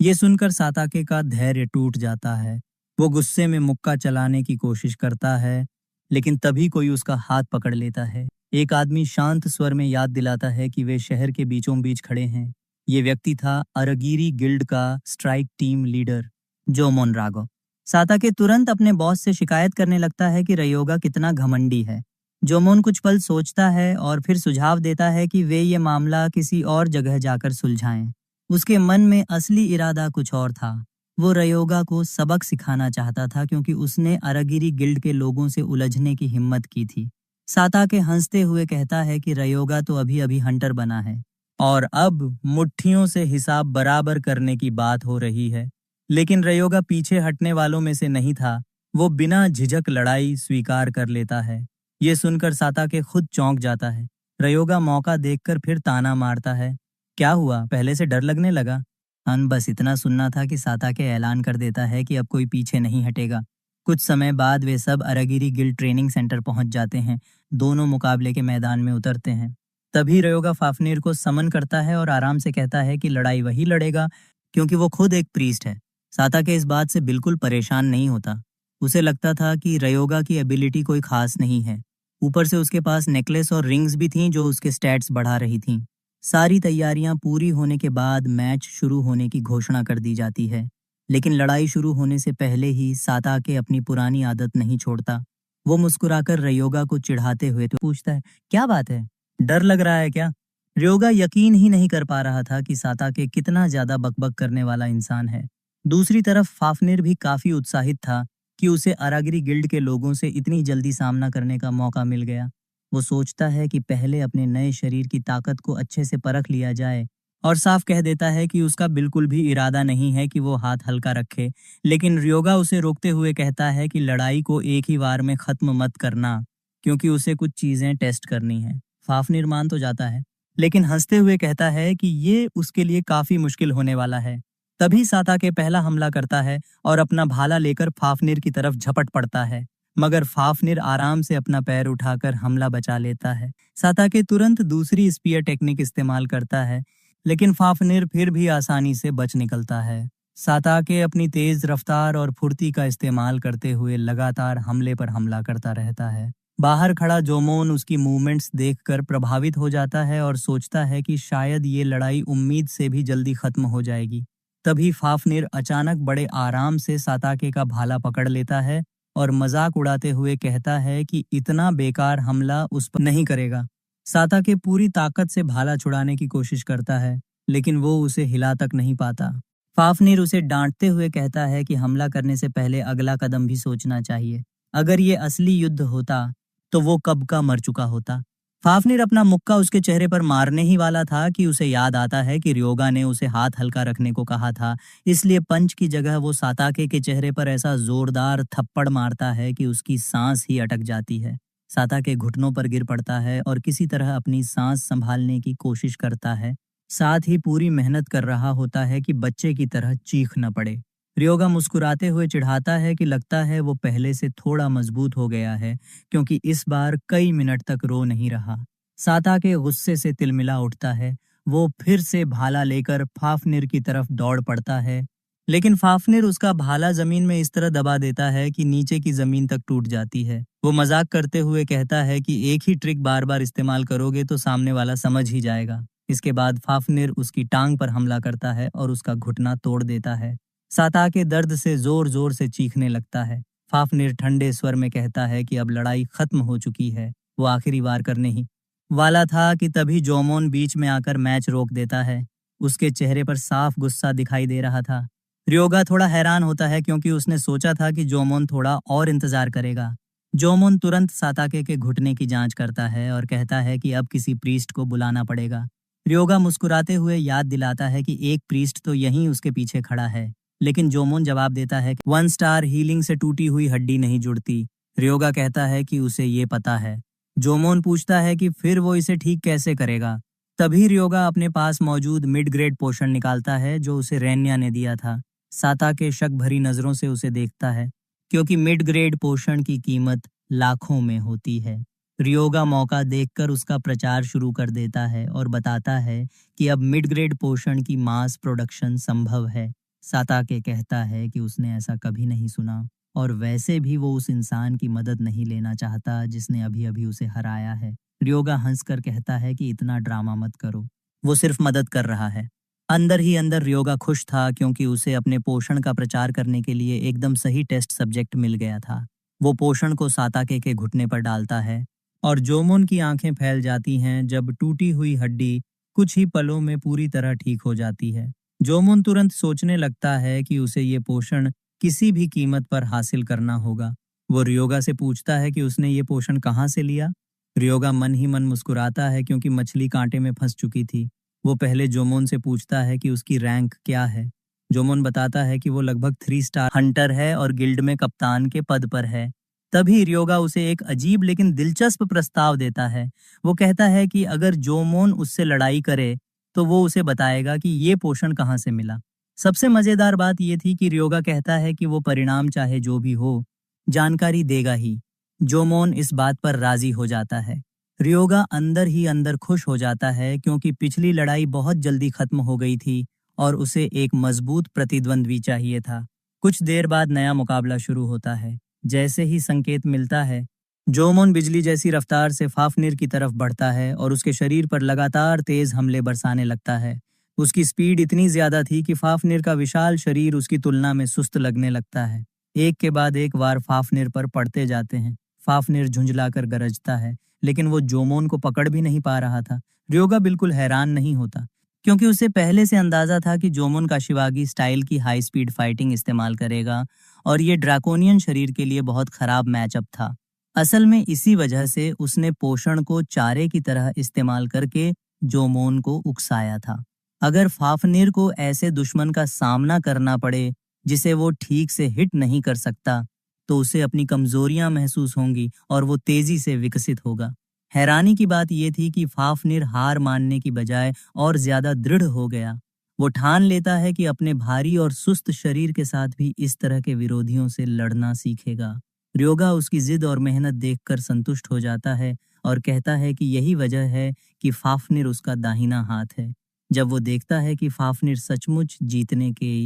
ये सुनकर साताके का धैर्य टूट जाता है। वो गुस्से में मुक्का चलाने की कोशिश करता है, लेकिन तभी कोई उसका हाथ पकड़ लेता है। एक आदमी शांत स्वर में याद दिलाता है कि वे शहर के बीचों बीच खड़े हैं। ये व्यक्ति था अरगिरी गिल्ड का strike team leader Jomon Raghav. साताके तुरंत अपने बॉस से शिकायत करने लगता है कि रयोगा कितना घमंडी है। जोमोन कुछ पल सोचता है और फिर सुझाव देता है कि वे ये मामला किसी और जगह जाकर सुलझाएं। उसके मन में असली इरादा कुछ और था। वो रयोगा को सबक सिखाना चाहता था, क्योंकि उसने अरागिरी गिल्ड के लोगों से उलझने की हिम्मत की थी। साताके हंसते हुए कहता है कि रयोगा तो अभी अभी हंटर बना है और अब मुट्ठियों से हिसाब बराबर करने की बात हो रही है। लेकिन रयोगा पीछे हटने वालों में से नहीं था। वो बिना झिझक लड़ाई स्वीकार कर लेता है। ये सुनकर साताके खुद चौंक जाता है। रयोगा मौका देखकर फिर ताना मारता है, क्या हुआ, पहले से डर लगने लगा? बस इतना सुनना था कि साताके ऐलान कर देता है कि अब कोई पीछे नहीं हटेगा। कुछ समय बाद वे सब अरागिरी गिल्ड ट्रेनिंग सेंटर पहुंच जाते हैं। दोनों मुकाबले के मैदान में उतरते हैं। तभी रयोगा फाफनीर को समन करता है और आराम से कहता है कि लड़ाई वही लड़ेगा, क्योंकि वो खुद एक प्रीस्ट है। साताके इस बात से बिल्कुल परेशान नहीं होता। उसे लगता था कि रयोगा की एबिलिटी कोई खास नहीं है। ऊपर से उसके पास नेकलेस और रिंग्स भी थीं जो उसके स्टैट्स बढ़ा रही थीं। सारी तैयारियां पूरी होने के बाद मैच शुरू होने की घोषणा कर दी जाती है। लेकिन लड़ाई शुरू होने से पहले ही साताके अपनी पुरानी आदत नहीं छोड़ता। वो मुस्कुराकर रयोगा को चिढ़ाते हुए तो पूछता है, क्या बात है, डर लग रहा है क्या? रयोगा यकीन ही नहीं कर पा रहा था कि साताके कितना ज्यादा बकबक करने वाला इंसान है। दूसरी तरफ फाफनिर भी काफी उत्साहित था कि उसे अरागिरी गिल्ड के लोगों से इतनी जल्दी सामना करने का मौका मिल गया। वो सोचता है कि पहले अपने नए शरीर की ताकत को अच्छे से परख लिया जाए, और साफ कह देता है कि उसका बिल्कुल भी इरादा नहीं है कि वो हाथ हल्का रखे। लेकिन रयोगा उसे रोकते हुए कहता है कि लड़ाई को एक ही बार में खत्म मत करना, क्योंकि उसे कुछ चीजें टेस्ट करनी है। फाफनिर मान तो जाता है, लेकिन हंसते हुए कहता है कि ये उसके लिए काफी मुश्किल होने वाला है। तभी साताके पहला हमला करता है और अपना भाला लेकर फाफनिर की तरफ झपट पड़ता है, मगर फाफनिर आराम से अपना पैर उठाकर हमला बचा लेता है। साताके तुरंत दूसरी स्पीयर टेक्निक इस्तेमाल करता है, लेकिन फाफनिर फिर भी आसानी से बच निकलता है। साताके अपनी तेज रफ्तार और फुर्ती का इस्तेमाल करते हुए लगातार हमले पर हमला करता रहता है। बाहर खड़ा जोमोन उसकी मूवमेंट्स देखकर प्रभावित हो जाता है और सोचता है कि शायद ये लड़ाई उम्मीद से भी जल्दी खत्म हो जाएगी। तभी फाफनिर अचानक बड़े आराम से साताके का भाला पकड़ लेता है और मजाक उड़ाते हुए कहता है कि इतना बेकार हमला उस पर नहीं करेगा। साताके पूरी ताकत से भाला छुड़ाने की कोशिश करता है, लेकिन वो उसे हिला तक नहीं पाता। फाफनिर उसे डांटते हुए कहता है कि हमला करने से पहले अगला कदम भी सोचना चाहिए। अगर ये असली युद्ध होता तो वो कब का मर चुका होता। फाफनिर अपना मुक्का उसके चेहरे पर मारने ही वाला था कि उसे याद आता है कि रयोगा ने उसे हाथ हल्का रखने को कहा था। इसलिए पंच की जगह वो साताके के चेहरे पर ऐसा जोरदार थप्पड़ मारता है कि उसकी सांस ही अटक जाती है। साताके घुटनों पर गिर पड़ता है और किसी तरह अपनी सांस संभालने की कोशिश करता है। साथ ही पूरी मेहनत कर रहा होता है कि बच्चे की तरह चीख न पड़े। रयोगा मुस्कुराते हुए चिढ़ाता है कि लगता है वो पहले से थोड़ा मजबूत हो गया है, क्योंकि इस बार कई मिनट तक रो नहीं रहा। साताके गुस्से से तिलमिला उठता है। वो फिर से भाला लेकर फाफनिर की तरफ दौड़ पड़ता है, लेकिन फाफनिर उसका भाला जमीन में इस तरह दबा देता है कि नीचे की जमीन तक टूट जाती है। वो मजाक करते हुए कहता है कि एक ही ट्रिक बार बार इस्तेमाल करोगे तो सामने वाला समझ ही जाएगा। इसके बाद फाफनिर उसकी टांग पर हमला करता है और उसका घुटना तोड़ देता है। साताके दर्द से जोर जोर से चीखने लगता है। फाफनिर ठंडे स्वर में कहता है कि अब लड़ाई खत्म हो चुकी है। वो आखिरी वार करने ही वाला था कि तभी जोमोन बीच में आकर मैच रोक देता है। उसके चेहरे पर साफ गुस्सा दिखाई दे रहा था। रयोगा थोड़ा हैरान होता है, क्योंकि उसने सोचा था कि जोमोन थोड़ा और इंतजार करेगा। जोमोन तुरंत साताके के घुटने की जांच करता है और कहता है कि अब किसी प्रीस्ट को बुलाना पड़ेगा। रयोगा मुस्कुराते हुए याद दिलाता है कि एक प्रीस्ट तो यहीं उसके पीछे खड़ा है, लेकिन जोमोन जवाब देता है कि 1 स्टार हीलिंग से टूटी हुई हड्डी नहीं जुड़ती। रयोगा कहता है कि उसे ये पता है। जोमोन पूछता है कि फिर वो इसे ठीक कैसे करेगा। तभी रियोगा अपने पास मौजूद मिड ग्रेड पोषण निकालता है जो उसे रेन्या ने दिया था। साता के शक भरी नजरों से उसे देखता है, क्योंकि मिड ग्रेड पोषण की कीमत लाखों में होती है। रियोगा मौका देखकर उसका प्रचार शुरू कर देता है और बताता है कि अब मिड ग्रेड पोषण की मास प्रोडक्शन संभव है। साताके कहता है कि उसने ऐसा कभी नहीं सुना, और वैसे भी वो उस इंसान की मदद नहीं लेना चाहता जिसने अभी अभी उसे हराया है। रियोगा हंसकर कहता है कि इतना ड्रामा मत करो, वो सिर्फ मदद कर रहा है। अंदर ही अंदर रियोगा खुश था, क्योंकि उसे अपने पोषण का प्रचार करने के लिए एकदम सही टेस्ट सब्जेक्ट मिल गया था। वो पोषण को साताके के घुटने पर डालता है और जोमोन की आंखें फैल जाती हैं जब टूटी हुई हड्डी कुछ ही पलों में पूरी तरह ठीक हो जाती है। जोमोन तुरंत सोचने लगता है कि उसे ये पोषण किसी भी कीमत पर हासिल करना होगा। वो रियोगा से पूछता है कि उसने ये पोषण कहाँ से लिया। रियोगा मन ही मन मुस्कुराता है, क्योंकि मछली कांटे में फंस चुकी थी। वो पहले जोमोन से पूछता है कि उसकी रैंक क्या है। जोमोन बताता है कि वो लगभग 3 स्टार हंटर है और गिल्ड में कप्तान के पद पर है। तभी रियोगा उसे एक अजीब लेकिन दिलचस्प प्रस्ताव देता है। वो कहता है कि अगर जोमोन उससे लड़ाई करे तो वो उसे बताएगा कि ये पोषण कहाँ से मिला। सबसे मजेदार बात ये थी कि रियोगा कहता है कि वो परिणाम चाहे जो भी हो, जानकारी देगा ही। जोमोन इस बात पर राजी हो जाता है। रियोगा अंदर ही अंदर खुश हो जाता है, क्योंकि पिछली लड़ाई बहुत जल्दी खत्म हो गई थी और उसे एक मजबूत प्रतिद्वंद्वी चाहिए था। कुछ देर बाद नया मुकाबला शुरू होता है। जैसे ही संकेत मिलता है, जोमोन बिजली जैसी रफ्तार से फाफनिर की तरफ बढ़ता है और उसके शरीर पर लगातार तेज हमले बरसाने लगता है। उसकी स्पीड इतनी ज्यादा थी कि फाफनिर का विशाल शरीर उसकी तुलना में सुस्त लगने लगता है। एक के बाद एक वार फाफनिर पर पड़ते जाते हैं। फाफनिर झुंझलाकर गरजता है, लेकिन वो जोमोन को पकड़ भी नहीं पा रहा था। रियोगा बिल्कुल हैरान नहीं होता, क्योंकि उसे पहले से अंदाजा था कि जोमोन काशिवागी स्टाइल की हाई स्पीड फाइटिंग इस्तेमाल करेगा और ये ड्रैकोनियन शरीर के लिए बहुत खराब मैचअप था। असल में इसी वजह से उसने पोषण को चारे की तरह इस्तेमाल करके जोमोन को उकसाया था। अगर फाफनिर को ऐसे दुश्मन का सामना करना पड़े जिसे वो ठीक से हिट नहीं कर सकता, तो उसे अपनी कमजोरियां महसूस होंगी और वो तेजी से विकसित होगा। हैरानी की बात यह थी कि फाफनिर हार मानने की बजाय और ज्यादा दृढ़ हो गया। वो ठान लेता है कि अपने भारी और सुस्त शरीर के साथ भी इस तरह के विरोधियों से लड़ना सीखेगा। रियोगा उसकी जिद और मेहनत देखकर संतुष्ट हो जाता है और कहता है कि यही वजह है कि फाफनिर उसका दाहिना हाथ है। जब वो देखता है कि फाफनिर सचमुच जीतने के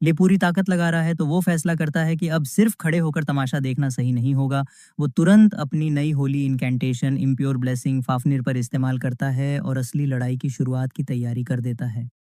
लिए पूरी ताकत लगा रहा है, तो वो फैसला करता है कि अब सिर्फ खड़े होकर तमाशा देखना सही नहीं होगा। वो तुरंत अपनी नई होली इनकैंटेशन इम्प्योर ब्लेसिंग फाफनिर पर इस्तेमाल करता है और असली लड़ाई की शुरुआत की तैयारी कर देता है।